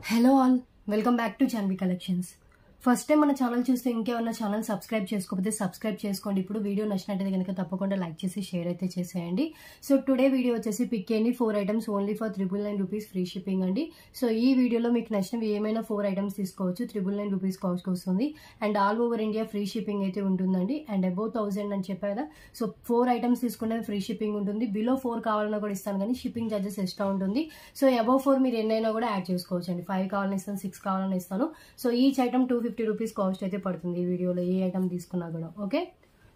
Hello all, welcome back to Chanvi Collections. First time మన channel చూస్తే ఇంకేమన్నా channel subscribe చేసుకోకపోతే సబ్స్క్రైబ్ చేసుకోండి. ఇప్పుడు వీడియో నచ్చినట్టయితే కనుక తప్పకుండా లైక్ చేసి షేర్ అయితే చేసేయండి. సో టుడే వీడియో వచ్చేసి pick any 4 items only for 999 rupees free shipping అండి. సో ఈ వీడియోలో మీకు నచ్చినవి ఏమైనా 4 ఐటమ్స్ తీసుకోవచ్చు. 999 రూపీస్ కాస్ట్ వస్తుంది and all over India free shipping అయితే ఉంటుందండి. అండ్ అబౌవ్ 1000 అని చెప్పా కదా, సో 4 ఐటమ్స్ తీసుకుంటే ఫ్రీ షిప్పింగ్ ఉంటుంది. బిలో 4 కావాలన్నా కూడా ఇస్తాను, కానీ షిప్పింగ్ చార్జెస్ ఎక్స్ట్రా ఉంటుంది. సో అబౌవ్ 4 మీరు ఎన్నైనా కూడా యాడ్ చేసుకోవచ్చు అండి. 5 కావాలని ఇస్తాను, 6 కావాలని ఇస్తాను. So each item 250 rupees cost అయితే పడుతుంది ఈ వీడియోలో, ఏ ఐటమ్ తీసుకున్నా కూడా. ఓకే,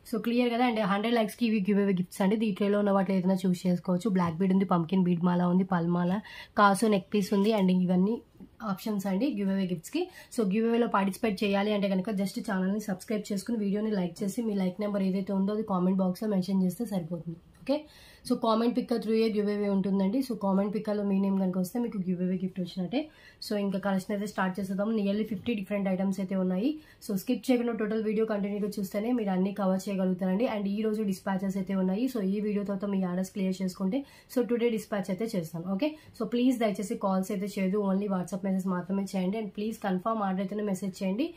సో క్లియర్ కదా. అండ్ 100 lakhs కి ఇవి గివ్ అవే గిఫ్ట్స్ అండి. దీంట్లో ఉన్న వాటిలో ఏదైనా చూస్ చేసుకోవచ్చు. బ్లాక్ బీడ్ ఉంది, పంకిన్ బీడ్ మాల ఉంది, పల్మాల, కాసు నెక్ పీస్ ఉంది. అండ్ ఇవన్నీ ఆప్షన్స్ అండి గివ్ అవే గిఫ్ట్స్ కి. సో గివ్ అవేలో పార్టిసిపేట్ చేయాలి అంటే కనుక జస్ట్ ఛానల్ని సబ్స్క్రైబ్ చేసుకుని వీడియోని లైక్ చేసి మీ లైక్ నెంబర్ ఏదైతే ఉందో అది కామెంట్ బాక్స్లో మెన్షన్ చేస్తే సరిపోతుంది. Okay, so comment picker through a give away ఉంటుందండి. సో కామెంట్ పిక్కర్లో మీ నేమ్ కనుక వస్తే మీకు గివ్ అవే గిఫ్ట్ వచ్చినట్టే. సో ఇంకా కలెక్షన్ అయితే స్టార్ట్ చేసేద్దాం. నియర్లీ 50 డిఫరెంట్ ఐటమ్స్ అయితే ఉన్నాయి. సో స్కిప్ చేయకుండా టోటల్ వీడియో కంటిన్యూగా చూస్తేనే మీరు అన్ని కవర్ చేయగలుగుతారండి. అండ్ ఈ రోజు డిస్పాచెస్ అయితే ఉన్నాయి. సో ఈ వీడియో తర్వాత మీ ఆర్డర్స్ క్లియర్ చేసుకుంటే సో టుడే డిస్పాచ్ అయితే చేస్తాను. ఓకే, సో ప్లీజ్ దయచేసి కాల్స్ అయితే చేయదు, ఓన్లీ వాట్సాప్ మెసేజ్ మాత్రమే చేయండి. అండ్ ప్లీజ్ కన్ఫర్మ్ ఆర్డర్ అయితేనే మెసేజ్ చేయండి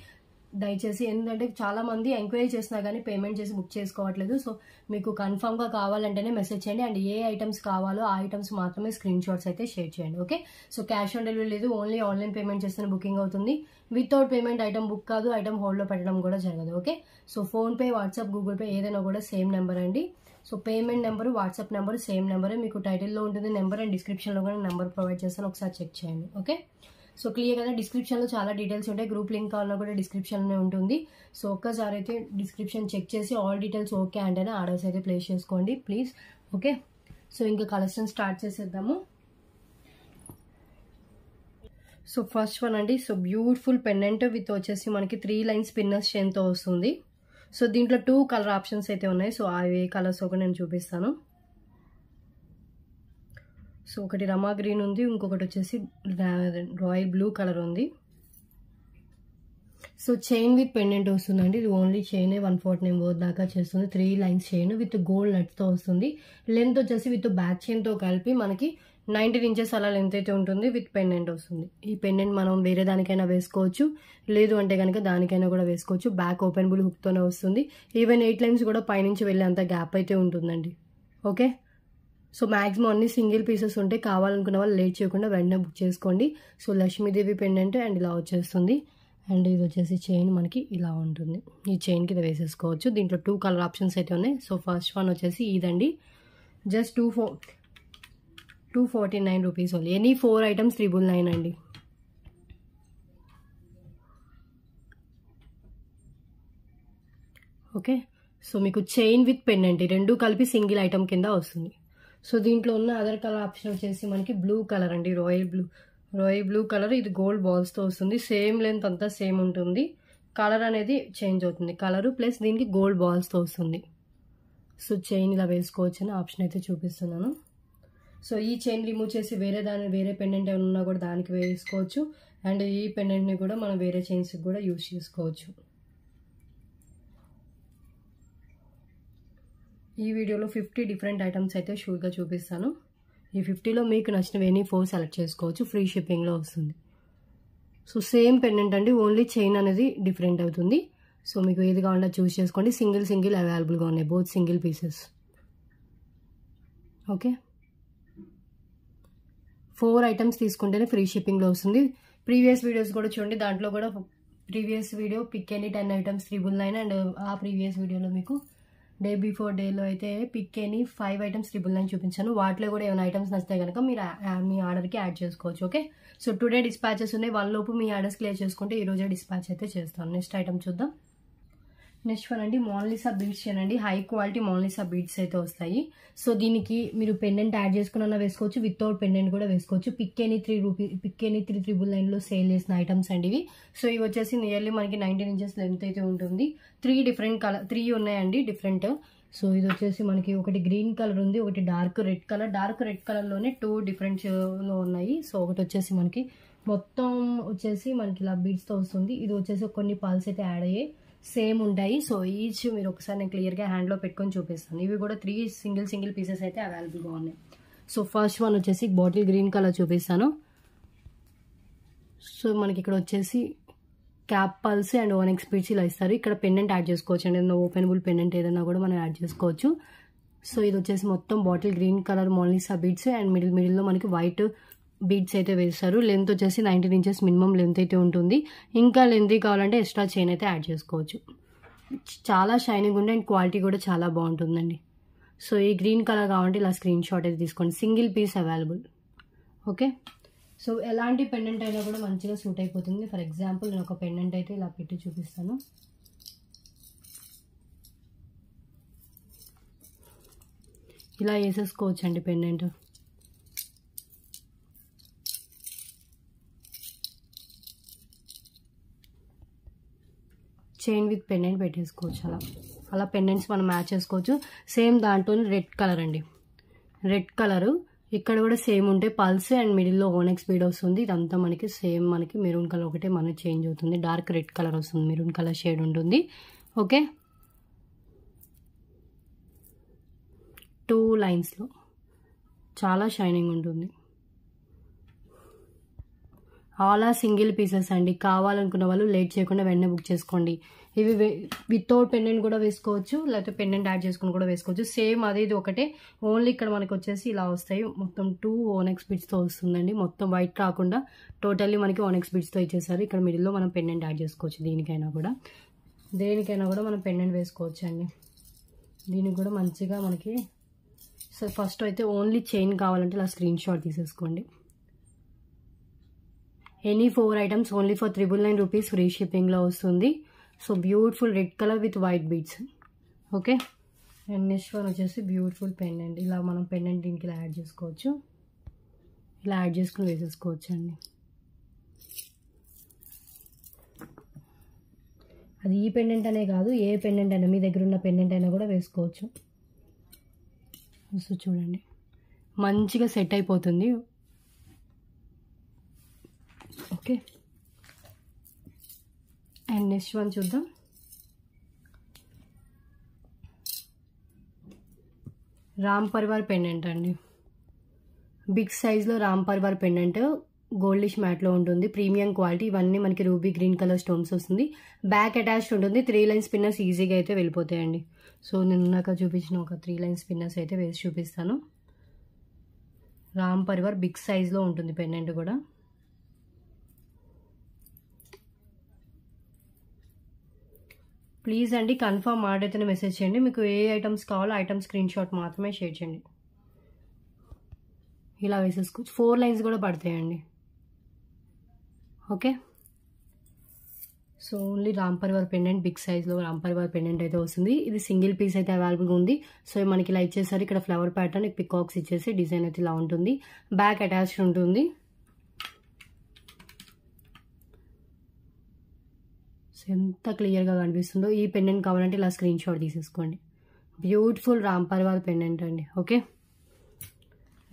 దయచేసి. ఎందుకంటే చాలా మంది ఎంక్వైరీ చేసినా కానీ పేమెంట్ చేసి బుక్ చేసుకోవట్లేదు. సో మీకు కన్ఫర్మ్ గా కావాలంటేనే మెసేజ్ చేయండి. అండ్ ఏ ఐటమ్స్ కావాలో ఆ ఐటమ్స్ మాత్రమే స్క్రీన్ షాట్స్ అయితే షేర్ చేయండి. Okay, so cash on delivery లేదు, ఓన్లీ ఆన్లైన్ పేమెంట్ చేస్తేనే బుకింగ్ అవుతుంది. వితౌట్ పేమెంట్ ఐటమ్ బుక్ కాదు, ఐటమ్ హోల్డ్ లో పెట్టడం కూడా జరగదు. Okay, so PhonePe, WhatsApp, Google Pay ఏదైనా కూడా సేమ్ నెంబర్ అండి. So payment number, WhatsApp number same నెంబరే, మీకు టైటిల్లో ఉంటుంది నెంబర్ అండ్ డిస్క్రిప్షన్లో కూడా నెంబర్ ప్రొవైడ్ చేస్తాను, ఒకసారి చెక్ చేయండి. ఓకే, సో క్లియర్ కదా. డిస్క్రిప్షన్లో చాలా డీటెయిల్స్ ఉంటాయి, గ్రూప్ లింక్ కావాలన్నా కూడా డిస్క్రిప్షన్లోనే ఉంటుంది. సో ఒక్కసారి అయితే డిస్క్రిప్షన్ చెక్ చేసి ఆల్ డీటెయిల్స్ ఓకే అంటేనే ఆర్డర్స్ అయితే ప్లేస్ చేసుకోండి ప్లీజ్. ఓకే, సో ఇంకా కలెక్షన్ స్టార్ట్ చేసేద్దాము. సో ఫస్ట్ వన్ అండి, సో బ్యూటిఫుల్ పెండెంట్ విత్ వచ్చేసి మనకి 3 లైన్స్ స్పిన్నర్స్ చైన్తో వస్తుంది. సో దీంట్లో 2 కలర్ ఆప్షన్స్ అయితే ఉన్నాయి. సో అవి ఏ కలర్స్ ఒక నేను చూపిస్తాను. సో ఒకటి రమా గ్రీన్ ఉంది, ఇంకొకటి వచ్చేసి రాయల్ బ్లూ కలర్ ఉంది. సో చైన్ విత్ పెండెంట్ వస్తుందండి. ఇది ఓన్లీ చైన్ 149 దాకా చేస్తుంది. 3 లైన్స్ చైన్ విత్ గోల్డ్ నట్స్తో వస్తుంది. లెంత్ వచ్చేసి విత్ బ్యాక్ చైన్తో కలిపి మనకి 19 ఇంచెస్ అలా లెంత్ అయితే ఉంటుంది. విత్ పెండెంట్ వస్తుంది. ఈ పెండెంట్ మనం వేరే దానికైనా వేసుకోవచ్చు, లేదు అంటే కనుక దానికైనా కూడా వేసుకోవచ్చు. బ్యాక్ ఓపెన్ బుల్ హుక్తోనే వస్తుంది. ఈవెన్ 8 లైన్స్ కూడా పైనుంచి వెళ్ళేంత గ్యాప్ అయితే ఉంటుందండి. ఓకే, సో మ్యాక్సిమం అన్ని సింగిల్ పీసెస్ ఉంటే కావాలనుకున్న వాళ్ళు లేట్ చేయకుండా వెంటనే బుక్ చేసుకోండి. సో లక్ష్మీదేవి పెండెంట్ అండ్ ఇలా వచ్చేస్తుంది. అండ్ ఇది వచ్చేసి చైన్ మనకి ఇలా ఉంటుంది. ఈ చైన్కి ఇది వేసేసుకోవచ్చు. దీంట్లో 2 కలర్ ఆప్షన్స్ అయితే ఉన్నాయి. సో ఫస్ట్ వన్ వచ్చేసి ఇదండి, just 249 rupees only. Any 4 items 999 అండి. ఓకే, సో మీకు చైన్ విత్ పెండెంట్ రెండు కలిపి సింగిల్ ఐటమ్ కింద వస్తుంది. సో దీంట్లో ఉన్న అదర్ కలర్ ఆప్షన్ వచ్చేసి మనకి బ్లూ కలర్ అండి, రాయల్ బ్లూ కలర్. ఇది గోల్డ్ బాల్స్తో వస్తుంది. సేమ్ లెంత్ అంతా సేమ్ ఉంటుంది, కలర్ అనేది చేంజ్ అవుతుంది. కలరు ప్లస్ దీనికి గోల్డ్ బాల్స్తో వస్తుంది. సో చైన్ ఇలా వేసుకోవచ్చు అని ఆప్షన్ అయితే చూపిస్తున్నాను. సో ఈ చైన్ రిమూవ్ చేసి వేరే పెండెంట్ ఏమైనా ఉన్నా కూడా దానికి వేసుకోవచ్చు. అండ్ ఈ పెండెంట్ని కూడా మనం వేరే చైన్స్కి కూడా యూజ్ చేసుకోవచ్చు. ఈ వీడియోలో 50 డిఫరెంట్ ఐటమ్స్ అయితే షూర్గా చూపిస్తాను. ఈ 50లో మీకు నచ్చినవి ఎనీ 4 సెలెక్ట్ చేసుకోవచ్చు. ఫ్రీ షిప్పింగ్లో వస్తుంది. సో సేమ్ పెండెంట్ అండి, ఓన్లీ చైన్ అనేది డిఫరెంట్ అవుతుంది. సో మీకు ఏది కావాలంటే చూస్ చేసుకోండి. సింగిల్ అవైలబుల్గా ఉన్నాయి, both single pieces. Okay, 4 items తీసుకుంటేనే ఫ్రీ షిప్పింగ్లో వస్తుంది. ప్రీవియస్ వీడియోస్ కూడా చూడండి, దాంట్లో కూడా previous video pick any 10 items 999 and ఆ ప్రీవియస్ వీడియోలో మీకు డే బిఫోర్ డేలో అయితే పిక్ ఎనీ 5 ఐటమ్స్ 999 చూపించాను. వాటిలో కూడా ఏమైనా ఐటమ్స్ నచ్చితే కనుక మీరు మీ ఆర్డర్కి యాడ్ చేసుకోవచ్చు. ఓకే, సో టుడే డిస్పాచెస్ ఉన్నాయి. 1 లోపు మీ ఆర్డర్స్ క్లియర్ చేసుకుంటే ఈ రోజే డిస్పాచ్ అయితే చేస్తాను. నెక్స్ట్ ఐటమ్ చూద్దాం. నెక్స్ట్ వన్ అండి, మోనాలిసా బీడ్స్ చేయండి. హై క్వాలిటీ మోనాలిసా బీడ్స్ అయితే వస్తాయి. సో దీనికి మీరు పెండెంట్ యాడ్ చేసుకున్నా వేసుకోవచ్చు, వితౌట్ పెండెంట్ కూడా వేసుకోవచ్చు. పిక్ ఎనీ 3,999లో సేల్ చేసిన ఐటమ్స్ అండి ఇవి. సో ఇవి వచ్చేసి నియర్లీ మనకి 19 ఇంచెస్ లెంత్ అయితే ఉంటుంది. 3 డిఫరెంట్ కలర్ 3 ఉన్నాయండి డిఫరెంట్. సో ఇది వచ్చేసి మనకి ఒకటి గ్రీన్ కలర్ ఉంది, ఒకటి డార్క్ రెడ్ కలర్లోనే 2 డిఫరెంట్స్లో ఉన్నాయి. సో ఒకటి వచ్చేసి మనకి మొత్తం వచ్చేసి మనకి ఇలా బీడ్స్తో వస్తుంది. ఇది వచ్చేసి కొన్ని పల్స్ అయితే యాడ్ అయ్యాయి, సేమ్ ఉంటాయి. సో ఈచ్ మీరు ఒకసారి నేను క్లియర్గా హ్యాండ్లో పెట్టుకొని చూపిస్తాను. ఇవి కూడా 3 సింగిల్ పీసెస్ అయితే అవైలబుల్గా ఉన్నాయి. సో ఫస్ట్ వన్ వచ్చేసి బాటిల్ గ్రీన్ కలర్ చూపిస్తాను. సో మనకి ఇక్కడ వచ్చేసి cap pearls and onyx beads ఇలా ఇస్తారు. ఇక్కడ పెండెంట్ యాడ్ చేసుకోవచ్చు అండి, ఏదైనా ఓపెనబుల్ పెండెంట్ ఏదైనా కూడా మనం యాడ్ చేసుకోవచ్చు. సో ఇది వచ్చేసి మొత్తం bottle green colour Mona Lisa beads and మిడిల్లో మనకి వైట్ బీడ్స్ అయితే వేస్తారు. లెంత్ వచ్చేసి 19 ఇంచెస్ మినిమం లెంత్ అయితే ఉంటుంది. ఇంకా లెంత్ కావాలంటే ఎక్స్ట్రా చైన్ అయితే యాడ్ చేసుకోవచ్చు. చాలా షైనింగ్ ఉంది అండ్ క్వాలిటీ కూడా చాలా బాగుంటుందండి. సో ఈ గ్రీన్ కలర్ కావాలంటే ఇలా స్క్రీన్ షాట్ అయితే తీసుకోండి. Single piece available. Okay, so ఎలాంటి పెండెంట్ అయినా కూడా మంచిగా సూట్ అయిపోతుంది. ఫర్ ఎగ్జాంపుల్ నేను ఒక పెండెంట్ అయితే ఇలా పెట్టి చూపిస్తాను. ఇలా వేసేసుకోవచ్చు అండి పెండెంట్. చైన్ విత్ పెండెంట్ పెట్టేసుకోవచ్చు. అలా పెండెంట్స్ మనం మ్యాచ్ చేసుకోవచ్చు. సేమ్ దాంట్లో రెడ్ కలర్ అండి, రెడ్ కలరు ఇక్కడ కూడా సేమ్ ఉంటే పల్స్ అండ్ మిడిల్లో ఓనెక్స్ బీడ్ వస్తుంది. ఇదంతా మనకి సేమ్ మనకి మెరూన్ కలర్ ఒకటే మనకి చేంజ్ అవుతుంది. డార్క్ రెడ్ కలర్ వస్తుంది, మెరూన్ కలర్ షేడ్ ఉంటుంది. ఓకే, 2 లైన్స్లో చాలా షైనింగ్ ఉంటుంది. ఆల్ ఆర్ సింగిల్ పీసెస్ అండి. కావాలనుకున్న వాళ్ళు లేట్ చేయకుండా వెంటనే బుక్ చేసుకోండి. ఇవి వితౌట్ పెండెంట్ కూడా వేసుకోవచ్చు, లేకపోతే పెండెంట్ యాడ్ చేసుకుని కూడా వేసుకోవచ్చు. సేమ్ అదే ఇది ఒకటే, ఓన్లీ ఇక్కడ మనకి వచ్చేసి ఇలా వస్తాయి. మొత్తం 2 ఓనెక్స్ బీడ్స్తో వస్తుందండి. మొత్తం వైట్ కాకుండా టోటల్లీ మనకి ఓనెక్స్ బీడ్స్తో ఇచ్చేసారు. ఇక్కడ మిడిల్లో మనం పెండెంట్ యాడ్ చేసుకోవచ్చు. దేనికైనా కూడా మనం పెండెంట్ వేసుకోవచ్చు అండి. దీనికి కూడా మంచిగా మనకి. సో ఫస్ట్ అయితే ఓన్లీ చైన్ కావాలంటే ఇలా స్క్రీన్ షాట్ తీసేసుకోండి. Any 4 items only for 999 rupees free షిప్పింగ్లో వస్తుంది. So beautiful red colour with white beads. Okay, and next one వచ్చేసి బ్యూటిఫుల్ పెండెంట్. ఇలా మనం పెండెంట్ దీనికి ఇలా యాడ్ చేసుకోవచ్చు. ఇలా యాడ్ చేసుకుని వేసేసుకోవచ్చు అండి. అది ఈ పెండెంట్ అనే కాదు, ఏ పెండెంట్ అయినా మీ దగ్గర ఉన్న పెండెంట్ అయినా కూడా వేసుకోవచ్చు. సో చూడండి మంచిగా సెట్ అయిపోతుంది. ఓకే, అండ్ నెక్స్ట్ వన్ చూద్దాం. రామ్ పరివార్ పెండెంట్ అండి. బిగ్ సైజ్లో రామ్ పరివార్ పెండెంట్ గోల్డిష్ మ్యాట్లో ఉంటుంది. Premium quality. ఇవన్నీ మనకి రూబీ గ్రీన్ కలర్ స్టోన్స్ వస్తుంది. బ్యాక్ అటాచ్డ్ ఉంటుంది. 3 లైన్ స్పిన్నర్స్ ఈజీగా అయితే వెళ్ళిపోతాయండి. సో నేను నాకు చూపించిన ఒక 3 లైన్ స్పిన్నర్స్ అయితే వేసి చూపిస్తాను. రామ్ పరివార్ బిగ్ సైజ్లో ఉంటుంది పెండెంట్ కూడా. ప్లీజ్ అండి కన్ఫర్మ్ ఆర్డర్ అయితేనే మెసేజ్ చేయండి. మీకు ఏ ఐటమ్స్ కావాలో ఐటమ్ స్క్రీన్ షాట్ మాత్రమే షేర్ చేయండి. ఇలా వేసేసుకోవచ్చు. 4 లైన్స్ కూడా పడతాయండి. Okay, so only Ram Parivar pendant big సైజ్లో రామ్ పరివార్ పెండెంట్ అయితే వస్తుంది. ఇది సింగిల్ పీస్ అయితే అవైలబుల్గా ఉంది. సో మనకి ఇలా ఇచ్చేసరికి ఇక్కడ ఫ్లవర్ ప్యాటర్న్ పికాక్స్ ఇచ్చేసి డిజైన్ అయితే ఇలా ఉంటుంది. బ్యాక్ అటాచ్డ్ ఉంటుంది. ఎంత క్లియర్గా కనిపిస్తుందో. ఈ పెండెంట్ కావాలంటే ఇలా స్క్రీన్ షాట్ తీసేసుకోండి. బ్యూటిఫుల్ రామ్ పరివార్ పెండెంట్ అండి. ఓకే,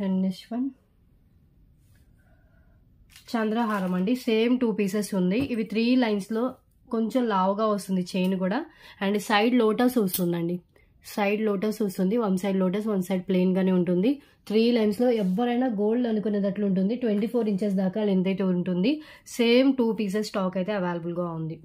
అండ్ నెక్స్ట్ వన్ చంద్రహారం అండి. సేమ్ 2 పీసెస్ ఉంది. ఇవి 3 లైన్స్లో కొంచెం లావుగా వస్తుంది చైన్ కూడా. అండ్ సైడ్ లోటస్ వస్తుందండి. సైడ్ లోటస్ వస్తుంది. 1 సైడ్ లోటస్ 1 సైడ్ ప్లెయిన్ గానే ఉంటుంది. 3 లైన్స్లో ఎవరైనా గోల్డ్ అనుకునేటట్లు ఉంటుంది. 24 ఇంచెస్ దాకా లెంత్ అయితే ఉంటుంది. సేమ్ 2 పీసెస్ స్టాక్ అయితే అవైలబుల్గా ఉంది.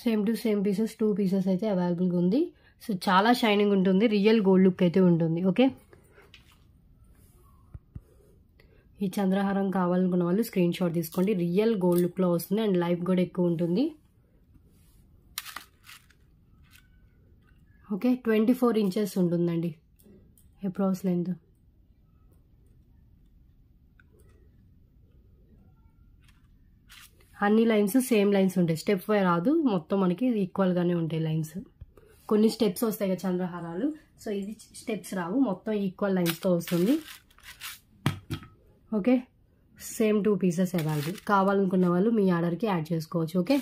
Same to same pieces 2 pieces అయితే అవైలబుల్గా ఉంది. సో చాలా షైనింగ్ ఉంటుంది. రియల్ గోల్డ్ లుక్ అయితే ఉంటుంది. ఓకే, ఈ చంద్రహారం కావాలనుకున్న వాళ్ళు స్క్రీన్ షాట్ తీసుకోండి. రియల్ గోల్డ్ లుక్లో వస్తుంది అండ్ లైఫ్ కూడా ఎక్కువ ఉంటుంది. ఓకే, 24 ఇంచెస్ ఉంటుందండి అప్రాక్స్ లెంత్. అన్ని లైన్స్ సేమ్ లైన్స్ ఉంటాయి. స్టెప్ వై రాదు, మొత్తం మనకి ఈక్వల్గానే ఉంటాయి లైన్స్. కొన్ని స్టెప్స్ వస్తాయి కదా చంద్రహారాలు. సో ఇది స్టెప్స్ రావు, మొత్తం ఈక్వల్ లైన్స్తో వస్తుంది. Okay, same 2 pieces available. కావాలనుకున్న వాళ్ళు మీ ఆర్డర్కి యాడ్ చేసుకోవచ్చు. ఓకే,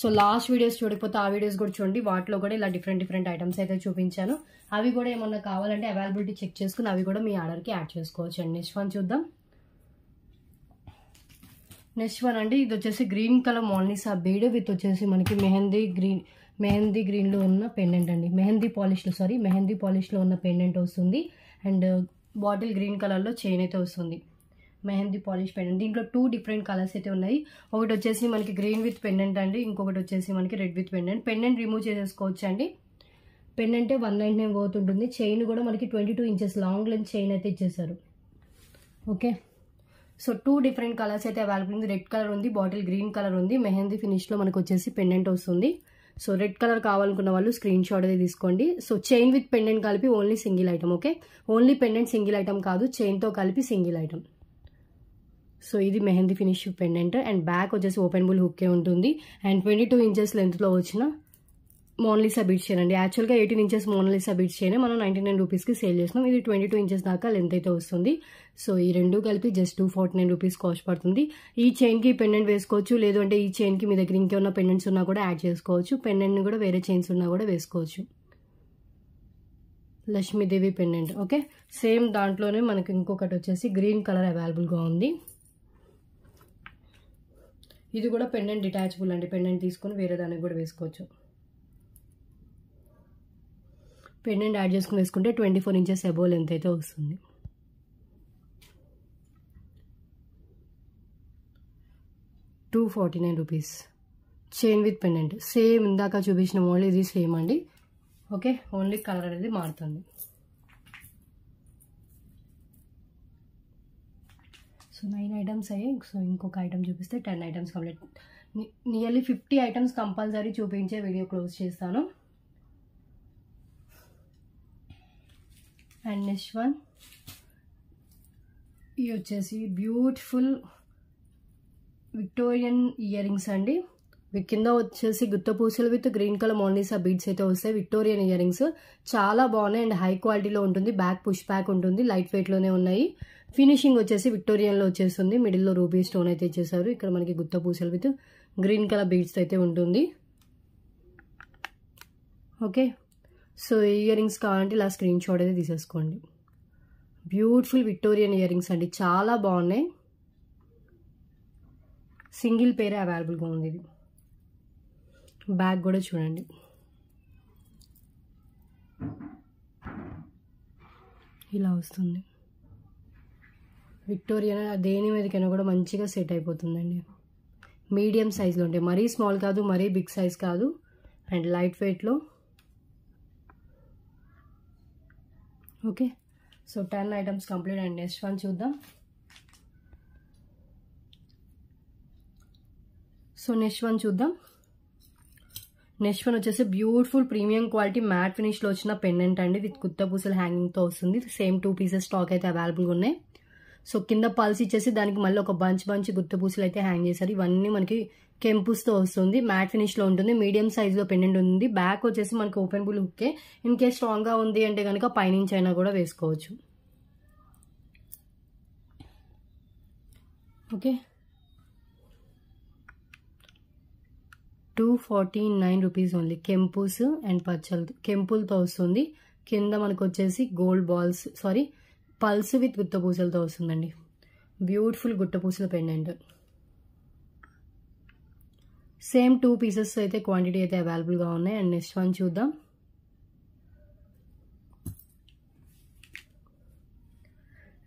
సో లాస్ట్ వీడియోస్ చూడకపోతే ఆ వీడియోస్ కూడా చూడండి. వాటిలో కూడా ఇలా డిఫరెంట్ ఐటమ్స్ అయితే చూపించాను. అవి కూడా ఏమన్నా కావాలంటే అవైలబిలిటీ చెక్ చేసుకుని అవి కూడా మీ ఆర్డర్కి యాడ్ చేసుకోవచ్చు అండి. నెక్స్ట్ వన్ చూద్దాం. నెక్స్ట్ వన్ అండి, ఇది వచ్చేసి green colour Monalisa bead with వచ్చేసి మనకి మెహందీ గ్రీన్ మెహందీ గ్రీన్లో ఉన్న పెండెంట్ అండి, మెహందీ పాలిష్లో ఉన్న పెండెంట్ వస్తుంది. అండ్ బాటిల్ గ్రీన్ కలర్లో చైన్ అయితే వస్తుంది. మెహందీ పాలిష్ పెండెంట్, దీంట్లో 2 డిఫరెంట్ కలర్స్ అయితే ఉన్నాయి. ఒకటి వచ్చేసి మనకి గ్రీన్ విత్ పెండెంట్ అండి, ఇంకొకటి వచ్చేసి మనకి red with pendant. Pendant remove చేసేసుకోవచ్చు అండి. పెండెంటే 199 పోతుంటుంది. చైన్ కూడా మనకి 22 ఇంచెస్ లాంగ్ లెంత్ చైన్ అయితే ఇచ్చేసారు. ఓకే, సో 2 డిఫరెంట్ కలర్స్ అయితే అవైలబుల్ ఉంది. రెడ్ కలర్ ఉంది, బాటిల్ గ్రీన్ కలర్ ఉంది. మెహందీ ఫినిష్లో మనకు వచ్చేసి పెండెంట్ వస్తుంది. సో రెడ్ కలర్ కావాలనుకున్న వాళ్ళు స్క్రీన్ షాట్ అయితే తీసుకోండి. సో చైన్ విత్ పెండెంట్ కలిపి only single item. Okay, only pendant single item కాదు, చైన్తో కలిపి సింగిల్ ఐటమ్. సో ఇది mehndi finish pendant. And back వచ్చేసి ఓపెన్ బుల్ హుక్కే ఉంటుంది. అండ్ 22 ఇంచెస్ లెంత్లో వచ్చిన మోనాలిసా బీడ్స్ చైన్ అండి. యాక్చువల్గా 18 ఇంచెస్ మోనాలిసా బీడ్స్ చైన్ మనం 99 రూపీస్కి సేల్ చేస్తున్నాం. ఇది 22 ఇంచెస్ దాకా లెంత్ అయితే వస్తుంది. సో ఈ రెండు కలిపి జస్ట్ 249 రూపీస్ కాస్ట్ పడుతుంది. ఈ చైన్కి పెండెంట్ వేసుకోవచ్చు, లేదు అంటే ఈ చైన్కి మీ దగ్గర ఇంకేమన్నా పెండెంట్స్ ఉన్నా కూడా యాడ్ చేసుకోవచ్చు. పెండెంట్ని కూడా వేరే చైన్స్ ఉన్నా కూడా వేసుకోవచ్చు. లక్ష్మీదేవి పెండెంట్. ఓకే, సేమ్ దాంట్లోనే మనకి ఇంకొకటి వచ్చేసి గ్రీన్ కలర్ అవైలబుల్గా ఉంది. ఇది కూడా పెండెంట్ డిటాచబుల్ అండి, పెండెంట్ తీసుకొని వేరే దానికి కూడా వేసుకోవచ్చు. పెండెంట్ యాడ్ చేసుకుని వేసుకుంటే 24 ఇంచెస్ అబోవ్ లెంత్ అయితే వస్తుంది. ₹249 చైన్ విత్ పెండెంట్. సేమ్ ఇందాక చూపించిన మోడల్ ఇది సేమ్ అండి. ఓకే, ఓన్లీ కలర్ అనేది మారుతుంది. సో 9 ఐటమ్స్ అయ్యాయి. సో ఇంకొక ఐటమ్ చూపిస్తే 10 items complete. Nearly 50 items compulsory చూపించే వీడియో క్లోజ్ చేస్తాను. అండ్ నెక్స్ట్ వన్ ఇది వచ్చేసి బ్యూటిఫుల్ విక్టోరియన్ ఇయర్ రింగ్స్ అండి. కింద వచ్చేసి గుత్తపూసలు with green colour Mona Lisa beads అయితే వస్తాయి. విక్టోరియన్ ఇయర్ రింగ్స్ చాలా బాగున్నాయి అండ్ హై క్వాలిటీలో ఉంటుంది. బ్యాక్ పుష్ బ్యాక్ ఉంటుంది, లైట్ వెయిట్లోనే ఉన్నాయి. ఫినిషింగ్ వచ్చేసి విక్టోరియన్లో వచ్చేస్తుంది. మిడిల్లో రూబీ స్టోన్ అయితే ఇచ్చేసారు. ఇక్కడ మనకి గుత్తపూసలు విత్ గ్రీన్ కలర్ బీడ్స్ అయితే ఉంటుంది. ఓకే, సో ఇయర్ రింగ్స్ కావాలంటే ఇలా స్క్రీన్ షాట్ అయితే తీసేసుకోండి. బ్యూటిఫుల్ విక్టోరియన్ ఇయర్ రింగ్స్ అండి, చాలా బాగున్నాయి. సింగిల్ పేరే అవైలబుల్గా ఉంది. ఇది బ్యాగ్ కూడా చూడండి, ఇలా వస్తుంది. విక్టోరియన్ దేని మీదకైనా కూడా మంచిగా సెట్ అయిపోతుందండి. మీడియం సైజులో ఉంటాయి, మరీ స్మాల్ కాదు, మరీ బిగ్ సైజ్ కాదు. అండ్ లైట్ వెయిట్లో. Okay, so 10 items complete. And next one చూద్దాం. నెక్స్ట్ వన్ వచ్చేసి బ్యూటిఫుల్ ప్రీమియం క్వాలిటీ మ్యాట్ ఫినిష్లో వచ్చిన పెండెంట్ అండి, విత్ గుత్తపూసల హ్యాంగింగ్తో వస్తుంది. సేమ్ 2 పీసెస్ స్టాక్ అయితే అవైలబుల్గా ఉన్నాయి. సో కింద పల్స్ ఇచ్చేసి దానికి మళ్ళీ ఒక బంచ్ గుత్తపూసలు అయితే హ్యాంగ్ చేశారు. ఇవన్నీ మనకి కెంపుస్తో వస్తుంది. మ్యాట్ ఫినిష్లో ఉంటుంది. మీడియం సైజులో పెండెంట్ ఉంది. బ్యాక్ వచ్చేసి మనకి ఓపెన్ బుల్ హుక్కే. ఇన్ కేస్ స్ట్రాంగ్గా ఉంది అంటే కనుక పైనుంచి అయినా కూడా వేసుకోవచ్చు. Okay, ₹249 only. కెంపుస్ అండ్ కెంపులతో వస్తుంది. కింద మనకు వచ్చేసి గోల్డ్ బాల్స్ పల్స్ విత్ గుత్తపూసలతో వస్తుందండి. బ్యూటిఫుల్ గుట్టపూసల పెండెంట్. సేమ్ 2 పీసెస్ అయితే క్వాంటిటీ అయితే అవైలబుల్గా ఉన్నాయి. అండ్ నెక్స్ట్ వన్ చూద్దాం.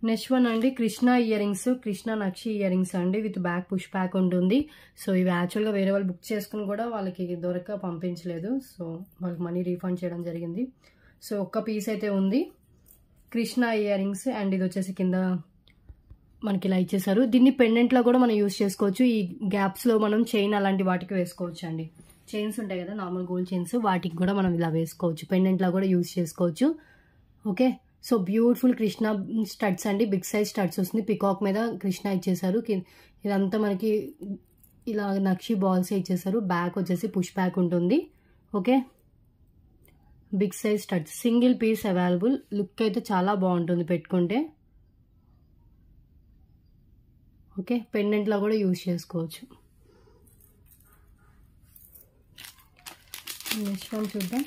నెక్స్ట్ వన్ అండి కృష్ణ ఇయర్ రింగ్స్, కృష్ణ నక్షి ఇయర్ రింగ్స్ అండి, విత్ బ్యాక్ పుష్ బ్యాక్ ఉంటుంది. సో ఇవి యాక్చువల్గా వేరే వాళ్ళు బుక్ చేసుకుని కూడా వాళ్ళకి దొరక పంపించలేదు. సో వాళ్ళకి మనీ రీఫండ్ చేయడం జరిగింది. సో ఒక్క పీస్ అయితే ఉంది కృష్ణ ఇయర్ రింగ్స్. అండ్ ఇది వచ్చేసి కింద మనకి ఇలా ఇచ్చేసారు. దీన్ని పెండెంట్లో కూడా మనం యూస్ చేసుకోవచ్చు. ఈ గ్యాప్స్లో మనం చైన్ అలాంటి వాటికి వేసుకోవచ్చు అండి. చైన్స్ ఉంటాయి కదా నార్మల్ గోల్డ్ చైన్స్, వాటికి కూడా మనం ఇలా వేసుకోవచ్చు. పెండెంట్లో కూడా యూస్ చేసుకోవచ్చు. Okay, so beautiful Krishna studs అండి, బిగ్ సైజ్ స్టడ్స్ వస్తుంది. పికాక్ మీద కృష్ణ ఇచ్చేసారు. ఇదంతా మనకి ఇలా నక్షి బాల్స్ ఇచ్చేసారు. బ్యాక్ వచ్చేసి పుష్ బ్యాక్ ఉంటుంది. Okay, big size studs, single piece available. Look అయితే చాలా బాగుంటుంది పెట్టుకుంటే. ఓకే, పెండెంట్లో కూడా యూజ్ చేసుకోవచ్చు. నెక్స్ట్ వన్ చూద్దాం.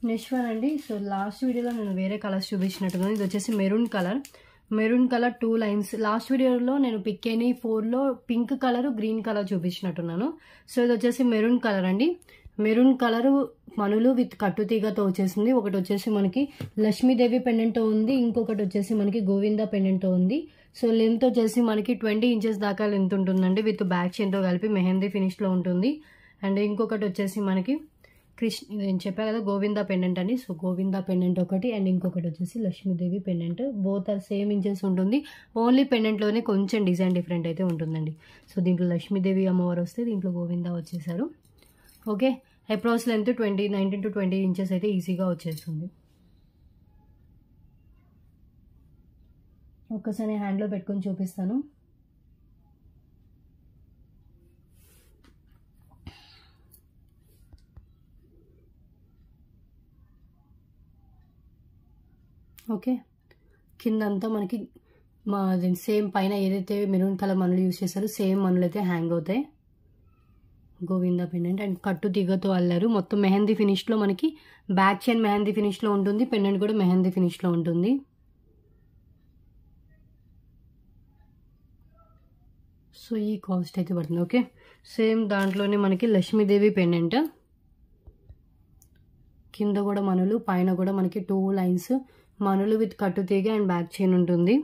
నెక్స్ట్ వన్ అండి. సో లాస్ట్ వీడియోలో నేను వేరే కలర్స్ చూపించినట్టున్నాను. ఇది వచ్చేసి maroon colour. Maroon colour 2 lines. Last వీడియోలో నేను పిక్కేని 4లో పింక్ కలర్ గ్రీన్ కలర్ చూపించినట్టున్నాను. సో ఇది వచ్చేసి మెరూన్ కలర్ అండి. మెరూన్ కలర్ మనులు విత్ కట్టుతీగతో వచ్చేసింది. ఒకటి వచ్చేసి మనకి లక్ష్మీదేవి పెండెంట్తో ఉంది, ఇంకొకటి వచ్చేసి మనకి గోవింద పెండెంట్తో ఉంది. సో లెంత్ వచ్చేసి మనకి 20 ఇంచెస్ దాకా లెంత్ ఉంటుందండి. విత్ బ్యాక్ చైన్తో కలిపి మెహందీ ఫినిష్లో ఉంటుంది. అండ్ ఇంకొకటి వచ్చేసి మనకి నేను చెప్పా కదా గోవింద పెండెంట్ అని. సో గోవింద పెండెంట్ ఒకటి అండ్ ఇంకొకటి వచ్చేసి Lakshmidevi pendant. Both are same inches ఉంటుంది. ఓన్లీ పెండెంట్లోనే కొంచెం డిజైన్ డిఫరెంట్ అయితే ఉంటుందండి. సో దీంట్లో లక్ష్మీదేవి అమ్మవారు వస్తే దీంట్లో గోవింద వచ్చేసారు. Okay, approx length 19 to 20 inches అయితే ఈజీగా వచ్చేస్తుంది. ఒక్కసారి హ్యాండ్లో పెట్టుకొని చూపిస్తాను. ఓకే, కిందంతా మనకి సేమ్ పైన ఏదైతే మెరూన్ కలర్ మనులు యూజ్ చేశారో సేమ్ మనులు అయితే హ్యాంగ్ అవుతాయి. గోవింద పెండెంట్ అండ్ కట్టు తీగతో అల్లారు. మొత్తం మెహందీ ఫినిష్లో మనకి బ్యాక్ చైన్ మెహందీ ఫినిష్లో ఉంటుంది, పెండెంట్ కూడా మెహందీ ఫినిష్లో ఉంటుంది. సో ఈ కాస్ట్ అయితే పడుతుంది. ఓకే, సేమ్ దాంట్లోనే మనకి లక్ష్మీదేవి పెండెంట్. కింద కూడా మనులు, పైన కూడా మనకి 2 లైన్స్ మనులు విత్ కట్టు తీగ అండ్ బ్యాక్ చైన్ ఉంటుంది.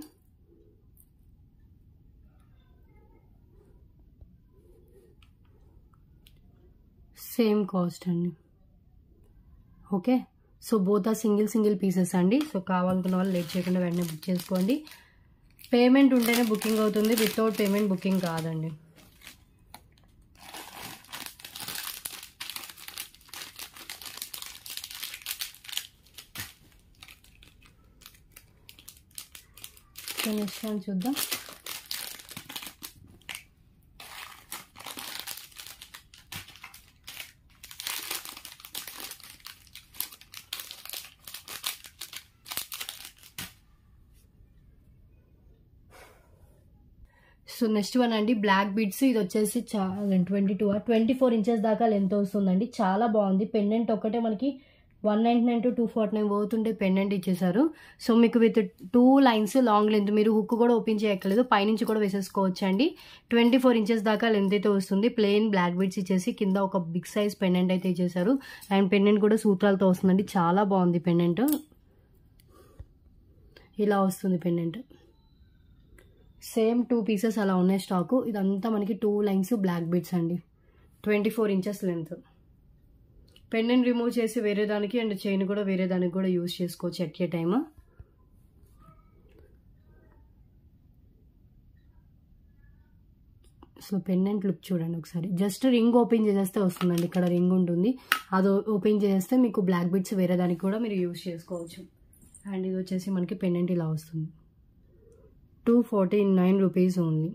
సేమ్ కాస్ట్ అండి. ఓకే, సో బోత్ ఆ సింగిల్ పీసెస్ అండి. సో కావాలనుకున్న వాళ్ళు లేట్ చేయకుండా వెంటనే బుక్ చేసుకోండి. పేమెంట్ ఉంటేనే బుకింగ్ అవుతుంది, వితౌట్ పేమెంట్ బుకింగ్ కాదండి. సో నెక్స్ట్ వన్ చూద్దాం. సో నెక్స్ట్ వన్ అండి, బ్లాక్ బీడ్స్. ఇది వచ్చేసి 24 ఇంచెస్ దాకా లెంత్ వస్తుందండి. చాలా బాగుంది. పెండెంట్ ఒకటే మనకి 199 to 249 పోతుంటే పెండెంట్ ఇచ్చేసారు. సో మీకు విత్ 2 లైన్స్ లాంగ్ లెంత్, మీరు హుక్ కూడా ఓపెన్ చేయక్కర్లేదు, పైనుంచి కూడా వేసేసుకోవచ్చు అండి. 24 ఇంచెస్ దాకా లెంత్ అయితే వస్తుంది. ప్లెయిన్ బ్లాక్ బీడ్స్ ఇచ్చేసి కింద ఒక బిగ్ సైజ్ పెండెంట్ అయితే ఇచ్చేసారు. అండ్ పెండెంట్ కూడా సూత్రాలతో వస్తుందండి. చాలా బాగుంది పెండెంట్. ఇలా వస్తుంది పెండెంట్. సేమ్ 2 పీసెస్ అలా ఉన్నాయి స్టాకు. ఇదంతా మనకి 2 లైన్స్ బ్లాక్ బీడ్స్ అండి. 24 ఇంచెస్ లెంత్. పెండెంట్ రిమూవ్ చేసి వేరే దానికి అండ్ చైన్ కూడా వేరే దానికి కూడా యూజ్ చేసుకోవచ్చు at a time. So pendant look చూడండి ఒకసారి. జస్ట్ రింగ్ ఓపెన్ చేసేస్తే వస్తుందండి. ఇక్కడ రింగ్ ఉంటుంది, అది ఓపెన్ చేస్తే మీకు బ్లాక్ బీడ్స్ వేరే దానికి కూడా మీరు యూజ్ చేసుకోవచ్చు. అండ్ ఇది వచ్చేసి మనకి పెండెంట్ ఇలా వస్తుంది. 249 రూపీస్ ఓన్లీ.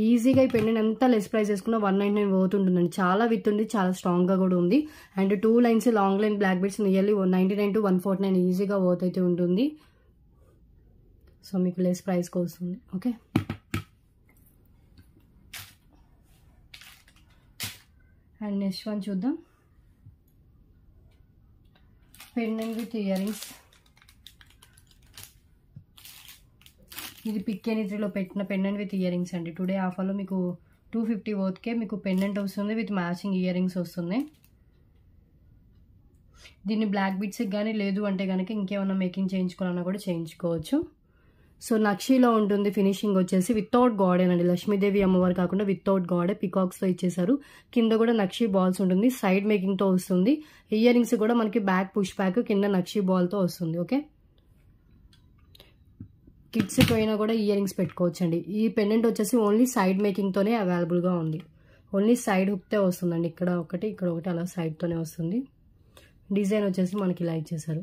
ఈజీగా ఈ పెండెంట్ అంతా లెస్ ప్రైస్ వేసుకున్న 199 పోతుంటుందండి. చాలా విత్ ఉంది, చాలా స్ట్రాంగ్గా కూడా ఉంది. And 2 lines long line black beads nearly 199 to 149 ఈజీగా వర్త్ అయితే ఉంటుంది. సో మీకు లెస్ ప్రైస్కి వస్తుంది. ఓకే, అండ్ నెక్స్ట్ వన్ చూద్దాం. Pendant with ear rings. ఇది పిక్కేనిత్రిలో పెట్టిన పెండెంట్ విత్ ఇయర్ రింగ్స్ అండి. టుడే ఆఫర్లో మీకు 250 వర్త్కే మీకు పెండెంట్ వస్తుంది విత్ మ్యాచింగ్ ఇయర్ రింగ్స్ వస్తున్నాయి. దీన్ని బ్లాక్ బీడ్స్కి కానీ లేదు అంటే కనుక ఇంకేమైనా మేకింగ్ చేయించుకోవాలన్నా కూడా చేయించుకోవచ్చు. సో నక్షీలో ఉంటుంది. ఫినిషింగ్ వచ్చేసి వితౌట్ గాడేనండి. లక్ష్మీదేవి అమ్మవారు కాకుండా వితౌట్ గాడే పికాక్స్తో ఇచ్చేసారు. కింద కూడా నక్షీ బాల్స్ ఉంటుంది. సైడ్ మేకింగ్తో వస్తుంది. ఇయర్ రింగ్స్ కూడా మనకి బ్యాక్ పుష్ బ్యాక్, కింద నక్షీ బాల్తో వస్తుంది. ఓకే, కిడ్స్ పోయినా కూడా ఇయర్ రింగ్స్ పెట్టుకోవచ్చు అండి. ఈ పెండెంట్ వచ్చేసి ఓన్లీ సైడ్ మేకింగ్తోనే అవైలబుల్గా ఉంది. ఓన్లీ సైడ్ హుక్తే వస్తుందండి. ఇక్కడ ఒకటి, ఇక్కడ ఒకటి, అలా సైడ్తోనే వస్తుంది. డిజైన్ వచ్చేసి మనకి ఇలా ఇచ్చేసారు.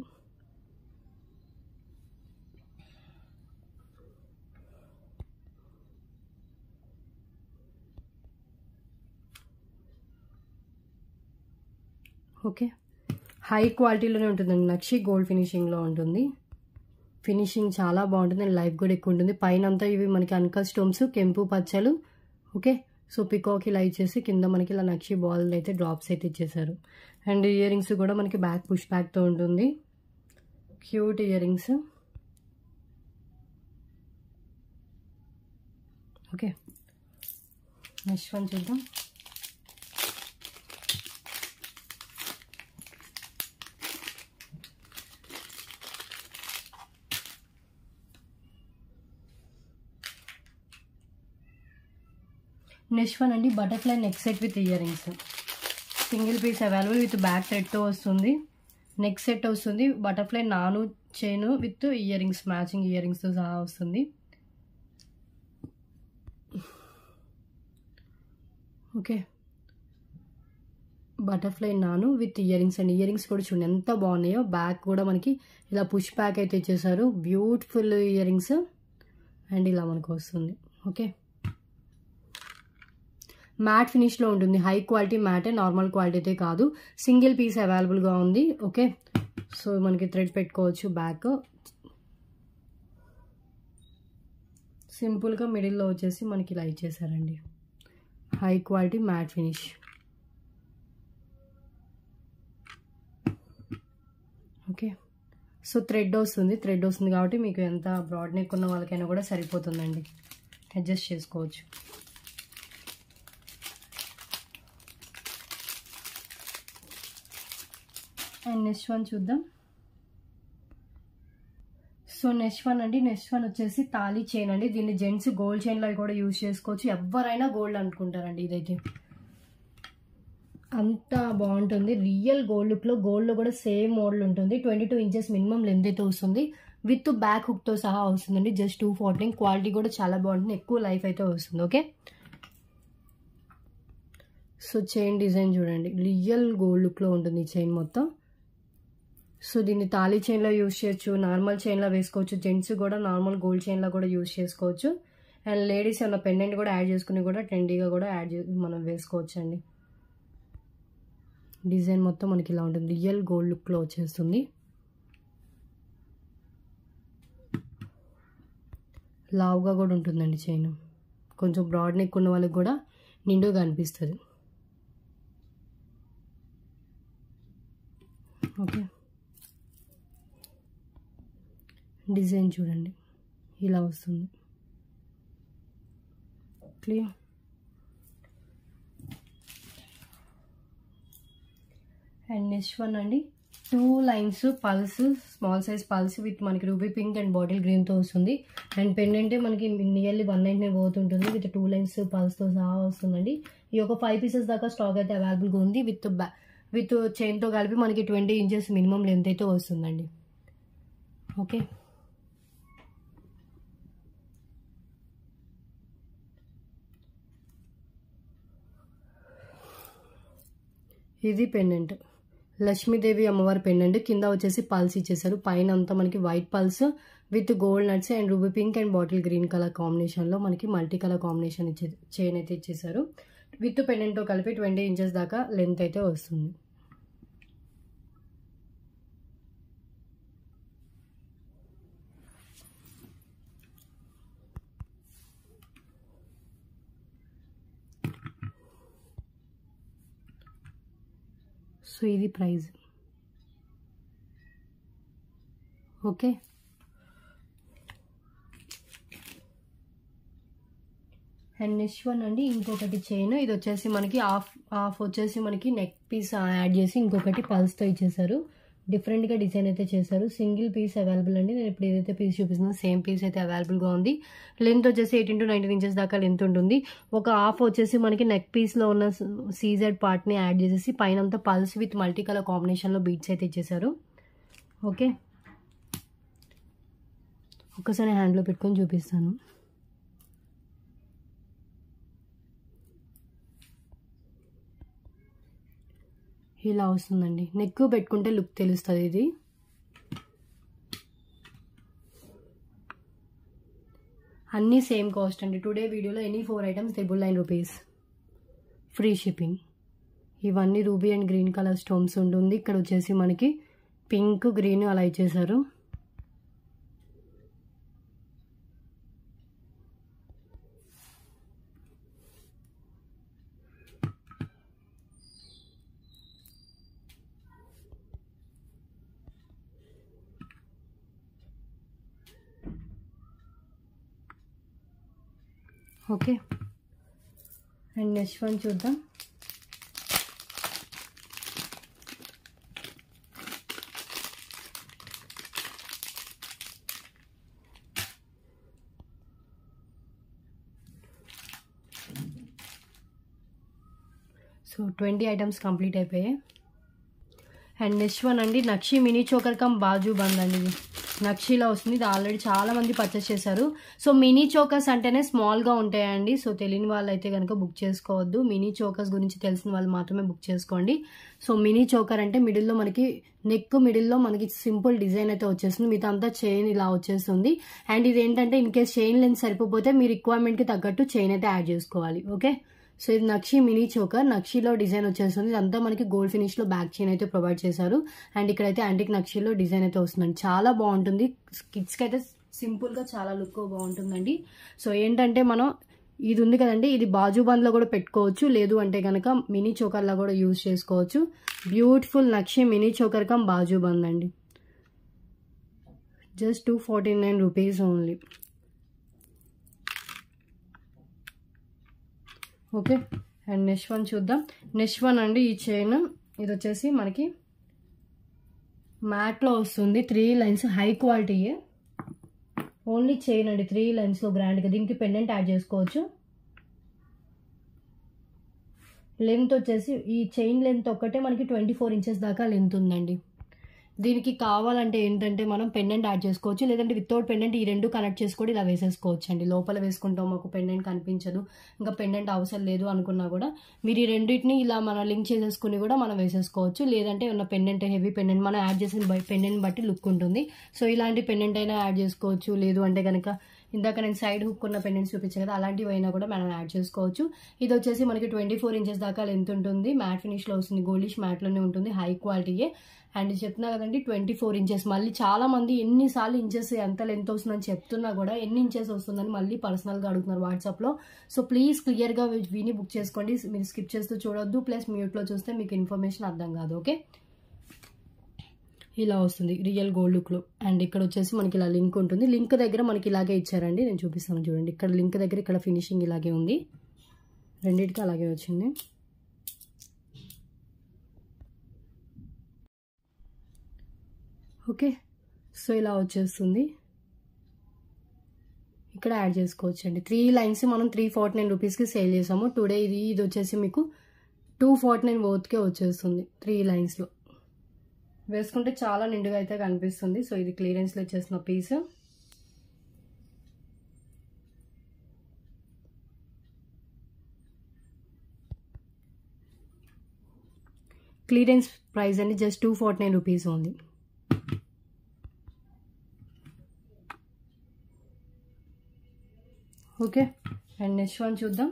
ఓకే, హై క్వాలిటీలోనే ఉంటుందండి. నక్షి గోల్డ్ ఫినిషింగ్లో ఉంటుంది. ఫినిషింగ్ చాలా బాగుంటుంది అండ్ లైఫ్ కూడా ఎక్కువ ఉంటుంది. పైన అంతా ఇవి మనకి అన్కల్ స్టోన్స్, కెంపు పచ్చలు, ఓకే, సో పికాక్ ఇలా ఇచ్చేసి కింద మనకి ఇలా నక్షి బాల్ అయితే డ్రాప్స్ అయితే ఇచ్చేసారు. అండ్ ఇయర్ రింగ్స్ కూడా మనకి బ్యాక్ పుష్ బ్యాక్తో ఉంటుంది. Cute earrings. Okay, next one చూద్దాం. నెక్స్ట్ వన్ అండి, butterfly neck set with ear rings. Single piece available with back థ్రెడ్తో వస్తుంది. నెక్ సెట్ వస్తుంది. బటర్ఫ్లై నాను chain with earrings, matching ఇయర్ రింగ్స్తో సహా వస్తుంది. ఓకే, బటర్ఫ్లై నాను with earrings. And ear rings కూడా చూడండి ఎంత బాగున్నాయో. బ్యాక్ కూడా మనకి ఇలా పుష్ బ్యాక్ అయితే ఇచ్చేసారు. Beautiful earrings. అండ్ ఇలా మనకు వస్తుంది. ఓకే, మ్యాట్ ఫినిష్లో ఉంటుంది. హై క్వాలిటీ మ్యాటే, నార్మల్ క్వాలిటీ అయితే కాదు. సింగిల్ పీస్ అవైలబుల్గా ఉంది. ఓకే, సో మనకి థ్రెడ్ పెట్టుకోవచ్చు. బ్యాక్ సింపుల్గా మిడిల్లో వచ్చేసి మనకి ఇలా ఇచ్చేసారండి. High quality matte finish. Okay, so thread వస్తుంది. థ్రెడ్ వస్తుంది కాబట్టి మీకు ఎంత బ్రాడ్ నెక్ ఉన్న వాళ్ళకైనా కూడా సరిపోతుందండి. అడ్జస్ట్ చేసుకోవచ్చు. అండ్ నెక్స్ట్ వన్ చూద్దాం. సో నెక్స్ట్ వన్ అండి, నెక్స్ట్ వన్ వచ్చేసి తాళీ చైన్ అండి. దీన్ని జెంట్స్ గోల్డ్ చైన్లో కూడా యూజ్ చేసుకోవచ్చు. ఎవరైనా గోల్డ్ అనుకుంటారండి. ఇదైతే అంత బాగుంటుంది. రియల్ గోల్డ్ లుక్లో, గోల్డ్లో కూడా సేమ్ మోడల్ ఉంటుంది. 22 ఇంచెస్ మినిమం లెంత్ అయితే వస్తుంది. విత్ బ్యాక్ హుక్తో సహా వస్తుందండి. జస్ట్ 214. క్వాలిటీ కూడా చాలా బాగుంటుంది. ఎక్కువ లైఫ్ అయితే వస్తుంది. ఓకే, సో చైన్ డిజైన్ చూడండి. రియల్ గోల్డ్ లుక్లో ఉంటుంది ఈ చైన్ మొత్తం. సో దీన్ని తాళీ చైన్లో యూజ్ చేయొచ్చు, నార్మల్ చైన్లో వేసుకోవచ్చు. జెంట్స్ కూడా నార్మల్ గోల్డ్ చైన్లో కూడా యూజ్ చేసుకోవచ్చు. అండ్ లేడీస్ ఏమన్నా పెండెంట్ కూడా యాడ్ చేసుకుని కూడా ట్రెండీగా కూడా మనం వేసుకోవచ్చు అండి. డిజైన్ మొత్తం మనకి ఇలా ఉంటుంది. రియల్ గోల్డ్ లుక్లో వచ్చేస్తుంది. లావుగా కూడా ఉంటుందండి చైన్. కొంచెం బ్రాడ్ నెక్ ఉన్న వాళ్ళకి కూడా నిండుగా అనిపిస్తుంది. ఓకే, డిజైన్ చూడండి ఇలా వస్తుంది. క్లియర్. అండ్ నెక్స్ట్ వన్ అండి, 2 lines pulse, small size pulse with మనకి రూబీ పింక్ అండ్ బాటిల్ గ్రీన్తో వస్తుంది. అండ్ పెండెంటే మనకి నియర్లీ 199 పోతుంటుంది. విత్ 2 లైన్స్ పల్స్తో సహా వస్తుందండి. ఈ ఒక 5 పీసెస్ దాకా స్టాక్ అయితే అవైలబుల్గా ఉంది. విత్ చైన్తో కలిపి మనకి 20 ఇంచెస్ మినిమం లెంత్ అయితే వస్తుందండి. ఓకే, ఇది పెండెంట్. లక్ష్మీదేవి అమ్మవారి పెండెంట్. కింద వచ్చేసి పల్స్ ఇచ్చేసారు. పైన అంతా మనకి white pearls with gold nuts and ruby pink and bottle green colour కాంబినేషన్లో మనకి మల్టీ కలర్ కాంబినేషన్ చైన్ అయితే ఇచ్చేసారు. విత్ పెండెంట్తో కలిపి 20 ఇంచెస్ దాకా లెంత్ అయితే వస్తుంది. సో ఇది price. Okay, and next one అండి, ఇంకొకటి చైన్. ఇది వచ్చేసి మనకి హాఫ్ వచ్చేసి మనకి నెక్ పీస్ యాడ్ చేసి ఇంకొకటి పల్స్తో ఇచ్చేసారు. డిఫరెంట్గా డిజైన్ అయితే చేశారు. సింగిల్ పీస్ అవైలబుల్ అండి. నేను ఇప్పుడు ఏదైతే పీస్ చూపిస్తున్నాను సేమ్ పీస్ అయితే అవైలబుల్గా ఉంది. లెంత్ వచ్చేసి 18 to 19 ఇంచెస్ దాకా లెంత్ ఉంటుంది. ఒక హాఫ్ వచ్చేసి మనకి నెక్ పీస్లో ఉన్న సీజెడ్ పార్ట్ని యాడ్ చేసేసి పైన అంతా పల్స్ విత్ మల్టీ కలర్ కాంబినేషన్లో బీట్స్ అయితే ఇచ్చేసారు. ఓకే, ఒక్కసారి హ్యాండ్లో పెట్టుకొని చూపిస్తాను. ఇలా వస్తుందండి. నెక్ పెట్టుకుంటే లుక్ తెలుస్తుంది. ఇది అన్నీ సేమ్ కాస్ట్ అండి. టుడే వీడియోలో any 4 items 999 rupees, free shipping. ఇవన్నీ ruby and green colour stones ఉంటుంది. ఇక్కడ వచ్చేసి మనకి పింక్ గ్రీన్ అలా ఇచ్చేసారు. ఓకే, అండ్ నెక్స్ట్ వన్ చూద్దాం. సో 20 ఐటమ్స్ కంప్లీట్ అయిపోయాయి. అండ్ నెక్స్ట్ వన్ అండి నక్షి మినీ చోకర్ కమ్ బాజు బంద్ అండి. ఇది నక్షిలో వస్తుంది. ఇది ఆల్రెడీ చాలా మంది పర్చేస్ చేశారు. సో మినీ చోకర్స్ అంటేనే స్మాల్గా ఉంటాయండి. సో తెలియని వాళ్ళు అయితే కనుక బుక్ చేసుకోవద్దు. మినీ చోకర్స్ గురించి తెలిసిన వాళ్ళు మాత్రమే బుక్ చేసుకోండి. సో మినీ చోకర్ అంటే మిడిల్లో మనకి నెక్ మిడిల్లో మనకి సింపుల్ డిజైన్ అయితే వచ్చేస్తుంది. మిగతా అంతా చైన్ ఇలా వచ్చేస్తుంది. అండ్ ఇది ఏంటంటే ఇన్ కేస్ చైన్ లెంత్ సరిపోతే మీ రిక్వైర్మెంట్కి తగ్గట్టు చైన్ అయితే యాడ్ చేసుకోవాలి. ఓకే, సో ఇది నక్షి మినీ చోకర్. నక్షిలో డిజైన్ వచ్చేస్తుంది. ఇదంతా మనకి గోల్డ్ ఫినిష్ లో బ్యాక్ చైన్ అయితే ప్రొవైడ్ చేశారు. అండ్ ఇక్కడైతే యాంటిక్ నక్షిలో డిజైన్ అయితే వస్తుందండి. చాలా బాగుంటుంది. కిడ్స్ కి అయితే సింపుల్ గా చాలా లుక్ బాగుంటుందండి. సో ఏంటంటే మనం ఇది ఉంది కదండి, ఇది బాజు బంద్ లో కూడా పెట్టుకోవచ్చు. లేదు అంటే కనుక మినీ చోకర్ లా కూడా యూజ్ చేసుకోవచ్చు. బ్యూటిఫుల్ నక్షి మినీ చోకర్ కమ్ బాజు బంద్ అండి. Just 249 rupees only. Okay, and next one చూద్దాం. నెక్స్ట్ వన్ అండి ఈ చైన్ ఇది వచ్చేసి మనకి మ్యాట్లో వస్తుంది. 3 lines high quality only chain అండి. 3 లైన్స్లో గ్రాండ్గా దీనికి పెండెంట్ యాడ్ చేసుకోవచ్చు. లెంత్ వచ్చేసి ఈ చైన్ లెంత్ ఒక్కటే మనకి 24 ఇంచెస్ దాకా లెంత్ ఉందండి. దీనికి కావాలంటే ఏంటంటే మనం పెండెంట్ యాడ్ చేసుకోవచ్చు. లేదంటే వితౌట్ పెండెంట్ ఈ రెండు కనెక్ట్ చేసుకొని ఇలా వేసేసుకోవచ్చు అండి. లోపల వేసుకుంటాం మాకు పెండెంట్ కనిపించదు, ఇంకా పెండెంట్ అవసరం లేదు అనుకున్నా కూడా మీరు ఈ రెండింటిని ఇలా మనం లింక్ చేసేసుకుని కూడా మనం వేసేసుకోవచ్చు. లేదంటే ఉన్న పెండెంట్ హెవీ పెండెంట్ మనం యాడ్ చేసిన పెండెంట్ బట్టి లుక్ ఉంటుంది. సో ఇలాంటి పెండెంట్ అయినా యాడ్ చేసుకోవచ్చు. లేదు అంటే కనుక ఇందాక నేను సైడ్ హుక్ ఉన్న పెండెంట్స్ చూపించాను కదా, అలాంటివి అయినా కూడా మనం యాడ్ చేసుకోవచ్చు. ఇది వచ్చేసి మనకి 24 ఇంచెస్ దాకా లెంత్ ఉంటుంది. మ్యాట్ ఫినిష్లో వస్తుంది. గోల్డిష్ మ్యాట్లోనే ఉంటుంది. హై క్వాలిటీయే. అండ్ చెప్తున్నా కదండి 24 ఇంచెస్. మళ్ళీ చాలా మంది ఎన్నిసార్లు ఇంచెస్ ఎంత లెంత్ వస్తుందని చెప్తున్నా కూడా ఎన్ని ఇంచెస్ వస్తుందని మళ్ళీ పర్సనల్గా అడుగుతున్నారు వాట్సాప్లో. సో ప్లీజ్ క్లియర్గా విని బుక్ చేసుకోండి. మీరు స్కిప్ చేస్తూ చూడొద్దు. ప్లస్ మ్యూట్లో చూస్తే మీకు ఇన్ఫర్మేషన్ అర్థం కాదు. ఓకే, ఇలా వస్తుంది రియల్ గోల్డ్ లుక్లో. అండ్ ఇక్కడ వచ్చేసి మనకి ఇలా లింక్ ఉంటుంది. లింక్ దగ్గర మనకి ఇలాగే ఇచ్చారండి. నేను చూపిస్తాను చూడండి. ఇక్కడ లింక్ దగ్గర ఇక్కడ ఫినిషింగ్ ఇలాగే ఉంది. రెండింటికి అలాగే వచ్చింది. ఓకే, సో ఇలా వచ్చేస్తుంది. ఇక్కడ యాడ్ చేసుకోవచ్చు అండి. 3 లైన్స్ మనం 349 రూపీస్కి సేల్ చేసాము. టుడే ఇది వచ్చేసి మీకు 249 వర్త్కే వచ్చేస్తుంది. 3 లైన్స్లో వేసుకుంటే చాలా నిండుగా అయితే కనిపిస్తుంది. సో ఇది క్లియరెన్స్లో ఇచ్చేసిన పీస్. క్లియరెన్స్ ప్రైస్ అండి just 249 rupees only. Okay, and next one చూద్దాం.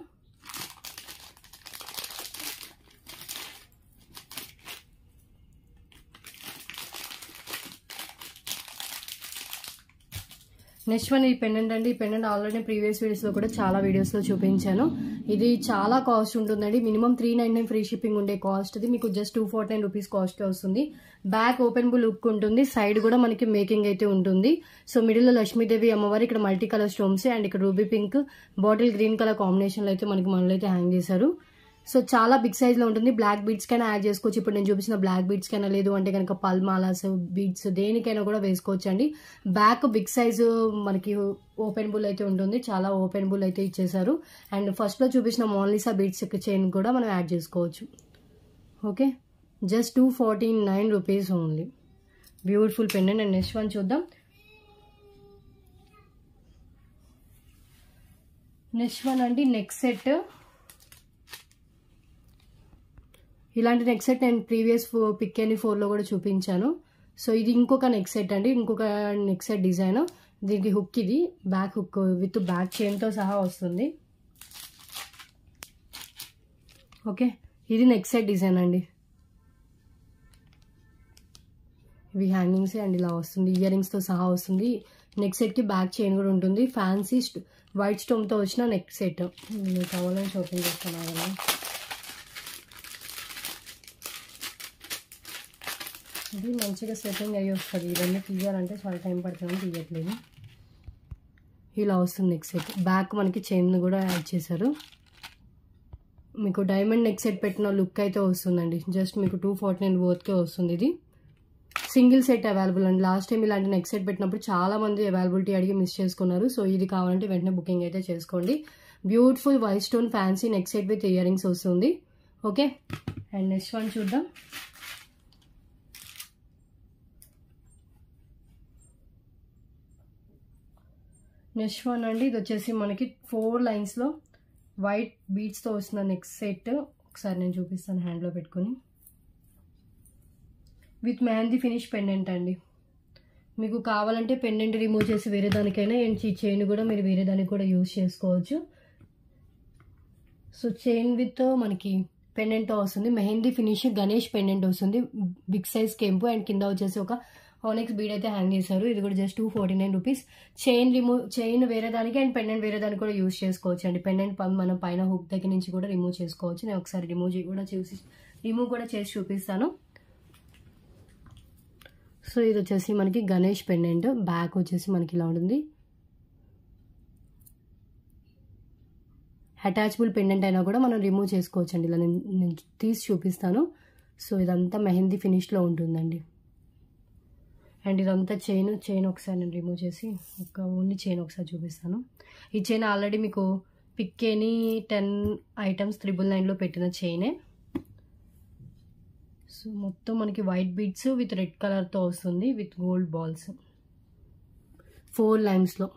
నెక్స్ట్ వన్ ఈ పెండెంట్ అండి. ఈ పెండెంట్ ఆల్రెడీ ప్రీవియస్ వీడియోస్లో కూడా చాలా వీడియోస్లో చూపించాను. ఇది చాలా కాస్ట్ ఉంటుందండి. మినిమం 399 ఫ్రీ షిప్పింగ్ ఉండే కాస్ట్. ఇది మీకు జస్ట్ 249 రూపీస్ కాస్ట్కే వస్తుంది. బ్యాక్ ఓపెన్ బుల్ లుక్ ఉంటుంది. సైడ్ కూడా మనకి మేకింగ్ అయితే ఉంటుంది. సో మిడిల్లో లక్ష్మీదేవి అమ్మవారి, ఇక్కడ మల్టీ కలర్ స్టోన్స్ అండ్ ఇక్కడ ruby pink bottle green colour కాంబినేషన్లో అయితే మనకి మనలో అయితే హ్యాంగ్ చేశారు. సో చాలా బిగ్ సైజ్లో ఉంటుంది. బ్లాక్ బీడ్స్ కైనా యాడ్ చేసుకోవచ్చు. ఇప్పుడు నేను చూపించిన బ్లాక్ బీడ్స్ కైనా, లేదు అంటే కనుక పల్మాలాస్ బీడ్స్ దేనికైనా కూడా వేసుకోవచ్చు అండి. బ్యాక్ బిగ్ సైజు మనకి ఓపెన్ బుల్ అయితే ఉంటుంది. చాలా ఓపెన్ బుల్ అయితే ఇచ్చేసారు. అండ్ ఫస్ట్లో చూపించిన మోనాలిసా బీడ్స్ చైన్ కూడా మనం యాడ్ చేసుకోవచ్చు. Okay, just 249 rupees only. Beautiful pendant. And next one చూద్దాం. నెక్స్ట్ వన్ అండి నెక్ సెట్. ఇలాంటి నెక్ సెట్ నేను ప్రీవియస్ పిక్ అని 4లో కూడా చూపించాను. సో ఇది ఇంకొక నెక్ సెట్ అండి. ఇంకొక నెక్ సెట్ డిజైన్. దీనికి హుక్, ఇది బ్యాక్ హుక్ విత్ బ్యాక్ చైన్తో సహా వస్తుంది. ఓకే, ఇది నెక్ సెట్ డిజైన్ అండి. ఇవి హ్యాంగింగ్స్ అండ్ ఇలా వస్తుంది. ఇయర్ రింగ్స్తో సహా వస్తుంది. నెక్ సెట్కి బ్యాక్ చైన్ కూడా ఉంటుంది. ఫ్యాన్సీ వైట్ స్టోన్తో వచ్చిన నెక్ సెట్. నేను కావాలని షాపింగ్ చేస్తున్నాను కదా. ఇది మంచిగా సెట్టింగ్ అయ్యి వస్తుంది. ఇవన్నీ తీయాలంటే చాలా టైం పడుతుందని తీయట్లేదు. ఇలా వస్తుంది నెక్ సెట్. బ్యాక్ మనకి చైన్ కూడా యాడ్ చేశారు. మీకు డైమండ్ నెక్ సెట్ పెట్టిన లుక్ అయితే వస్తుందండి. జస్ట్ మీకు 249 వర్త్కే వస్తుంది. ఇది సింగిల్ సెట్ అవైలబుల్ అండి. లాస్ట్ టైం ఇలాంటి నెక్ సెట్ పెట్టినప్పుడు చాలా మంది అవైలబిలిటీ అడిగి మిస్ చేసుకున్నారు. సో ఇది కావాలంటే వెంటనే బుకింగ్ అయితే చేసుకోండి. Beautiful white stone fancy neck set with earrings వస్తుంది. ఓకే, అండ్ నెక్స్ట్ వన్ చూద్దాం. నెక్స్ట్ వన్ అండి, ఇది వచ్చేసి మనకి 4 లైన్స్లో వైట్ బీడ్స్తో వస్తున్న నెక్ సెట్. ఒకసారి నేను చూపిస్తాను హ్యాండ్లో పెట్టుకొని. విత్ మెహందీ ఫినిష్ పెండెంట్ అండి. మీకు కావాలంటే పెండెంట్ రిమూవ్ చేసి వేరే దానికైనా ఈ చైన్ కూడా మీరు వేరే దానికి కూడా యూజ్ చేసుకోవచ్చు. సో చైన్ విత్ మనకి పెండెంట్తో వస్తుంది. మెహందీ ఫినిష్ గణేష్ పెండెంట్ వస్తుంది. బిగ్ సైజ్ కెంపు అండ్ కింద వచ్చేసి ఒక ఆనెక్స్ బీడ్ అయితే హ్యాంగ్ చేశారు. ఇది కూడా జస్ట్ 249 రూపీస్. చైన్ వేరే దానికి అండ్ పెండెంట్ వేరే దానికి కూడా యూజ్ చేసుకోవచ్చు అండి. పెండెంట్ మనం పైన హుక్ దగ్గర నుంచి కూడా రిమూవ్ చేసుకోవచ్చు. నేను ఒకసారి రిమూవ్ కూడా చేసి చూపిస్తాను. సో ఇది వచ్చేసి మనకి గణేష్ పెండెంట్. బ్యాక్ వచ్చేసి మనకి ఇలా ఉంటుంది. అటాచబుల్ పెండెంట్ అయినా కూడా మనం రిమూవ్ చేసుకోవచ్చు అండి. ఇలా నేను తీసి చూపిస్తాను. సో ఇదంతా మెహందీ ఫినిష్లో ఉంటుందండి. అండ్ ఇదంతా చైన్ ఒకసారి నేను రిమూవ్ చేసి ఓన్లీ చైన్ ఒకసారి చూపిస్తాను. ఈ చైన్ ఆల్రెడీ మీకు పిక్కేని 10 ఐటమ్స్ 999లో పెట్టిన చైనే. సో మొత్తం మనకి వైట్ బీడ్స్ విత్ రెడ్ కలర్తో వస్తుంది విత్ గోల్డ్ బాల్స్. 4 లైన్స్లో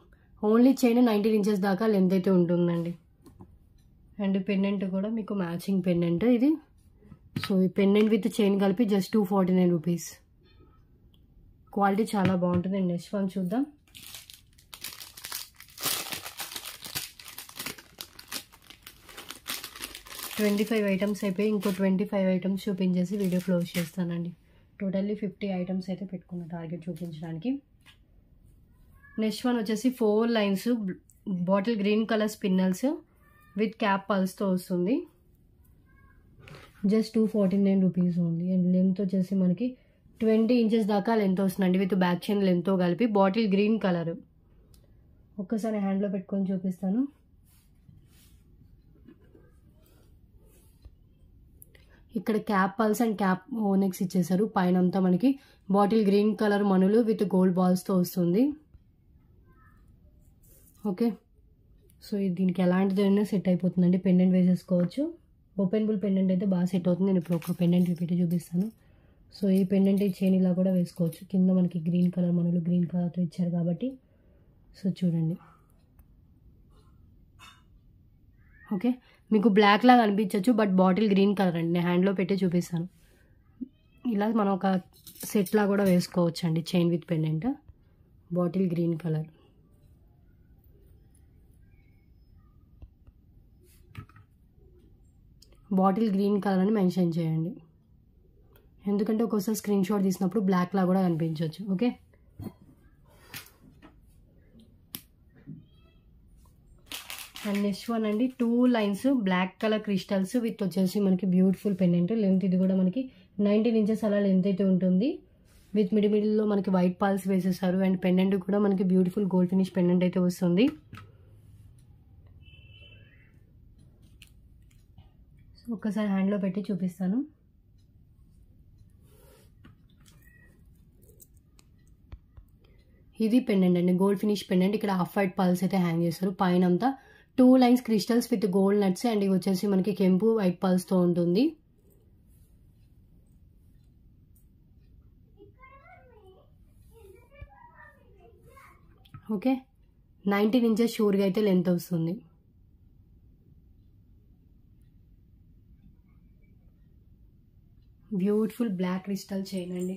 ఓన్లీ చైన్ 19 ఇంచెస్ దాకా లెంత్ అయితే ఉంటుందండి. అండ్ పెండెంట్ కూడా మీకు మ్యాచింగ్ పెండెంట్ ఇది. సో ఈ పెండెంట్ విత్ చైన్ కలిపి జస్ట్ 249 రూపీస్. క్వాలిటీ చాలా బాగుంటుంది. నెక్స్ట్ వన్ చూద్దాం. $25 ఐటమ్స్ అయిపోయి ఇంకో 25 ఐటమ్స్ చూపించేసి వీడియో క్లోజ్ చేస్తానండి. టోటల్లీ 50 ఐటమ్స్ అయితే పెట్టుకున్న టార్గెట్ చూపించడానికి. నెక్స్ట్ వన్ వచ్చేసి 4 lines bottle green colour spinels with cap పల్స్తో వస్తుంది. జస్ట్ 249 రూపీస్ ఉంది. అండ్ లెంత్ వచ్చేసి మనకి 20 ఇంచెస్ దాకా లెంత్ వస్తుందండి విత్ బ్యాక్ చైన్ లెంత్తో కలిపి. Bottle green colour. ఒక్కసారి హ్యాండ్లో పెట్టుకొని చూపిస్తాను. ఇక్కడ cap pearls and cap onyx ఇచ్చేసారు. పైన అంతా మనకి బాటిల్ గ్రీన్ కలర్ మనులు విత్ గోల్డ్ బాల్స్తో వస్తుంది. ఓకే, సో దీనికి ఎలాంటిదైనా సెట్ అయిపోతుందండి. పెండెంట్ వేసేసుకోవచ్చు. ఓపెనబుల్ పెండెంట్ అయితే బాగా సెట్ అవుతుంది. నేను ఇప్పుడు ఒక పెండెంట్ పెట్టి చూపిస్తాను. సో ఈ పెండెంట్ చైన్ ఇలా కూడా వేసుకోవచ్చు. కింద మనకి గ్రీన్ కలర్ మనులు గ్రీన్ కలర్తో ఇచ్చారు కాబట్టి. సో చూడండి. ఓకే, మీకు బ్లాక్ లాగా అనిపించవచ్చు బట్ బాటిల్ గ్రీన్ కలర్ అండి. నేను హ్యాండ్లో పెట్టి చూపిస్తాను. ఇలా మనం ఒక సెట్లా కూడా వేసుకోవచ్చు అండి. Chain with pendant bottle green colour. Bottle green colour అని మెన్షన్ చేయండి. ఎందుకంటే ఒక్కోసారి స్క్రీన్ షాట్ తీసినప్పుడు బ్లాక్ లా కూడా కనిపించవచ్చు. ఓకే, అండ్ నెక్స్ట్ వన్ అండి 2 lines black colour crystals with వచ్చేసి మనకి బ్యూటిఫుల్ పెండెంట్. లెంత్ ఇది కూడా మనకి 19 ఇంచెస్ అలా లెంత్ అయితే ఉంటుంది. విత్ మిడిల్లో మనకి వైట్ పాల్స్ వేసేసారు. అండ్ పెండెంట్ కూడా మనకి బ్యూటిఫుల్ గోల్డ్ ఫినిష్ పెండెంట్ అయితే వస్తుంది. ఒక్కసారి హ్యాండ్లో పెట్టి చూపిస్తాను. ఇది పెండెంట్ అండి, గోల్డ్ ఫినిష్ పెండెంట్. ఇక్కడ హాఫ్ వైట్ పల్స్ అయితే హ్యాంగ్ చేస్తారు. పైన అంతా 2 lines crystals with gold nuts and ఇవి వచ్చేసి మనకి కెంపు వైట్ పల్స్తో ఉంటుంది. ఓకే, 19 ఇంచెస్ షూర్గా అయితే లెంత్ వస్తుంది. బ్యూటిఫుల్ బ్లాక్ క్రిస్టల్ చైన్ అండి.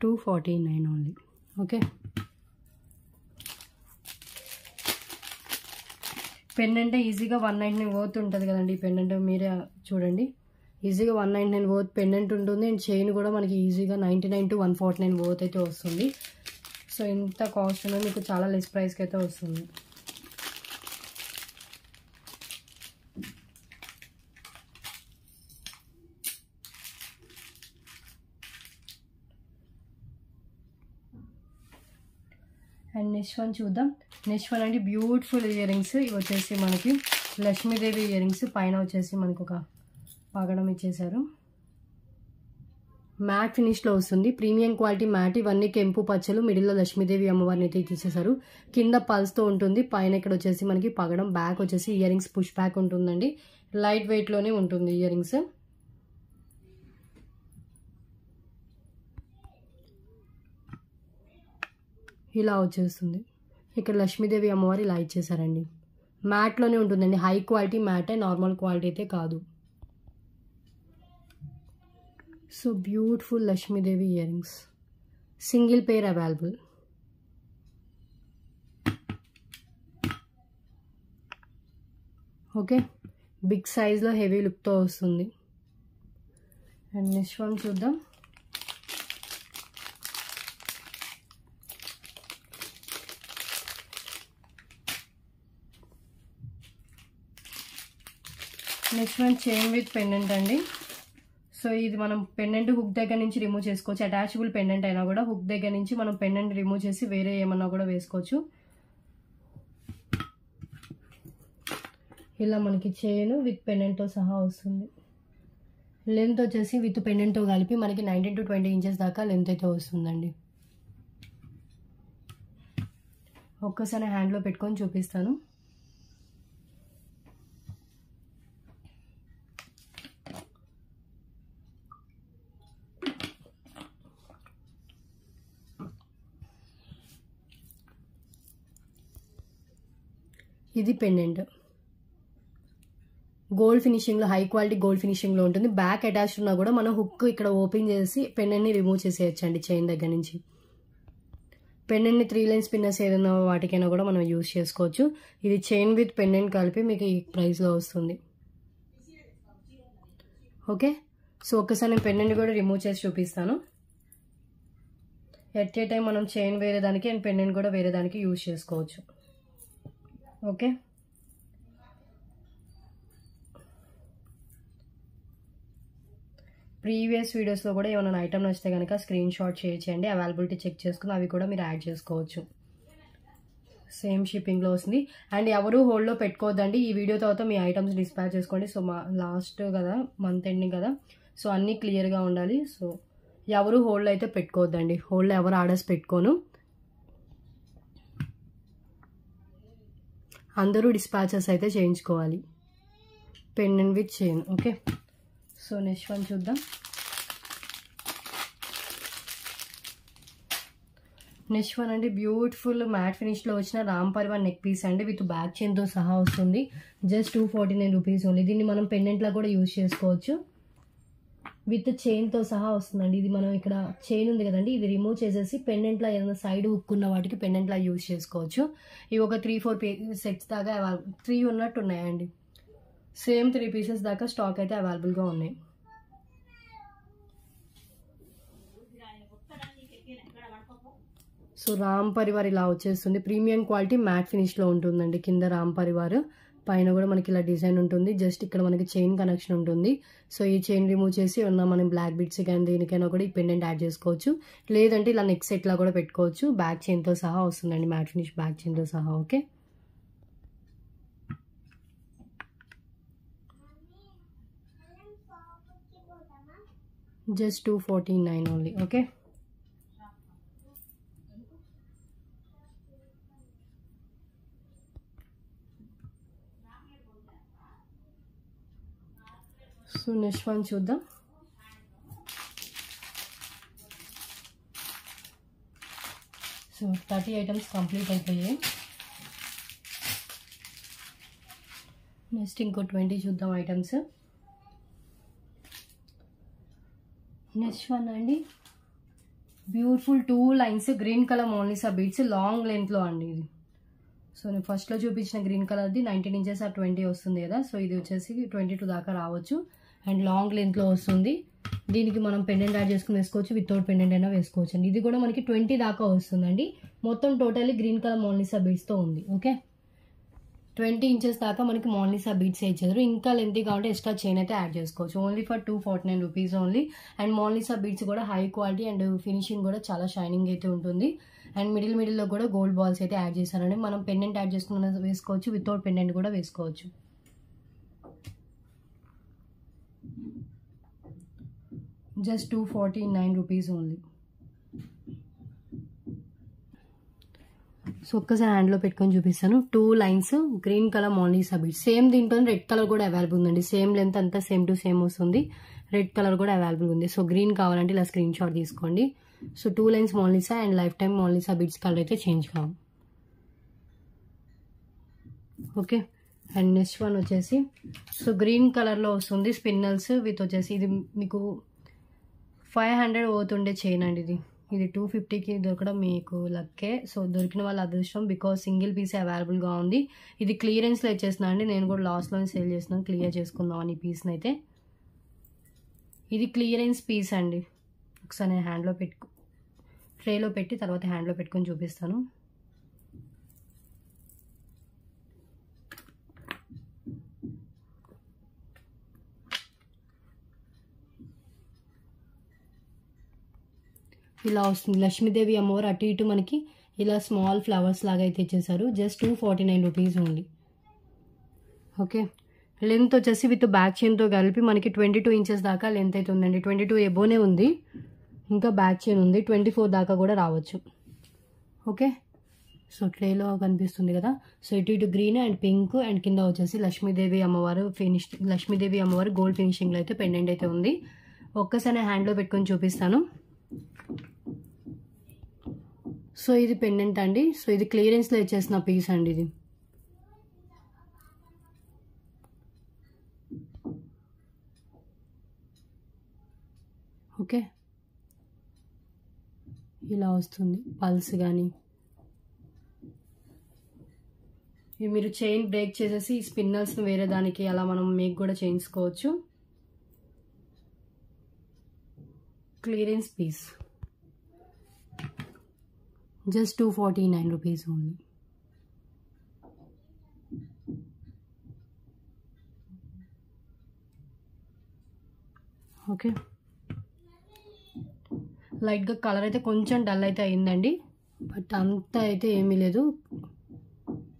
$249 ఓన్లీ. ఓకే, పెండెంట్ ఈజీగా 199 వర్త్ ఉంటుంది కదండి. ఈ పెండెంట్ మీరే చూడండి, ఈజీగా 199 వర్త్ పెండెంట్ ఉంటుంది. అండ్ చైన్ కూడా మనకి ఈజీగా 99 to 149 వర్త్ అయితే వస్తుంది. సో ఇంత కాస్ట్ ఉన్నది మీకు చాలా లెస్ ప్రైస్కి అయితే వస్తుంది. అండ్ నెక్స్ట్ వన్ చూద్దాం. నెక్స్ట్ వన్ అంటే బ్యూటిఫుల్ ఇయర్ రింగ్స్. ఇవి వచ్చేసి మనకి లక్ష్మీదేవి ఇయర్ రింగ్స్. పైన వచ్చేసి మనకు ఒక పగడం ఇచ్చేసారు. మ్యాట్ ఫినిష్లో వస్తుంది. Premium quality mat. ఇవన్నీ కెంపు పచ్చలు. మిడిల్లో లక్ష్మీదేవి అమ్మవారిని అయితే ఇచ్చేసారు. కింద పల్స్తో ఉంటుంది. పైన ఇక్కడ వచ్చేసి మనకి పగడం. బ్యాక్ వచ్చేసి ఇయర్ రింగ్స్ పుష్ బ్యాక్ ఉంటుందండి. లైట్ వెయిట్లోనే ఉంటుంది ఇయర్ రింగ్స్. ఇలా వచ్చేస్తుంది. ఇక్కడ లక్ష్మీదేవి అమ్మవారు ఇలా ఇచ్చేసారండి. మ్యాట్లోనే ఉంటుందండి. హై క్వాలిటీ మ్యాటే, నార్మల్ క్వాలిటీ అయితే కాదు. So beautiful Lakshmidevi ear rings. Single pair available. Okay, big సైజ్లో హెవీ లుక్తో వస్తుంది. అండ్ నెక్స్ట్ వన్ చూద్దాం. Next one chain with pendant అండి. సో ఇది మనం పెండెంట్ హుక్ దగ్గర నుంచి రిమూవ్ చేసుకోవచ్చు. అటాచబుల్ పెండెంట్ అయినా కూడా హుక్ దగ్గర నుంచి మనం పెండెంట్ రిమూవ్ చేసి వేరే ఏమన్నా కూడా వేసుకోవచ్చు. ఇలా మనకి చైన్ విత్ పెండెంట్తో సహా వస్తుంది. లెంత్ వచ్చేసి విత్ పెండెంట్తో కలిపి మనకి 19 to 20 ఇంచెస్ దాకా లెంత్ అయితే వస్తుందండి. ఒక్కసారి హ్యాండ్లో పెట్టుకొని చూపిస్తాను. ఇది పెండెంట్. గోల్డ్ ఫినిషింగ్లో, హై క్వాలిటీ గోల్డ్ ఫినిషింగ్లో ఉంటుంది. బ్యాక్ అటాచ్డ్ ఉన్నా కూడా మనం హుక్ ఇక్కడ ఓపెన్ చేసి పెండెంట్ని రిమూవ్ చేసేయచ్చండి చైన్ దగ్గర నుంచి. పెండెంట్ని 3 లైన్ స్పిన్నర్స్ ఏదైనా వాటికైనా కూడా మనం యూజ్ చేసుకోవచ్చు. ఇది చైన్ విత్ పెండెంట్ కలిపి మీకు ఈ ప్రైస్లో వస్తుంది. ఓకే, సో ఒక్కసారి నేను పెండెంట్ కూడా రిమూవ్ చేసి చూపిస్తాను. ఎట్ ఏ టైం మనం చైన్ వేరే దానికి అండ్ పెండెంట్ కూడా వేరే దానికి యూజ్ చేసుకోవచ్చు. ఓకే, ప్రీవియస్ వీడియోస్లో కూడా ఏమైనా ఐటమ్ నచ్చితే కనుక స్క్రీన్ షాట్ షేర్ చేయండి. అవైలబిలిటీ చెక్ చేసుకుని అవి కూడా మీరు యాడ్ చేసుకోవచ్చు. సేమ్ షిప్పింగ్లో వస్తుంది. అండ్ ఎవరు హోల్డ్లో పెట్టుకోవద్దండి. ఈ వీడియో తర్వాత మీ ఐటమ్స్ డిస్పాచ్ చేసుకోండి. సో మా లాస్ట్ కదా, మంత్ ఎండింగ్ కదా, సో అన్నీ క్లియర్గా ఉండాలి. సో ఎవరు హోల్డ్ అయితే పెట్టుకోవద్దండి. హోల్డ్లో ఎవరు ఆర్డర్స్ పెట్టుకోను. అందరూ డిస్పాచెస్ అయితే చేయించుకోవాలి. Pendant with chain. Okay, so next one చూద్దాం. నెక్స్ట్ వన్ అండి బ్యూటిఫుల్ మ్యాట్ ఫినిష్లో వచ్చిన రామ్ పరివార్ నెక్ పీస్ అండి. విత్ బ్యాక్ చైన్తో సహా వస్తుంది. Just 249 rupees only. దీన్ని మనం పెండెంట్లా కూడా యూజ్ చేసుకోవచ్చు. విత్ చైన్తో సహా వస్తుందండి. ఇది మనం ఇక్కడ చైన్ ఉంది కదండి, ఇది రిమూవ్ చేసేసి పెండెంట్లా ఏదైనా సైడ్ హుక్ ఉన్న వాటికి పెండెంట్లా యూజ్ చేసుకోవచ్చు. ఇవి ఒక 3-4 సెట్స్ దాకా 3 ఉన్నట్టు ఉన్నాయండి. సేమ్ 3 పీసెస్ దాకా స్టాక్ అయితే అవైలబుల్గా ఉన్నాయి. సో రామ్ పరివార్ ఇలా వచ్చేస్తుంది. ప్రీమియం క్వాలిటీ మ్యాట్ ఫినిష్లో ఉంటుందండి. కింద రామ్ పరివార్, పైన కూడా మనకి ఇలా డిజైన్ ఉంటుంది. జస్ట్ ఇక్కడ మనకి చైన్ కనెక్షన్ ఉంటుంది. సో ఈ చైన్ రిమూవ్ చేసి ఉన్న మనం బ్లాక్ బిట్స్ కానీ దేనికైనా కూడా ఈ పెండెంట్ యాడ్ చేసుకోవచ్చు. లేదంటే ఇలా నెక్ సెట్లా కూడా పెట్టుకోవచ్చు. బ్యాక్ చైన్తో సహా వస్తుందండి. మ్యాట్ ఫినిష్ బ్యాక్ చైన్తో సహా. Okay, just 249 only. Okay, so next one చూద్దాం. సో 30 ఐటమ్స్ కంప్లీట్ అయిపోయాయి. నెక్స్ట్ ఇంకో 20 చూద్దాం ఐటమ్స్. నెక్స్ట్ వన్ అండి beautiful 2 lines green colour Mona Lisa beads long లెంత్లో అండి. ఇది సో నేను ఫస్ట్లో చూపించిన గ్రీన్ కలర్ది 19 ఇంచెస్ ఆ 20 వస్తుంది కదా. సో ఇది వచ్చేసి 22 దాకా రావచ్చు. అండ్ లాంగ్ లెంత్లో వస్తుంది. దీనికి మనం పెండెంట్ యాడ్ చేసుకుని వేసుకోవచ్చు. వితౌట్ పెండెంట్ అయినా వేసుకోవచ్చు అండి. ఇది కూడా మనకి 20 దాకా వస్తుందండి. మొత్తం టోటల్లీ గ్రీన్ కలర్ మోనాలిసా బీడ్స్తో ఉంది. ఓకే, 20 ఇంచెస్ దాకా మనకి మోనాలిసా బీడ్స్ ఇచ్చారు. ఇంకా లెంతీ కావాలంటే ఎక్స్ట్రా చైన్ అయితే యాడ్ చేసుకోవచ్చు. Only for 249 rupees only. And Monalisa beads కూడా హై క్వాలిటీ అండ్ ఫినిషింగ్ కూడా చాలా షైనింగ్ అయితే ఉంటుంది. అండ్ మిడిల్లో కూడా గోల్డ్ బాల్స్ అయితే యాడ్ చేశానండి. మనం పెండెంట్ యాడ్ చేసుకున్న వేసుకోవచ్చు, వితౌట్ పెండెంట్ కూడా వేసుకోవచ్చు. Just 249 rupees only. సో ఒక్కసారి హ్యాండ్లో పెట్టుకొని చూపిస్తాను. 2 lines green colour Mona Lisa beads. Same దీంట్లో రెడ్ కలర్ కూడా అవైలబుల్ ఉందండి. సేమ్ లెంత్ అంతా సేమ్ టు సేమ్ వస్తుంది. రెడ్ కలర్ కూడా అవైలబుల్ ఉంది. సో గ్రీన్ కావాలంటే ఇలా స్క్రీన్ షాట్ తీసుకోండి. So 2 lines Monalisa and life time Monalisa beads colour అయితే చేంజ్ కావు. ఓకే, అండ్ నెక్స్ట్ వన్ వచ్చేసి సో గ్రీన్ కలర్లో వస్తుంది స్పిన్నల్స్ విత్ వచ్చేసి ఇది మీకు 500 పోతుండే చైన్ అండి. ఇది 250కి దొరకడం మీకు లక్కే. సో దొరికిన వాళ్ళ అదృష్టం, బికాజ్ సింగిల్ పీసే అవైలబుల్గా ఉంది. ఇది క్లియరెన్స్లో ఇచ్చేస్తున్నా అండి. నేను కూడా లాస్ట్లోనే సేల్ చేస్తున్నాను, క్లియర్ చేసుకుందాం అని ఈ పీస్ని అయితే. ఇది క్లియరెన్స్ పీస్ అండి. ఒకసారి నేను హ్యాండ్లో ట్రేలో పెట్టి తర్వాత హ్యాండ్లో పెట్టుకొని చూపిస్తాను. ఇలా వస్తుంది. లక్ష్మీదేవి అమ్మవారు అటు ఇటు మనకి ఇలా స్మాల్ ఫ్లవర్స్ లాగా అయితే ఇచ్చేసారు. Just 249 rupees only. Okay, length వచ్చేసి విత్ బ్యాక్ చైన్తో కలిపి మనకి 22 ఇంచెస్ దాకా లెంత్ అయితే ఉందండి. 22 ఎబోనే ఉంది, ఇంకా బ్యాక్ చైన్ ఉంది. 24 దాకా కూడా రావచ్చు. ఓకే, సో ట్రేలో కనిపిస్తుంది కదా. సో ఇటు గ్రీన్ అండ్ పింక్ అండ్ కింద వచ్చేసి లక్ష్మీదేవి అమ్మవారు గోల్డ్ ఫినిషింగ్లో అయితే పెండెంట్ అయితే ఉంది. ఒక్కసారి హ్యాండ్లో పెట్టుకొని చూపిస్తాను. సో ఇది పెండెంట్ అండి. సో ఇది క్లియరెన్స్లో ఇచ్చేసిన పీస్ అండి. ఇది ఓకే, ఇలా వస్తుంది పల్స్ కానీ. ఇవి మీరు చైన్ బ్రేక్ చేసేసి ఈ స్పిన్నల్స్ని వేరే దానికి అలా మనం మేక్ కూడా చేయించుకోవచ్చు. Clearance piece just 249 rupees only. Okay, లైట్గా కలర్ అయితే కొంచెం డల్ అయితే అయిందండి, బట్ అంత అయితే ఏమీ లేదు.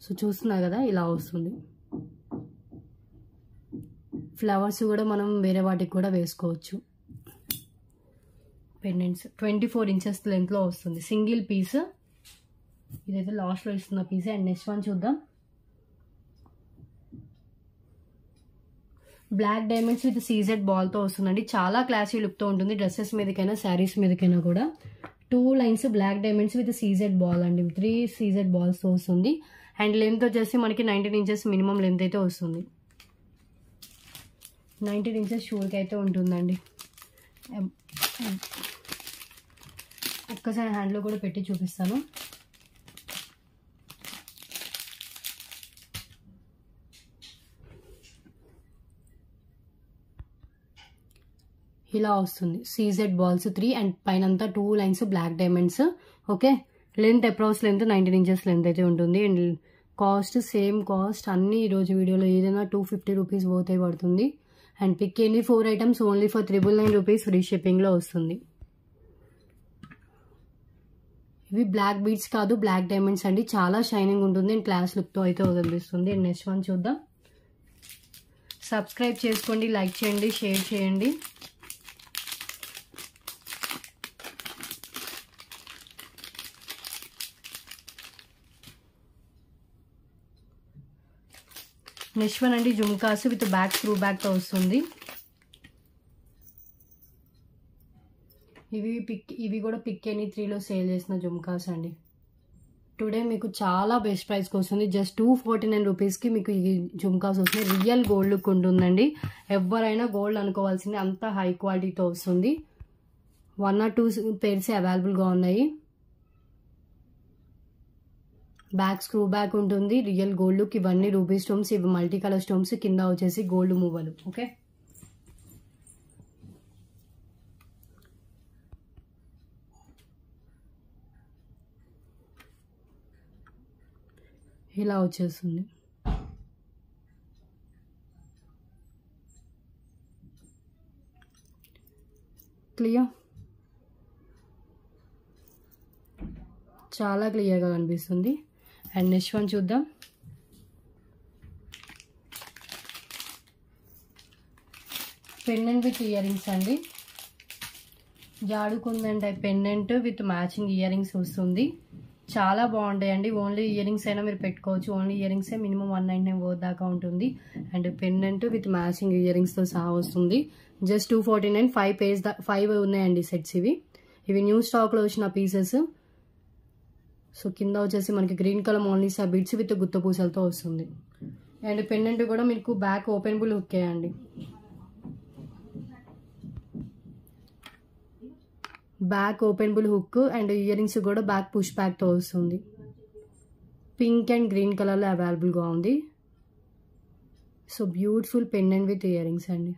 సో చూస్తున్నా కదా ఇలా వస్తుంది. ఫ్లవర్స్ కూడా మనం వేరే వాటికి కూడా వేసుకోవచ్చు. పెండెంట్స్ 24 ఇంచెస్ లెంత్లో వస్తుంది, సింగిల్ పీస్. ఇదైతే లాస్ట్లో ఇస్తున్న పీస్. అండ్ నెక్స్ట్ వన్ చూద్దాం. బ్లాక్ డైమండ్స్ విత్ సీజెడ్ బాల్తో వస్తుందండి. చాలా క్లాసీ లుక్తో ఉంటుంది, డ్రెస్సెస్ మీదకైనా శారీస్ మీదకైనా కూడా. 2 lines black diamonds with CZ ball అండి. 3 సీజెడ్ బాల్స్తో వస్తుంది. అండ్ లెంత్ వచ్చేసి మనకి 19 ఇంచెస్ మినిమం లెంత్ అయితే వస్తుంది. 19 ఇంచెస్ షూర్కి అయితే ఉంటుందండి. ఒక్కసారి హ్యాండ్లో కూడా పెట్టి చూపిస్తాను. ఇలా వస్తుంది సీజెడ్ బాల్స్ 3 అండ్ పైనంతా 2 lines black diamonds. Okay, length approx length 19 inches length అయితే ఉంటుంది. అండ్ కాస్ట్ సేమ్ కాస్ట్ అన్ని ఈరోజు వీడియోలో ఏదైనా 250 రూపీస్ పోతే పడుతుంది. అండ్ పిక్ ఎన్ని 4 items only for 999 rupees free షిప్పింగ్లో వస్తుంది. ఇవి బ్లాక్ బీడ్స్ కాదు, బ్లాక్ డైమండ్స్ అండి. చాలా షైనింగ్ ఉంటుంది అండ్ క్లాస్ లుక్తో అయితే వదిలిస్తుంది. అండ్ నెక్స్ట్ వన్ చూద్దాం. సబ్స్క్రైబ్ చేసుకోండి, లైక్ చేయండి, షేర్ చేయండి. నెక్స్ట్ వన్ అండి జుమ్కాస్ విత్ బ్యాక్ స్క్రూ బ్యాక్తో వస్తుంది. ఇవి కూడా పిక్ ఎనీ 3లో సేల్ చేసిన జుమ్కాస్ అండి. టుడే మీకు చాలా బెస్ట్ ప్రైస్కి వస్తుంది. జస్ట్ 249 రూపీస్కి మీకు ఈ జుమ్కాస్ వస్తుంది. రియల్ గోల్డ్ లుక్ ఉంటుందండి. ఎవరైనా గోల్డ్ అనుకోవాల్సింది, అంత హై క్వాలిటీతో వస్తుంది. 1 or 2 పేర్స్ అవైలబుల్గా ఉన్నాయి. బ్యాక్ స్క్రూ బ్యాక్ ఉంటుంది, రియల్ గోల్డ్ లుక్. ఇవన్నీ రూబీ స్టోన్స్, ఇవి మల్టీ కలర్ స్టోన్స్, కింద వచ్చేసి గోల్డ్ మూవలు. ఓకే, ఇలా వచ్చేస్తుంది. క్లియర్, చాలా క్లియర్గా కనిపిస్తుంది. అండ్ నెక్స్ట్ వన్ చూద్దాం. పెండెంట్ విత్ ఇయర్ రింగ్స్ అండి. జాడుకుందండి type pendant with matching ear rings వస్తుంది. చాలా బాగుంటాయండి. ఓన్లీ ఇయర్ రింగ్స్ అయినా మీరు పెట్టుకోవచ్చు. ఓన్లీ ఇయర్ రింగ్సే మినిమం 199 దాకా ఉంటుంది. అండ్ పెండెంట్ విత్ మ్యాచింగ్ ఇయర్ రింగ్స్తో సహా వస్తుంది. జస్ట్ 249. 5 ఉన్నాయండి సెట్స్. ఇవి న్యూ స్టాక్లో వచ్చిన పీసెస్. సో కింద వచ్చేసి మనకి green colour only beads with గుత్త పూసలతో వస్తుంది. అండ్ పెండెంట్ కూడా మీకు బ్యాక్ ఓపెనబుల్ హుక్ అండి. Back openable hook and ear rings కూడా బ్యాక్ పుష్ బ్యాక్తో వస్తుంది. పింక్ అండ్ గ్రీన్ కలర్లో అవైలబుల్గా ఉంది. So beautiful pendant with earrings అండి.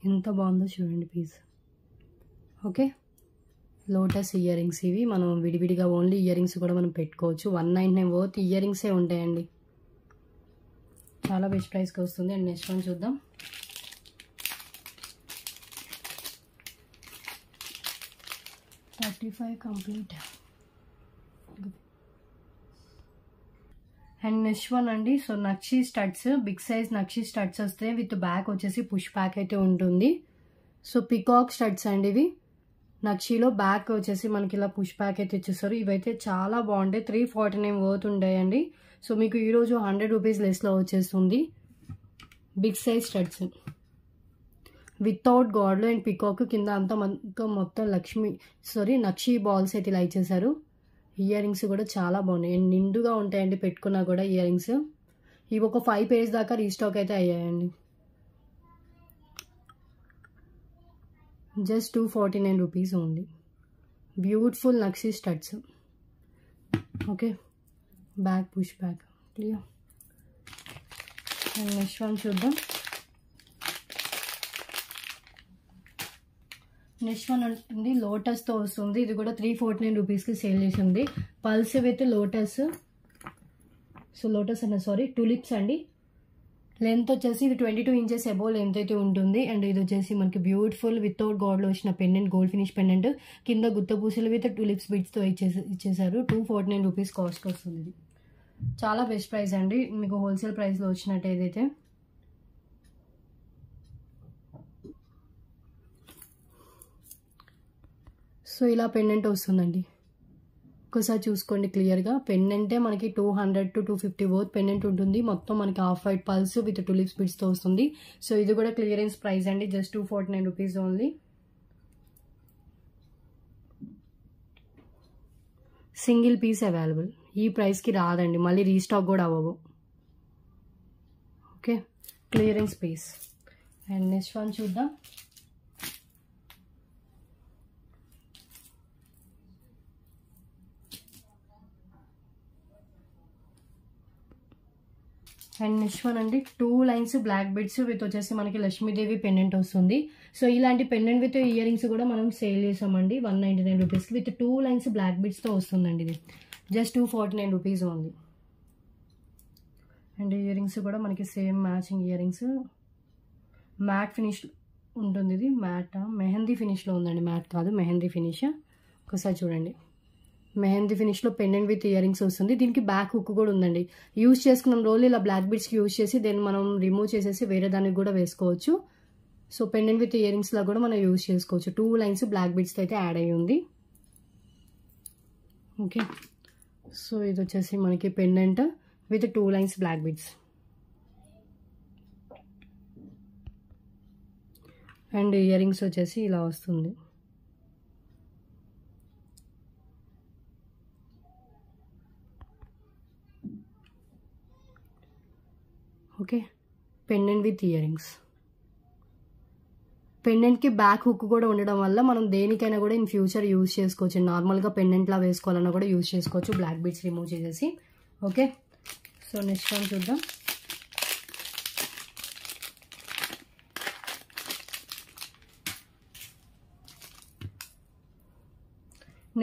ఎంత బాగుందో చూడండి piece. Okay, lotus earrings ఇవి. మనం విడివిడిగా ఓన్లీ ఇయర్ రింగ్స్ కూడా మనం పెట్టుకోవచ్చు. 199 వర్త్ ఇయర్ రింగ్సే ఉంటాయండి. చాలా బెస్ట్ ప్రైస్కి వస్తుంది. అండ్ నెక్స్ట్ వన్ చూద్దాం. $35 కంప్లీట్. అండ్ నెక్స్ట్ వన్ అండి. సో నక్షి స్టడ్స్, బిగ్ సైజ్ నక్షి స్టడ్స్ వస్తాయి. విత్ బ్యాక్ వచ్చేసి పుష్ బ్యాక్ అయితే ఉంటుంది. సో పికాక్ స్టడ్స్ అండి ఇవి. నక్షిలో బ్యాక్ వచ్చేసి మనకి ఇలా పుష్ బ్యాక్ అయితే ఇచ్చేస్తారు. ఇవైతే చాలా బాగుంటాయి. 349 వర్త్ ఉంటాయండి. సో మీకు ఈరోజు 100 రూపీస్ లెస్లో వచ్చేస్తుంది. బిగ్ సైజ్ స్టడ్స్ వితౌట్ గాడ్లో అండ్ పికాక్ కింద అంతా మొత్తం నక్షి బాల్స్ అయితే ఇలా ఇచ్చేసారు. ఇయర్ రింగ్స్ కూడా చాలా బాగున్నాయి. నిండుగా ఉంటాయండి పెట్టుకున్నా కూడా ఇయర్ రింగ్స్. ఇవి ఒక 5 pairs దాకా రీస్టాక్ అయితే అయ్యాయండి. Just 249 rupees only. బ్యూటిఫుల్ నక్షి studs. Okay, back push back clear. And next one చూద్దాం. నెక్స్ట్ వన్ అండి లోటస్తో వస్తుంది. ఇది కూడా 349 రూపీస్కి సేల్ చేసింది. Pearls with lotus. So lotus tulips అండి. లెంత్ వచ్చేసి ఇది 22 inches అబోవ్ లెంత్ అయితే ఉంటుంది. అండ్ ఇది వచ్చేసి మనకి బ్యూటిఫుల్ వితౌట్ గాడ్లో వచ్చిన పెండెంట్, గోల్డ్ ఫినిష్ పెండెంట్. కింద గుత్త పూసలు విత్ టులిప్స్ బిడ్స్తో ఇచ్చేసారు. 249 రూపీస్ కాస్ట్ వస్తుంది. ఇది చాలా బెస్ట్ ప్రైస్ అండి. మీకు హోల్సేల్ ప్రైస్లో వచ్చినట్టు ఏదైతే. సో ఇలా పెండెంట్ వస్తుందండి. ఒకసారి చూసుకోండి క్లియర్గా. పెండెంటే మనకి 200 to 250 వర్త్ పెండెంట్ ఉంటుంది. మొత్తం మనకి off white pearls with tulips బిడ్స్తో వస్తుంది. సో ఇది కూడా క్లియరెన్స్ ప్రైస్ అండి. Just 249 rupees only. Single piece available. ఈ ప్రైస్కి రాదండి, మళ్ళీ రీస్టాక్ కూడా అవ్వవు. Okay, clearance piece. And next one చూద్దాం. అండ్ నెక్స్ట్ వన్ అండి 2 lines బ్లాక్ బిడ్స్ విత్ వచ్చేసి మనకి లక్ష్మీదేవి పెండెంట్ వస్తుంది. సో ఇలాంటి పెండెంట్ విత్ ఇయర్ రింగ్స్ కూడా మనం సేల్ చేసామండి 199 రూపీస్కి. విత్ 2 lines బ్లాక్ బిడ్స్తో వస్తుందండి. ఇది just 249 rupees only. And ear rings కూడా మనకి same matching year rings. Matte finish ఉంటుంది. ఇది మెహందీ ఫినిష్లో ఉందండి. మ్యాట్ కాదు, మెహందీ ఫినిష్. ఒకసారి చూడండి. మెహందీ ఫినిష్లో పెండెంట్ విత్ ఇయర్ రింగ్స్ వస్తుంది. దీనికి బ్యాక్ హుక్ కూడా ఉందండి. యూజ్ చేసుకున్న రోజు ఇలా బ్లాక్ బిడ్స్కి యూజ్ చేసి దెన్ మనం రిమూవ్ చేసేసి వేరే దానికి కూడా వేసుకోవచ్చు. సో పెండెంట్ విత్ ఇయర్ రింగ్స్లా కూడా మనం యూజ్ చేసుకోవచ్చు. 2 lines బ్లాక్ బిడ్స్తో అయితే యాడ్ అయ్యి ఉంది. ఓకే, సో ఇది వచ్చేసి మనకి pendant with 2 lines black beads. And ear rings వచ్చేసి ఇలా వస్తుంది. Okay, pendant with earrings. పెండెంట్కి బ్యాక్ హుక్ కూడా ఉండడం వల్ల మనం దేనికైనా కూడా ఇన్ ఫ్యూచర్ యూజ్ చేసుకోవచ్చు. నార్మల్గా పెండెంట్లా వేసుకోవాలన్నా కూడా యూజ్ చేసుకోవచ్చు బ్లాక్ బీడ్స్ రిమూవ్ చేసేసి. ఓకే, సో నెక్స్ట్ వన్ చూద్దాం.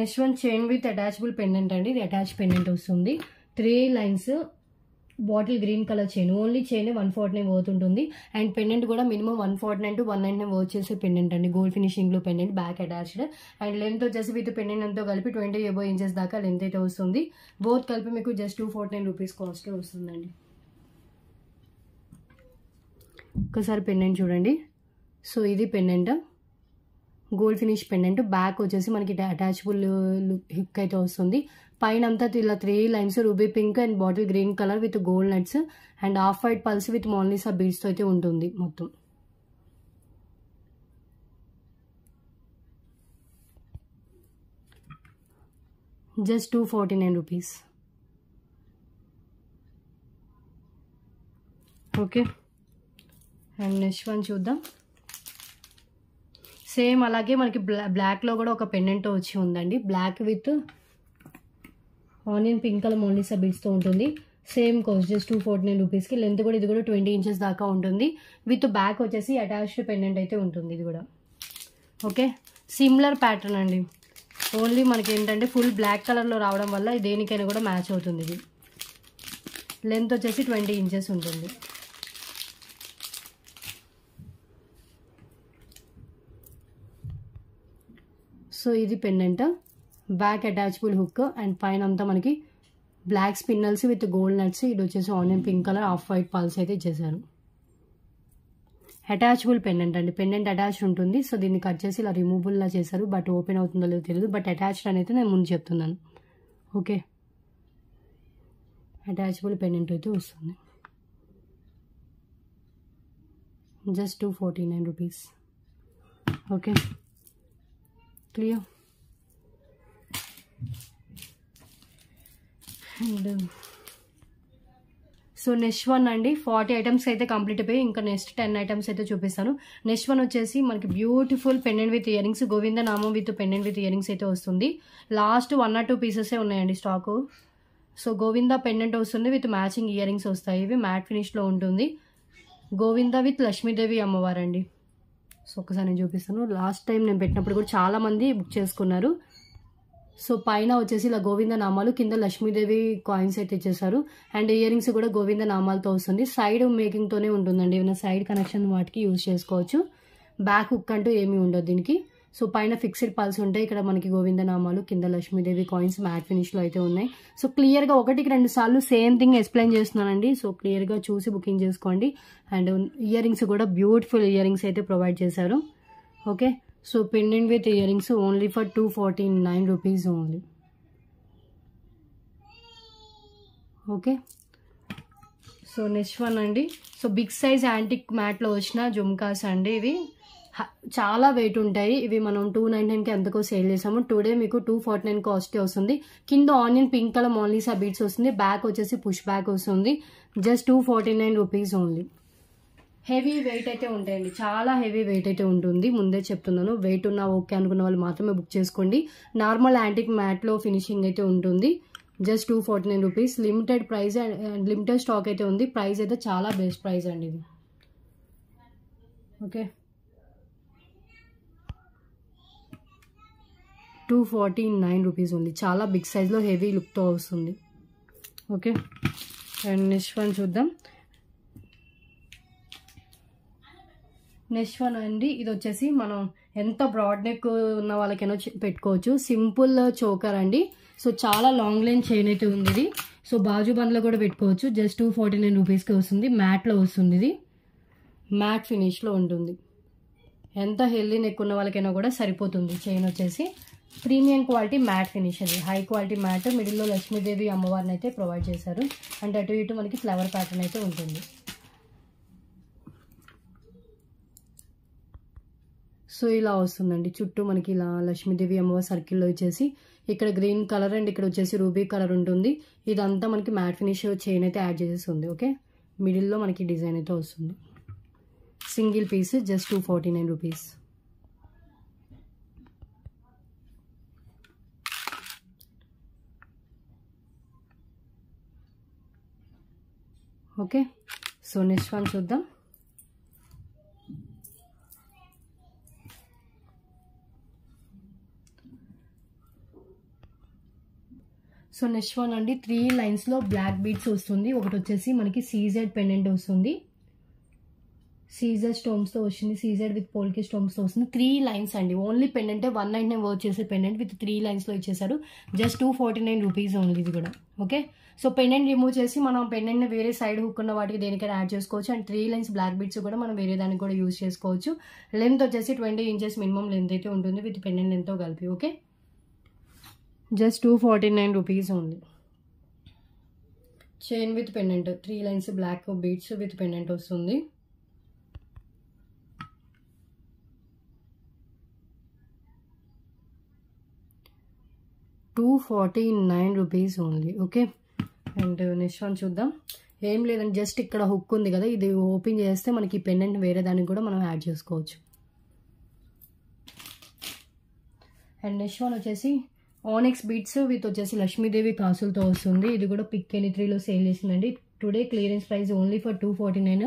Next one chain with attachable pendant అండి. ఇది అటాచ్ పెండెంట్ వస్తుంది. 3 lines bottle green colour chain, only chain 149 పోతుంటుంది. అండ్ పెండెంట్ కూడా మినిమం 149 to 199 వర్త్ చేసే పెండెంట్ అండి. గోల్డ్ ఫినిషింగ్లో pendant, back attached. And length వచ్చేసి విత్ పెండెంట్ అంతా కలిపి 20 above ఇంచెస్ దాకా లెంత్ అయితే వస్తుంది. బోత్ కలిపి మీకు జస్ట్ 249 రూపీస్ కాస్ట్కే వస్తుందండి. ఒకసారి పెండెంట్ చూడండి. సో ఇది pendant, gold finish pendant. Back వచ్చేసి మనకి అటాచబుల్ హిక్ అయితే వస్తుంది. పైన అంతా ఇలా 3 lines ruby pink and bottle green colour with gold nuts and off white pearls with Mona Lisa బీడ్స్తో అయితే ఉంటుంది మొత్తం. Just 249 rupees. Okay, and next one చూద్దాం. సేమ్ అలాగే మనకి బ్లాక్లో కూడా ఒక పెండెంట్ వచ్చి ఉందండి. Black with onion pink colour Mona Lisa బీడ్స్తో ఉంటుంది. సేమ్ కాస్ట్ జస్ట్ 249 రూపీస్కి. లెంత్ కూడా ఇది కూడా 20 ఇంచెస్ దాకా ఉంటుంది. విత్ బ్యాక్ వచ్చేసి అటాచ్డ్ పెండెంట్ అయితే ఉంటుంది ఇది కూడా. ఓకే, సిమిలర్ ప్యాటర్న్ అండి. ఓన్లీ మనకి ఏంటంటే ఫుల్ బ్లాక్ కలర్లో రావడం వల్ల దేనికైనా కూడా మ్యాచ్ అవుతుంది. ఇది లెంత్ వచ్చేసి 20 ఇంచెస్ ఉంటుంది. సో ఇది pendant, back attachable hook and పైన అంతా మనకి black spinels with gold nuts. ఇది వచ్చేసి onion pink colour off white pearls అయితే ఇచ్చేసారు. అటాచబుల్ పెండెంట్ అండి, పెండెంట్ అటాచ్ ఉంటుంది. సో దీన్ని కట్ చేసి ఇలా రిమూవబుల్ లా చేశారు. బట్ ఓపెన్ అవుతుందో లేదో తెలియదు. బట్ అటాచ్డ్ అని అయితే నేను ముందు చెప్తున్నాను. ఓకే, అటాచబుల్ పెండెంట్ అయితే వస్తుంది. Just 249 rupees. Okay, clear. And so next one అండి, 40 ఐటమ్స్ అయితే కంప్లీట్ అయిపోయి ఇంకా నెక్స్ట్ 10 ఐటమ్స్ అయితే చూపిస్తాను. నెక్స్ట్ వన్ వచ్చేసి మనకి beautiful pendant with earrings, Govinda నామం with pendant with earrings అయితే వస్తుంది. లాస్ట్ 1 or 2 పీసెసే ఉన్నాయండి స్టాకు. సో గోవింద పెండెంట్ వస్తుంది విత్ మ్యాచింగ్ ఇయర్ రింగ్స్ వస్తాయి. ఇవి మ్యాట్ ఫినిష్లో ఉంటుంది. గోవింద విత్ లక్ష్మీదేవి అమ్మవారండి. సో ఒకసారి నేను చూపిస్తాను. లాస్ట్ టైం నేను పెట్టినప్పుడు కూడా చాలామంది బుక్ చేసుకున్నారు. సో పైన వచ్చేసి ఇలా గోవింద నామాలు, కింద లక్ష్మీదేవి కాయిన్స్ అయితే ఇచ్చేసారు. అండ్ ఇయర్ రింగ్స్ కూడా గోవింద నామాలతో వస్తుంది. సైడ్ మేకింగ్తోనే ఉంటుందండి. ఏమైనా సైడ్ కనెక్షన్ వాటికి యూజ్ చేసుకోవచ్చు. బ్యాక్ హుక్ అంటూ ఏమీ ఉండదు దీనికి. సో పైన ఫిక్స్డ్ పల్స్ ఉంటాయి. ఇక్కడ మనకి గోవింద నామాలు, కింద లక్ష్మీదేవి కాయిన్స్ మ్యాట్ ఫినిష్లో అయితే ఉన్నాయి. సో క్లియర్గా 1-2 సార్లు సేమ్ థింగ్ ఎక్స్ప్లెయిన్ చేస్తున్నానండి. సో క్లియర్గా చూసి బుకింగ్ చేసుకోండి. అండ్ ఇయర్ రింగ్స్ కూడా బ్యూటిఫుల్ ఇయర్ రింగ్స్ అయితే ప్రొవైడ్ చేశారు. Okay, so pendant with ear rings only for 249 rupees only. Okay, so next one అండి. సో బిగ్ సైజ్ యాంటిక్ మ్యాట్లో వచ్చిన జుమ్కాస్ అండి. ఇవి చాలా వెయిట్ ఉంటాయి. ఇవి మనం 299కి ఎంతకో సేల్ చేసాము. టుడే మీకు 249 కాస్ట్కే వస్తుంది. కింద onion pink colour Mona Lisa beads వస్తుంది. బ్యాక్ వచ్చేసి పుష్ బ్యాక్ వస్తుంది. Just 249 rupees only. Heavy weight అయితే ఉంటాయండి, చాలా హెవీ వెయిట్ అయితే ఉంటుంది. ముందే చెప్తున్నాను, వెయిట్ ఉన్న ఓకే అనుకున్న వాళ్ళు మాత్రమే బుక్ చేసుకోండి. నార్మల్ యాంటిక్ మ్యాట్లో ఫినిషింగ్ అయితే ఉంటుంది. Just 249 rupees. Limited price and limited stock అయితే ఉంది. ప్రైస్ అయితే చాలా బెస్ట్ ప్రైస్ అండి ఇది. ఓకే, 249 రూపీస్ ఉంది. చాలా బిగ్ సైజ్లో హెవీ లుక్తో వస్తుంది. ఓకే, అండ్ నెక్స్ట్ వన్ చూద్దాం. నెక్స్ట్ వన్ అండి, ఇది వచ్చేసి మనం ఎంత బ్రాడ్ నెక్ ఉన్న వాళ్ళకైనా పెట్టుకోవచ్చు. సింపుల్ చోకర్ అండి. సో చాలా లాంగ్ లైన్ చైన్ అయితే ఉంది ఇది. సో బాజు బండ్లో కూడా పెట్టుకోవచ్చు. జస్ట్ 249 రూపీస్కి వస్తుంది. మ్యాట్లో వస్తుంది. ఇది మ్యాట్ ఫినిష్లో ఉంటుంది. ఎంత హెల్దీ నెక్ ఉన్న వాళ్ళకైనా కూడా సరిపోతుంది. చైన్ వచ్చేసి ప్రీమియం క్వాలిటీ మ్యాట్ ఫినిష్ అది, హై క్వాలిటీ మ్యాట్. మిడిల్లో లక్ష్మీదేవి అమ్మవారిని అయితే ప్రొవైడ్ చేశారు. అండ్ అటు ఇటు మనకి ఫ్లవర్ ప్యాటర్న్ అయితే ఉంటుంది. సో ఇలా వస్తుందండి. చుట్టూ మనకి ఇలా లక్ష్మీదేవి అమ్మవారి సర్కిల్లో వచ్చేసి ఇక్కడ గ్రీన్ కలర్ అండ్ ఇక్కడ వచ్చేసి రూబీ కలర్ ఉంటుంది. ఇదంతా మనకి మ్యాట్ ఫినిష్ చైన్ అయితే యాడ్ చేసేస్తుంది. ఓకే, మిడిల్లో మనకి డిజైన్ అయితే వస్తుంది. Single piece just 249 rupees. Okay, so next one చూద్దాం. సో సో నెక్స్ట్ వన్ అండి 3 లైన్స్లో బ్లాక్ బీడ్స్ వస్తుంది. ఒకటి వచ్చేసి మనకి సీజెడ్ పెండెంట్ వస్తుంది, సీజెడ్ స్టోన్స్తో వచ్చింది, సీజెడ్ విత్ పోల్కి స్టోన్స్తో వస్తుంది. 3 లైన్స్ అండి. ఓన్లీ పెండెంటే 199 వర్క్ చేసే పెండెంట్ విత్ 3 లైన్స్లో ఇచ్చేసారు. జస్ట్ 249 రూపీస్ ఓన్లీ ఇది కూడా. ఓకే, సో పెండెంట్ రిమూవ్ చేసి మనం పెండెంట్ని వేరే సైడ్ హుక్ ఉన్న వాటికి దేనికైనా యాడ్ చేసుకోవచ్చు. అండ్ 3 లైన్స్ బ్లాక్ బీడ్స్ కూడా మనం వేరే దానికి కూడా యూజ్ చేసుకోవచ్చు. లెంత్ వచ్చేసి 20 ఇంచెస్ మినిమం లెంత్ అయితే ఉంటుంది విత్ పెండెంట్ లెంత్తో కలిపి. Okay, just 249 rupees only. Chain with pendant 3 lines black beads with pendant వస్తుంది. ₹249 only. Okay, and next one చూద్దాం. ఏం లేదండి, జస్ట్ ఇక్కడ హుక్ ఉంది కదా, ఇది ఓపెన్ చేస్తే మనకి పెండెంట్ వేరే దానికి కూడా మనం యాడ్ చేసుకోవచ్చు. అండ్ నెక్స్ట్ వన్ వచ్చేసి ఆనెక్స్ బీడ్స్ విత్ వచ్చేసి లక్ష్మీదేవి కాసులతో వస్తుంది. ఇది కూడా పిక్ 3లో సేల్ చేసిందండి. Today clearance price only for 249.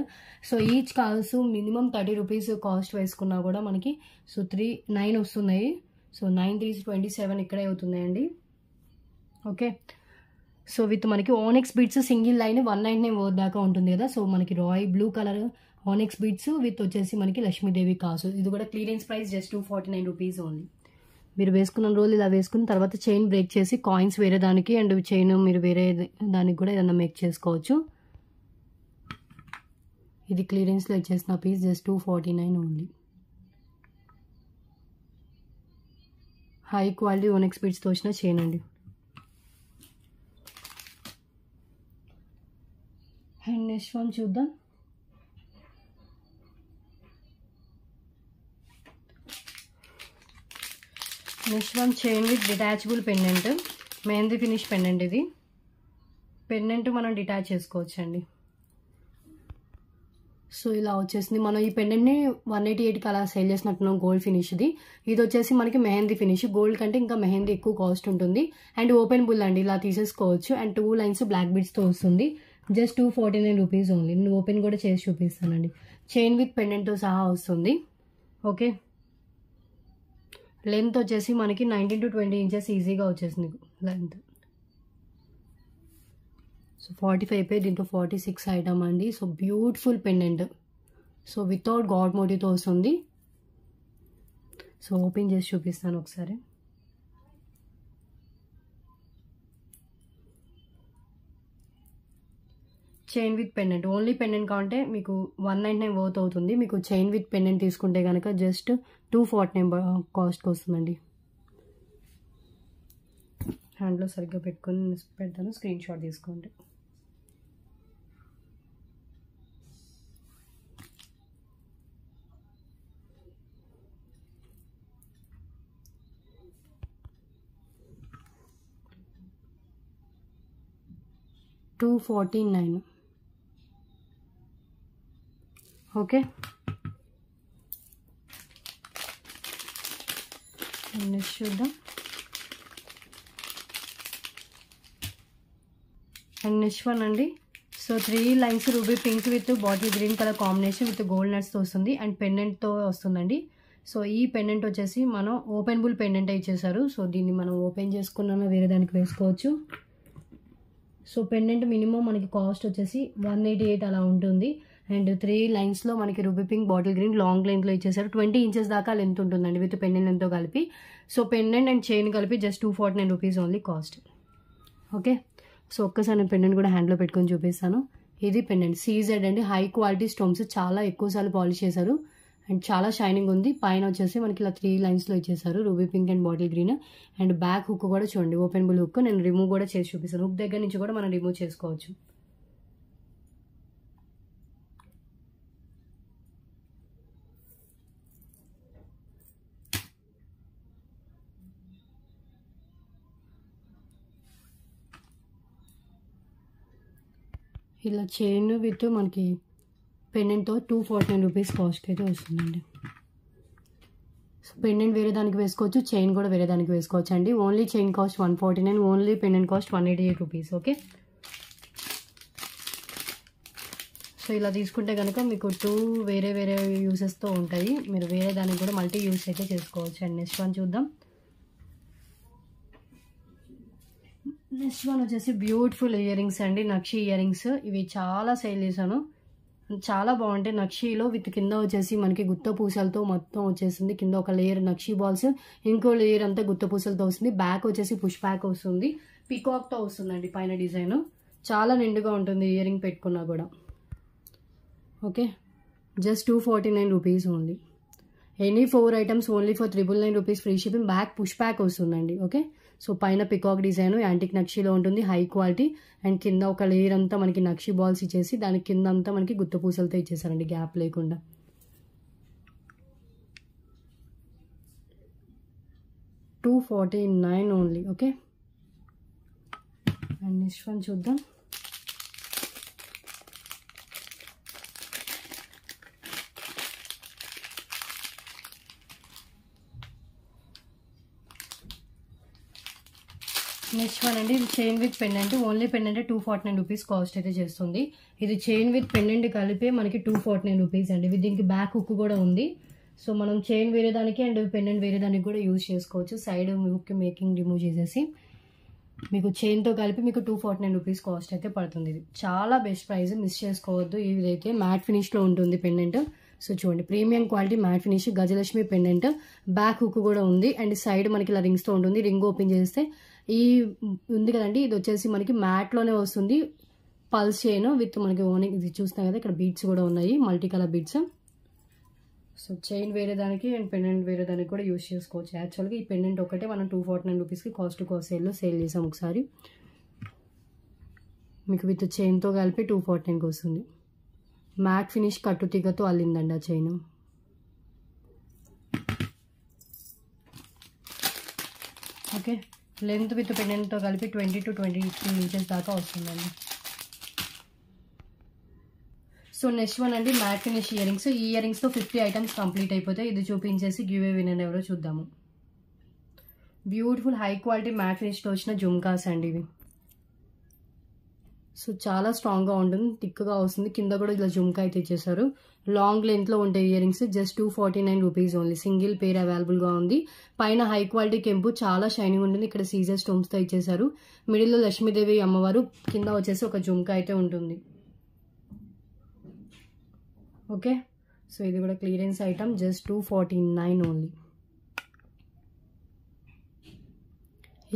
So each కాసు మినిమం 30 రూపీస్ కాస్ట్ వేసుకున్నా కూడా మనకి సో 9 వస్తున్నాయి. సో 9 3 27 ఇక్కడే అవుతున్నాయండి. ఓకే, సో విత్ మనకి ఆనెక్స్ బీడ్స్ సింగిల్ లైన్ 199 దాకా ఉంటుంది కదా. సో మనకి royal blue colour onyx beads with వచ్చేసి మనకి లక్ష్మీదేవి కాసు. ఇది కూడా clearance price just 249 rupees only. మీరు వేసుకున్న రోజులు ఇలా వేసుకున్న తర్వాత చైన్ బ్రేక్ చేసి కాయిన్స్ వేరే దానికి అండ్ చైన్ మీరు వేరే దానికి కూడా ఏదన్నా మేక్ చేసుకోవచ్చు. ఇది క్లియరెన్స్లో ఇచ్చేసిన piece just 249 only. High quality onyx బీడ్స్తో వచ్చిన చైన్ అండి. అండ్ నెక్స్ట్ వన్ చూద్దాం. Next one chain with detachable pendant, mehndi finish pendant. ఇది పెండెంట్ మనం డిటాచ్ చేసుకోవచ్చు అండి. సో ఇలా వచ్చేసింది. మనం ఈ పెండెంట్ని 188కి అలా సేల్ చేసినట్టున్నాం గోల్డ్ ఫినిష్ది. ఇది వచ్చేసి మనకి మెహందీ ఫినిష్. గోల్డ్ కంటే ఇంకా మెహందీ ఎక్కువ కాస్ట్ ఉంటుంది. అండ్ ఓపెన్ బుల్ అండి, ఇలా తీసేసుకోవచ్చు. అండ్ 2 లైన్స్ బ్లాక్ బీడ్స్తో వస్తుంది. Just 249 rupees only. నేను ఓపెన్ కూడా చేసి చూపిస్తానండి. చైన్ విత్ పెండెంట్తో సహా వస్తుంది. ఓకే, లెంత్ వచ్చేసి మనకి 19 to 20 ఇంచెస్ ఈజీగా వచ్చేసింది లెంత్. సో 45 పే దీంట్లో 46 ఐటమ్ అండి. So beautiful pendant. So without god మోటివ్తో వస్తుంది. సో ఓపెన్ చేసి చూపిస్తాను ఒకసారి. Chain with pendant. Only pendant కావాలంటే మీకు 199 వర్త్ అవుతుంది. మీకు చైన్ విత్ పెండెంట్ తీసుకుంటే కనుక జస్ట్ 249 కాస్ట్కి వస్తుందండి. హ్యాండ్లో సరిగ్గా పెట్టుకొని పెడతాను, స్క్రీన్ షాట్ తీసుకోండి. $249. ఓకే, నెక్స్ట్ చూద్దాం. అండ్ నెక్స్ట్ వన్ అండి. So 3 lines ruby pink with bottle green colour combination with gold నట్స్తో వస్తుంది. అండ్ పెండెంట్తో వస్తుందండి. సో ఈ పెండెంట్ వచ్చేసి మనం ఓపెన్ బుల్ పెండెంట్ ఇచ్చేసారు. సో దీన్ని మనం ఓపెన్ చేసుకున్నా వేరే దానికి వేసుకోవచ్చు. సో పెండెంట్ మినిమం మనకి కాస్ట్ వచ్చేసి 188 అలా ఉంటుంది. అండ్ 3 లైన్స్లో మనకి ruby pink bottle green long లెంత్లో ఇచ్చేసారు. 20 ఇంచెస్ దాకా లెంత్ ఉంటుందండి విత్ పెండెంట్ లెంత్తో కలిపి. సో పెండెంట్ అండ్ చైన్ కలిపి just 249 rupees only cost. Okay, so ఒక్కసారి నేను పెండెంట్ కూడా హ్యాండ్లో పెట్టుకొని చూపిస్తాను. ఇది పెండెంట్ సీజెడ్ అండి. హై క్వాలిటీ స్టోన్స్, చాలా ఎక్కువసార్లు పాలిష్ చేశారు అండ్ చాలా షైనింగ్ ఉంది. పైన వచ్చేసి మనకి ఇలా 3 లైన్స్లో ఇచ్చేసారు ruby pink and bottle green. And back hook కూడా చూడండి, ఓపెన్ బుల్ హుక్. నేను రిమూవ్ కూడా చేసి చూపిస్తాను. హుక్ దగ్గర నుంచి కూడా మనం రిమూవ్ చేసుకోవచ్చు. ఇలా చైన్ విత్ మనకి పెండెంట్తో 249 రూపీస్ కాస్ట్కి అయితే వస్తుందండి. సో పెండెంట్ వేరే దానికి వేసుకోవచ్చు, చైన్ కూడా వేరే దానికి వేసుకోవచ్చు అండి. Only chain cost 149, only pendant cost 188 rupees. Okay, so ఇలా తీసుకుంటే కనుక మీకు 2 వేరే వేరే యూసెస్తో ఉంటాయి. మీరు వేరే దానికి కూడా మల్టీ యూస్ అయితే చేసుకోవచ్చు. అండ్ నెక్స్ట్ వన్ చూద్దాం. నెక్స్ట్ వన్ వచ్చేసి బ్యూటిఫుల్ ఇయర్ రింగ్స్ అండి, నక్షి ఇయర్ రింగ్స్. ఇవి చాలా సేల్ చేశాను, చాలా బాగుంటాయి. నక్షిలో విత్ కింద వచ్చేసి మనకి గుత్త పూసలతో మొత్తం వచ్చేసింది. కింద ఒక లేయర్ నక్షి బాల్స్, ఇంకో లేయర్ అంతా గుత్త పూసలతో వస్తుంది. బ్యాక్ వచ్చేసి పుష్ బ్యాక్ వస్తుంది, పికాక్తో వస్తుందండి పైన డిజైన్. చాలా నిండుగా ఉంటుంది ఇయర్ రింగ్ పెట్టుకున్నా కూడా. Okay, just 249 rupees only. Any 4 items only for 999 rupees, free shipping. Back push back వస్తుందండి. ఓకే, సో పైన పికాక్ డిజైన్ యాంటిక్ నక్షిలో ఉంటుంది, హై క్వాలిటీ. అండ్ కింద ఒక లేయర్ అంతా మనకి నక్షి బాల్స్ ఇచ్చేసి దాని కింద అంతా మనకి గుత్త పూసలతో ఇచ్చేసారండి, గ్యాప్ లేకుండా. $249 only. Okay, and next one చూద్దాం. నెక్స్ట్ వన్ అండి, ఇది chain with pendant. Only pendant 249 rupees cost అయితే చేస్తుంది. ఇది చైన్ విత్ పెండెంట్ కలిపే మనకి 249 రూపీస్ అండి. దీనికి బ్యాక్ హుక్ కూడా ఉంది. సో మనం చైన్ వేరే దానికి అండ్ పెండెంట్ వేరే దానికి కూడా యూజ్ చేసుకోవచ్చు. సైడ్ హుక్ మేకింగ్ రిమూవ్ చేసేసి మీకు చైన్తో కలిపి మీకు 249 రూపీస్ కాస్ట్ అయితే పడుతుంది. ఇది చాలా బెస్ట్ ప్రైస్, మిస్ చేసుకోవద్దు. ఇదైతే మ్యాట్ ఫినిష్లో ఉంటుంది పెండెంట్. సో చూడండి, premium quality matte finish Gajalakshmi pendant. Back hook కూడా ఉంది అండ్ సైడ్ మనకి ఇలా రింగ్స్తో ఉంటుంది. రింగ్ ఓపెన్ చేస్తే ఈ ఉంది కదండి, ఇది వచ్చేసి మనకి మ్యాట్లోనే వస్తుంది. పల్స్ చైన్ విత్ మనకి ఓనింగ్, ఇది చూస్తాం కదా ఇక్కడ బీట్స్ కూడా ఉన్నాయి, multi colour beads. So chain వేరే దానికి అండ్ పెండెంట్ వేరే దానికి కూడా యూజ్ చేసుకోవచ్చు. యాక్చువల్గా ఈ పెండెంట్ ఒకటే మనం 249 రూపీస్కి కాస్ట్ సేల్లో సేల్ చేసాం ఒకసారి. మీకు విత్ చైన్తో కలిపి 249కి వస్తుంది. మ్యాట్ ఫినిష్ కట్టుతీగతో అల్లిందండి ఆ చైన్. ఓకే, లెంత్ విత్ పెండెంట్తో కలిపి 20 to 23 ఇంచెస్ దాకా వస్తుందండి. సో నెక్స్ట్ వన్ అండి, మ్యాట్ ఫినిష్ ఇయర్ రింగ్స్. ఈ ఇయర్ రింగ్స్తో 50 ఐటమ్స్ కంప్లీట్ అయిపోతాయి. ఇది చూపించేసి గివ్ ఏ విన్నర్ ఎవరో చూద్దాము. బ్యూటిఫుల్ హై క్వాలిటీ మ్యాట్ ఫినిష్లో వచ్చిన జుమ్కాస్ అండి ఇవి. సో చాలా స్ట్రాంగ్గా ఉంటుంది, థిక్గా వస్తుంది. కింద కూడా ఇలా జుమ్కా అయితే ఇచ్చేసారు. లాంగ్ లెంత్లో ఉంటాయి ear rings. Just 249 rupees only. Single పేర్ అవైలబుల్గా ఉంది. పైన హై క్వాలిటీ కెంపు, చాలా షైనింగ్ ఉంటుంది. ఇక్కడ సీజర్ స్టోన్స్తో ఇచ్చేసారు. మిడిల్లో లక్ష్మీదేవి అమ్మవారు, కింద వచ్చేసి ఒక జుమ్కా అయితే ఉంటుంది. ఓకే, సో ఇది కూడా క్లియరెన్స్ ఐటమ్. Just 249 only.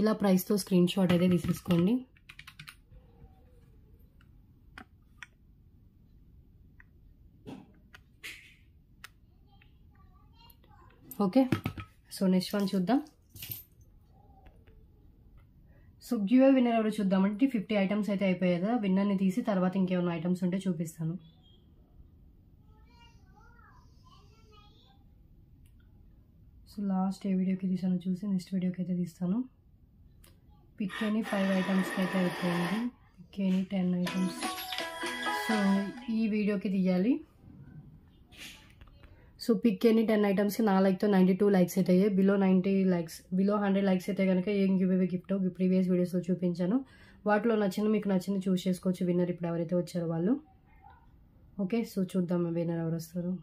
ఇలా ప్రైస్తో స్క్రీన్ షాట్ అయితే తీసేసుకోండి. ఓకే, సో నెక్స్ట్ వన్ చూద్దాం. సో గివ్ ఏ విన్నర్ ఎవరు చూద్దామంటే 50 ఐటమ్స్ అయితే అయిపోయాయి కదా. విన్నర్ని తీసి తర్వాత ఇంకేమైనా ఐటమ్స్ ఉంటే చూపిస్తాను. సో లాస్ట్ ఏ వీడియోకి తీసాను చూసి నెక్స్ట్ వీడియోకి అయితే తీస్తాను. పిక్ అని 5 ఐటమ్స్కి అయితే అయిపోయింది. పిక్ అని 10 ఐటమ్స్. సో ఈ వీడియోకి తీయాలి. సో పిక్ ఎనీ 10 ఐటమ్స్కి నా లైక్తో 92 లైక్స్ అయితే అయ్యాయి. బిలో 90 లైక్స్, బిలో 100 లైక్స్ అయితే కనుక ఏం గివ్ అవే గిఫ్ట్ ప్రీవియస్ వీడియోస్లో చూపించాను. వాటిలో నచ్చింది, మీకు నచ్చింది చూస్ చేసుకోవచ్చు. విన్నర్ ఇప్పుడు ఎవరైతే వచ్చారో వాళ్ళు. ఓకే, సో చూద్దాం విన్నర్ ఎవరు వస్తారు.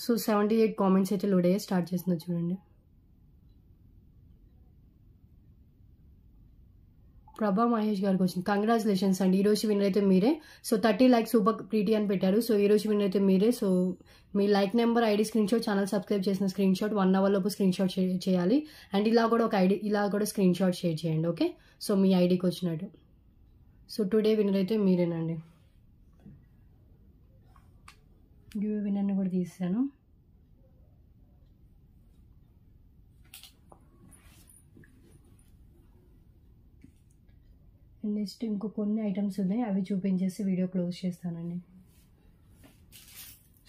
సో 78 కామెంట్స్ అయితే లోడ్ అయ్యే స్టార్ట్ చేస్తున్నా చూడండి. ప్రభా మహేష్ గారికి వచ్చింది. కంగ్రాచులేషన్స్ అండి, ఈరోజు విన్నర్ అయితే మీరే. సో 30 లైక్స్ సూపర్ ప్రీటీ అని పెట్టారు. సో ఈరోజు విన్నర్ అయితే మీరే. సో మీ like number, ID screenshot, channel subscribe చేసిన స్క్రీన్ షాట్ 1 అవర్ లోపు స్క్రీన్ షాట్ చేయాలి. అండ్ ఇలా కూడా ఒక ఐడి, ఇలా కూడా స్క్రీన్ షాట్ షేర్ చేయండి. ఓకే, సో మీ ఐడికి వచ్చినట్టు. సో టుడే విన్నర్ అయితే మీరేనండి. గివ్ విన్నర్ని కూడా తీసాను. నెక్స్ట్ ఇంకో కొన్ని ఐటమ్స్ ఉన్నాయి, అవి చూపించేసి వీడియో క్లోజ్ చేస్తానండి.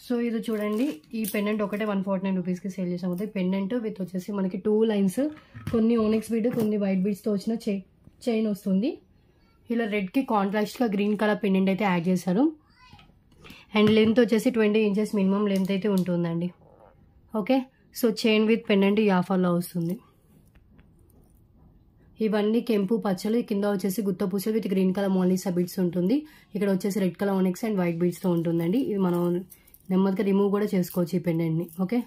సో ఇది చూడండి, ఈ పెండెంట్ ఒకటే 149 రూపీస్కి సేల్ చేసాం. అవుతుంది పెండెంట్ విత్ వచ్చేసి మనకి 2 లైన్స్, కొన్ని ఓనిక్స్ బీడ్, కొన్ని వైట్ బీడ్స్తో వచ్చిన చైన్ వస్తుంది. ఇలా రెడ్కి కాంట్రాస్ట్గా గ్రీన్ కలర్ పెండెంట్ అయితే యాడ్ చేశారు. అండ్ లెంత్ వచ్చేసి 20 ఇంచెస్ మినిమం లెంత్ అయితే ఉంటుందండి. Okay, so chain with pendant ఈ ఆఫర్లో వస్తుంది. ఇవన్నీ కెంపు పచ్చలు, కింద వచ్చేసి గుత్త పూసలు with green colour Mona Lisa beads ఉంటుంది. ఇక్కడ వచ్చేసి red colour onyx and white బీడ్స్తో ఉంటుందండి. ఇది మనం నెమ్మదిగా రిమూవ్ కూడా చేసుకోవచ్చు ఈ పెండెంట్ని. ఓకే,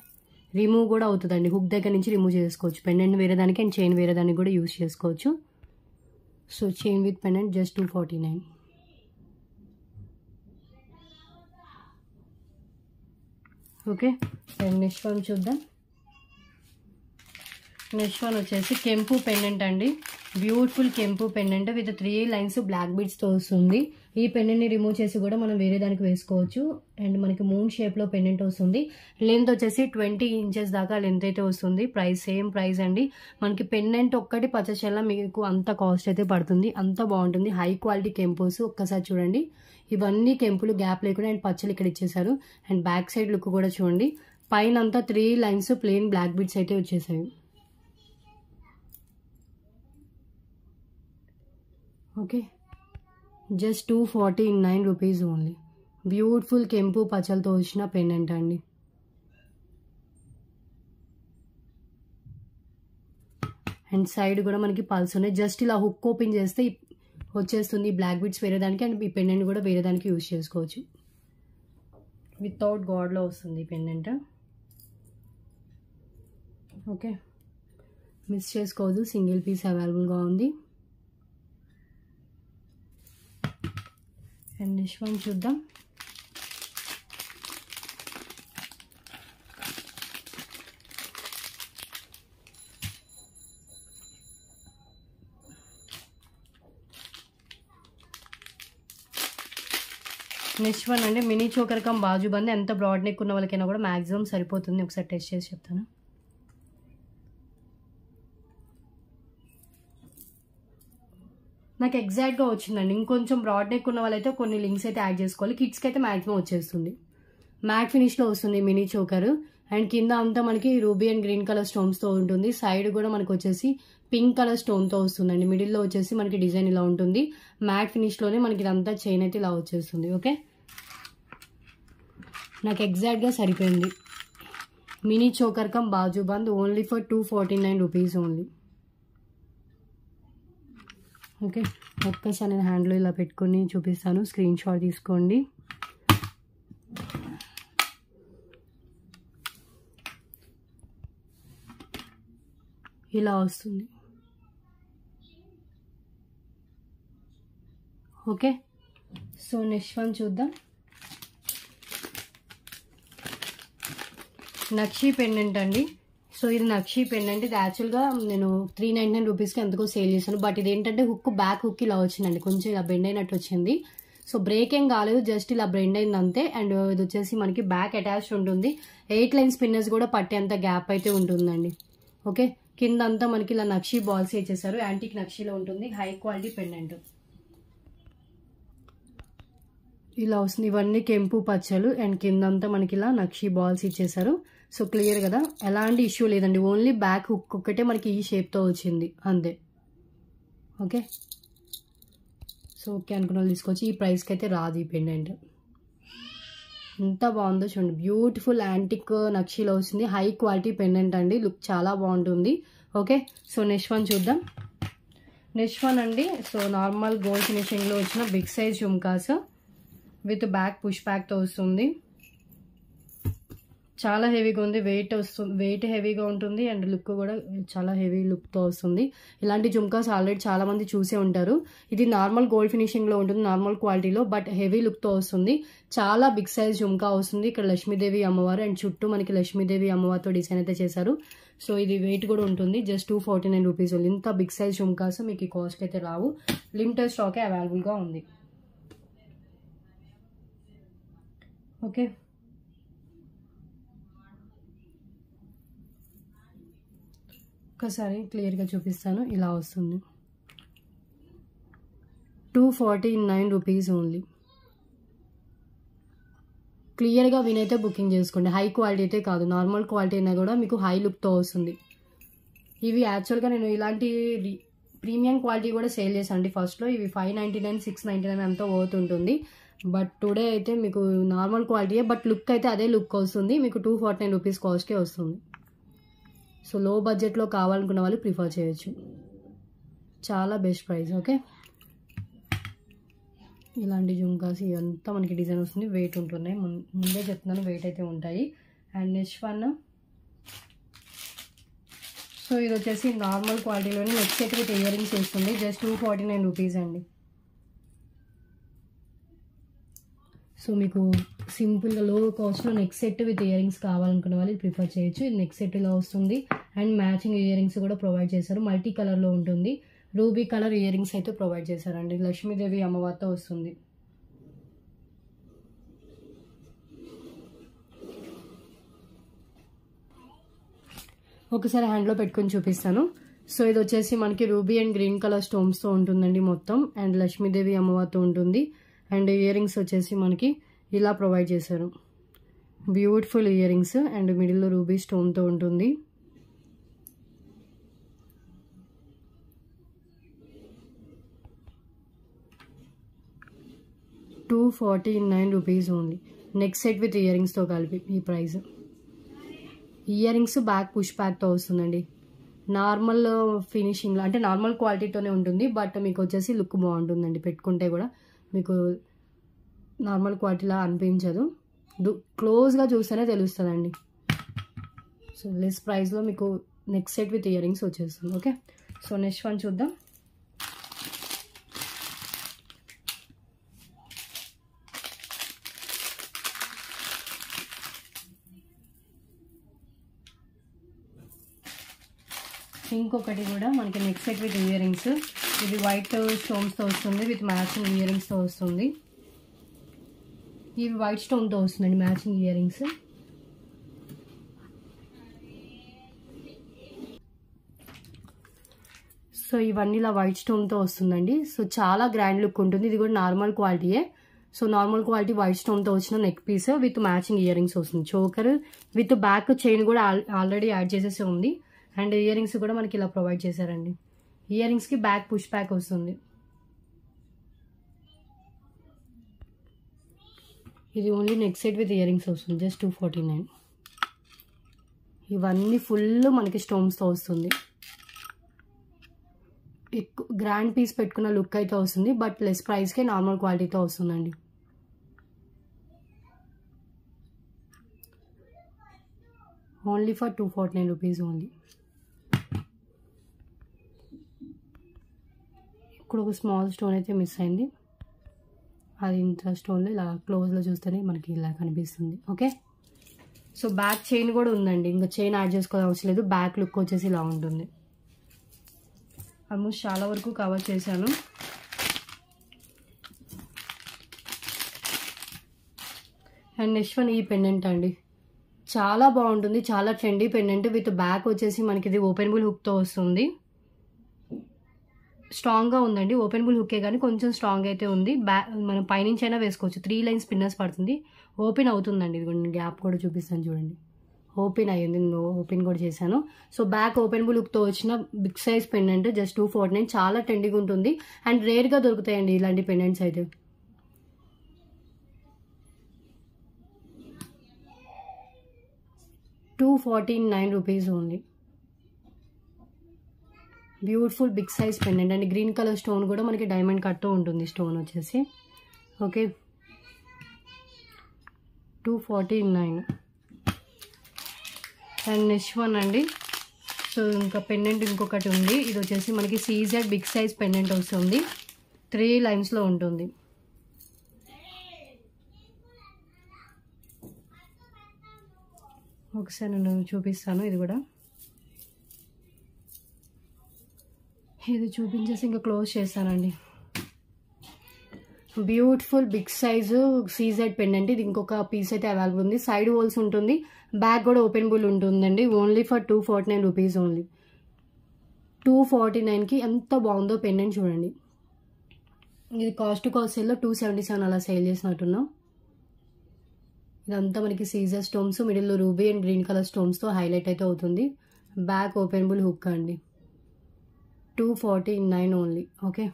రిమూవ్ కూడా అవుతుందండి. హుక్ దగ్గర నుంచి రిమూవ్ చేసుకోవచ్చు. పెండెంట్ వేరే దానికి అండ్ చైన్ వేరే దానికి కూడా యూజ్ చేసుకోవచ్చు. So chain with pendant just 249. Okay, and next one చూద్దాం. నెక్స్ట్ వన్ వచ్చేసి కెంపు పెండెంట్ అండి. బ్యూటిఫుల్ కెంపు పెండెంట్ విత్ 3 లైన్స్ బ్లాక్ బీడ్స్తో వస్తుంది. ఈ పెండెంట్ని రిమూవ్ చేసి కూడా మనం వేరే దానికి వేసుకోవచ్చు. అండ్ మనకి మూన్ షేప్లో పెండెంట్ వస్తుంది. లెంత్ వచ్చేసి 20 ఇంచెస్ దాకా లెంత్ అయితే వస్తుంది. ప్రైస్ సేమ్ ప్రైస్ అండి. మనకి పెండెంట్ ఒక్కటి పచ్చచెల్ల మీకు అంత కాస్ట్ అయితే పడుతుంది. అంత బాగుంటుంది. హై క్వాలిటీ కెంపుస్ ఒక్కసారి చూడండి. ఇవన్నీ కెంపులు గ్యాప్ లేకుండా అండ్ పచ్చలు ఇక్కడ ఇచ్చేసారు. అండ్ బ్యాక్ సైడ్ లుక్ కూడా చూడండి. పైన అంతా 3 లైన్స్ ప్లెయిన్ బ్లాక్ బీడ్స్ అయితే వచ్చేసాయి. Okay, just 249 rupees only. Beautiful కెంపు పచ్చలతో వచ్చిన పెండెంట్ అండి. అండ్ సైడ్ కూడా మనకి పల్స్ ఉన్నాయి. జస్ట్ ఇలా హుక్ ఓపెన్ చేస్తే వచ్చేస్తుంది బ్లాక్ బీడ్స్ వేరే దానికి అండ్ ఈ పెండెంట్ కూడా వేరే దానికి యూజ్ చేసుకోవచ్చు. వితౌట్ గాడ్లో వస్తుంది ఈ పెండెంట్. ఓకే, మిస్ చేసుకోవద్దు. సింగిల్ పీస్ అవైలబుల్గా ఉంది. అండ్ నెక్స్ట్ వన్ చూద్దాం. నెక్స్ట్ వన్ అంటే మినీ చోకర్ కమ్ బాజు బంద్. ఎంత బ్రాడ్ నెక్ ఉన్న వాళ్ళకైనా కూడా మ్యాక్సిమం సరిపోతుంది. ఒకసారి టెస్ట్ చేసి చెప్తాను. నాకు ఎగ్జాక్ట్గా వచ్చిందండి. ఇంకొంచెం బ్రాడ్ నెక్ ఉన్న వాళ్ళైతే కొన్ని లింక్స్ అయితే యాడ్ చేసుకోవాలి. కిడ్స్కి అయితే మ్యాక్సిమం వచ్చేస్తుంది. మ్యాట్ ఫినిష్లో వస్తుంది మినీ చోకర్. అండ్ కింద అంతా మనకి రూబీ అండ్ గ్రీన్ కలర్ స్టోన్స్తో ఉంటుంది. సైడ్ కూడా మనకు వచ్చేసి పింక్ కలర్ స్టోన్తో వస్తుందండి. మిడిల్లో వచ్చేసి మనకి డిజైన్ ఇలా ఉంటుంది. మ్యాట్ ఫినిష్లోనే మనకి ఇదంతా చైన్ అయితే ఇలా వచ్చేస్తుంది. ఓకే, నాకు ఎగ్జాక్ట్గా సరిపోయింది. Mini choker come Baju bandh only for 249 rupees only. Okay, ఒక్కసారి నేను హ్యాండ్లో ఇలా పెట్టుకొని చూపిస్తాను. స్క్రీన్ షాట్ తీసుకోండి. ఇలా వస్తుంది. ఓకే, సో నెక్స్ట్ వన్ చూద్దాం. నక్షి పెండెంట్ అండి. సో ఇది నక్షి పెండెంట్. ఇది యాక్చువల్గా నేను 399 రూపీస్కి ఎంతకో సేల్ చేశాను. బట్ ఇది ఏంటంటే హుక్ బ్యాక్ హుక్ ఇలా వచ్చిందండి. కొంచెం ఇలా బెండ్ అయినట్టు వచ్చింది. సో బ్రేక్ ఏం కాలేదు, జస్ట్ ఇలా బెండ్ అయింది అంతే. అండ్ ఇది వచ్చేసి మనకి బ్యాక్ అటాచ్డ్ ఉంటుంది. 8 లైన్ స్పిన్నర్స్ కూడా పట్టేంత గ్యాప్ అయితే ఉంటుందండి. ఓకే, కింద అంతా మనకి ఇలా నక్షి బాల్స్ ఇచ్చేసారు. యాంటిక్ నక్షిలో ఉంటుంది. హై క్వాలిటీ పెండెంట్ ఇలా వస్తుంది. ఇవన్నీ కెంపు పచ్చలు అండ్ కిందంతా మనకి ఇలా నక్షి బాల్స్ ఇచ్చేసారు. సో క్లియర్ కదా, ఎలాంటి ఇష్యూ లేదండి. ఓన్లీ బ్యాక్ హుక్ ఒక్కటే మనకి ఈ షేప్తో వచ్చింది అంతే. ఓకే, సో ఓకే అనుకున్న వాళ్ళు తీసుకోవచ్చు. ఈ ప్రైస్కి అయితే రాదు ఈ పెండెంట్. ఎంత బాగుందో చూడండి. బ్యూటిఫుల్ యాంటిక్ నక్షిలో వస్తుంది. హై క్వాలిటీ పెండెంట్ అండి. లుక్ చాలా బాగుంటుంది. ఓకే, సో నెక్స్ట్ వన్ చూద్దాం. నెక్స్ట్ వన్ అండి. సో నార్మల్ గోల్డ్ ఫినిషింగ్లో వచ్చిన big size jhumkas with back push బ్యాక్తో వస్తుంది. చాలా హెవీగా ఉంది. వెయిట్ హెవీగా ఉంటుంది అండ్ లుక్ కూడా చాలా హెవీ లుక్తో వస్తుంది. ఇలాంటి జుమ్కాస్ ఆల్రెడీ చాలా మంది చూసే ఉంటారు. ఇది నార్మల్ గోల్డ్ ఫినిషింగ్లో ఉంటుంది, నార్మల్ క్వాలిటీలో, బట్ హెవీ లుక్తో వస్తుంది. చాలా బిగ్ సైజ్ జుమ్కా వస్తుంది. ఇక్కడ లక్ష్మీదేవి అమ్మవారు అండ్ చుట్టూ మనకి లక్ష్మీదేవి అమ్మవారితో డిజైన్ అయితే చేశారు. సో ఇది వెయిట్ కూడా ఉంటుంది. Just 249 rupees. ఇంత బిగ్ సైజ్ జుమ్కాస్ మీకు ఈ కాస్ట్ అయితే రావు. లిమిటెడ్ స్టాకే అవైలబుల్గా ఉంది. ఓకే, ఒకసారి క్లియర్గా చూపిస్తాను. ఇలా వస్తుంది. 249 రూపీస్ ఓన్లీ. క్లియర్గా వినైతే బుకింగ్ చేసుకోండి. హై క్వాలిటీ అయితే కాదు, నార్మల్ క్వాలిటీ అయినా కూడా మీకు హై లుక్తో వస్తుంది. ఇవి యాక్చువల్గా నేను ఇలాంటి ప్రీమియం క్వాలిటీ కూడా సేల్ చేశాను అండి ఫస్ట్లో. ఇవి 599, 699 అంతా పోతుంటుంది. బట్ టుడే అయితే మీకు నార్మల్ క్వాలిటీయే, బట్ లుక్ అయితే అదే లుక్ వస్తుంది. మీకు 249 రూపీస్ కాస్ట్కే వస్తుంది. సో లో బడ్జెట్లో కావాలనుకున్న వాళ్ళు ప్రిఫర్ చేయొచ్చు. చాలా బెస్ట్ ప్రైస్. ఓకే, ఇలాంటి జుంకాస్ ఇదంతా మనకి డిజైన్ వస్తుంది, వెయిట్ ఉంటున్నాయి. ముందే చెప్తున్నాను వెయిట్ అయితే ఉంటాయి. అండ్ నెక్స్ట్ వన్, సో ఇది వచ్చేసి నార్మల్ క్వాలిటీలోనే neck set with earrings వస్తుంది. జస్ట్ 249 రూపీస్ అండి. సో మీకు సింపుల్గా లో కాస్ట్లో neck set with earrings కావాలనుకునే వాళ్ళు ప్రిఫర్ చేయొచ్చు. ఇది నెక్ సెట్ ఇలా వస్తుంది అండ్ మ్యాచింగ్ ఇయర్ రింగ్స్ కూడా ప్రొవైడ్ చేశారు. మల్టీ కలర్లో ఉంటుంది. రూబీ కలర్ ఇయర్ రింగ్స్ అయితే ప్రొవైడ్ చేశారండి. లక్ష్మీదేవి అమ్మవారితో వస్తుంది. ఒకసారి హ్యాండ్లో పెట్టుకొని చూపిస్తాను. సో ఇది వచ్చేసి మనకి రూబీ అండ్ గ్రీన్ కలర్ స్టోన్స్తో ఉంటుందండి మొత్తం. అండ్ లక్ష్మీదేవి అమ్మవారితో ఉంటుంది. అండ్ ఇయర్ రింగ్స్ వచ్చేసి మనకి ఇలా ప్రొవైడ్ చేశారు. బ్యూటిఫుల్ ఇయర్ రింగ్స్ అండ్ మిడిల్లో రూబీ స్టోన్తో ఉంటుంది. ₹249 ఓన్లీ. నెక్ సెట్ విత్ ఇయర్ రింగ్స్తో కలిపి ఈ price. Earrings back push బ్యాక్తో వస్తుందండి. నార్మల్ ఫినిషింగ్లో అంటే నార్మల్ క్వాలిటీతోనే ఉంటుంది. బట్ మీకు వచ్చేసి లుక్ బాగుంటుందండి. పెట్టుకుంటే కూడా మీకు నార్మల్ క్వాలిటీలా అనిపించదు. క్లోజ్గా చూస్తేనే తెలుస్తుందండి. సో లెస్ ప్రైస్లో మీకు neck set with ear rings వచ్చేస్తుంది. ఓకే, సో నెక్స్ట్ వన్ చూద్దాం. ఇంకొకటి కూడా మనకి neck set with ear rings. ఇది వైట్ స్టోన్స్తో వస్తుంది విత్ మ్యాచింగ్ ఇయర్ రింగ్స్తో వస్తుంది. ఇవి వైట్ స్టోన్తో వస్తుందండి మ్యాచింగ్ ఇయర్ రింగ్స్. సో ఇవన్నీ ఇలా వైట్ స్టోన్తో వస్తుందండి. సో చాలా గ్రాండ్ లుక్ ఉంటుంది. ఇది కూడా నార్మల్ క్వాలిటీయే. సో నార్మల్ క్వాలిటీ వైట్ స్టోన్తో వచ్చిన neck piece with matching ear rings వస్తుంది. చోకర్ విత్ బ్యాక్ చైన్ కూడా ఆల్రెడీ యాడ్ చేసేసి ఉంది. అండ్ ఇయర్ రింగ్స్ కూడా మనకి ఇలా ప్రొవైడ్ చేశారండి. ఇయర్ రింగ్స్కి బ్యాక్ పుష్ బ్యాక్ వస్తుంది. ఇది only neck set with earrings వస్తుంది. జస్ట్ 249. ఇవన్నీ ఫుల్ మనకి స్టోన్స్తో వస్తుంది. ఎక్కువ గ్రాండ్ పీస్ పెట్టుకున్న లుక్ అయితే వస్తుంది. బట్ లెస్ ప్రైస్కే నార్మల్ క్వాలిటీతో వస్తుందండి. Only for ₹249 only. ఇక్కడ ఒక స్మాల్ స్టోన్ అయితే మిస్ అయింది. అది ఇంత స్టోన్లో ఇలా క్లోజ్లో చూస్తేనే మనకి ఇలా కనిపిస్తుంది. ఓకే, సో బ్యాక్ చైన్ కూడా ఉందండి. ఇంకా చైన్ యాడ్ చేసుకోవాల్సిన అవసరం లేదు. బ్యాక్ లుక్ వచ్చేసి ఇలా ఉంటుంది. ఆల్మోస్ట్ చాలా వరకు కవర్ చేశాను. అండ్ నెక్స్ట్ వన్ ఈ పెండెంట్ అండి. చాలా బాగుంటుంది. చాలా ట్రెండీ పెండెంట్ విత్ బ్యాక్ వచ్చేసి మనకి ఇది ఓపెనబుల్ హుక్తో వస్తుంది. స్ట్రాంగ్గా ఉందండి. ఓపెనబుల్ హుక్కే కానీ కొంచెం స్ట్రాంగ్ అయితే ఉంది. మనం పైనుంచి అయినా వేసుకోవచ్చు. 3 లైన్స్ పిన్నర్స్ పడుతుంది. ఓపెన్ అవుతుందండి. ఇది గ్యాప్ కూడా చూపిస్తాను చూడండి. ఓపెన్ అయ్యింది. ఓపెన్ కూడా చేశాను. సో బ్యాక్ ఓపెనబుల్ హుక్తో వచ్చిన బిగ్ సైజ్ పెండెంట్ జస్ట్ 249. చాలా ట్రెండీగా ఉంటుంది. అండ్ రేర్గా దొరుకుతాయండి ఇలాంటి పెండెంట్స్ అయితే. ₹249 only. Beautiful big size pendant and green colour stone కూడా మనకి డైమండ్ కట్తో ఉంటుంది. స్టోన్ వచ్చేసి ఓకే 249. అండ్ నెక్స్ట్ వన్ అండి. సో ఇంకా పెండెంట్ ఇంకొకటి ఉంది. ఇది వచ్చేసి మనకి సీజెడ్ బిగ్ సైజ్ పెండెంట్ వస్తుంది. 3 లైన్స్లో ఉంటుంది. ఒకసారి నేను చూపిస్తాను. ఇది కూడా ఇది చూపించేసి ఇంకా క్లోజ్ చేస్తానండి. Beautiful big size CZ pendant. ఇది ఇంకొక పీస్ అయితే అవైలబుల్ ఉంది. సైడ్ హోల్స్ ఉంటుంది. బ్యాక్ కూడా ఓపెనబుల్ ఉంటుందండి. Only for ₹249 only. 249కి ఎంత బాగుందో పెండెంట్ చూడండి. ఇది కాస్ట్ సేల్లో 277 అలా సేల్ చేసినట్టున్నాం. ఇదంతా మనకి సీజర్ స్టోన్స్, మిడిల్లో రూబీ అండ్ గ్రీన్ కలర్ స్టోన్స్తో హైలైట్ అయితే అవుతుంది. బ్యాక్ ఓపెనబుల్ హుక్ అండి. 249 only. Okay,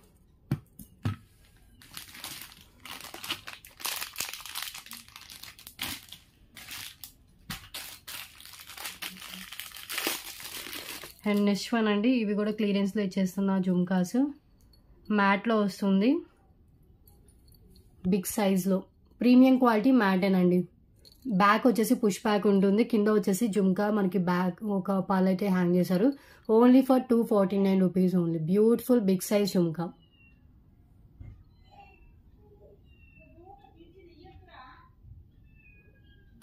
and next one అండి, ఇవి కూడా క్లియరెన్స్లో ఇచ్చేస్తున్నా జుమ్కాస్. మ్యాట్లో వస్తుంది, బిగ్ సైజ్లో, ప్రీమియం క్వాలిటీ మ్యాటేనండి. బ్యాక్ వచ్చేసి పుష్ బ్యాక్ ఉంటుంది, కింద వచ్చేసి జుమ్కా మనకి బ్యాక్ ఒక పాలు అయితే హ్యాంగ్ చేశారు. Only for 249 rupees only. Beautiful big size jhumka.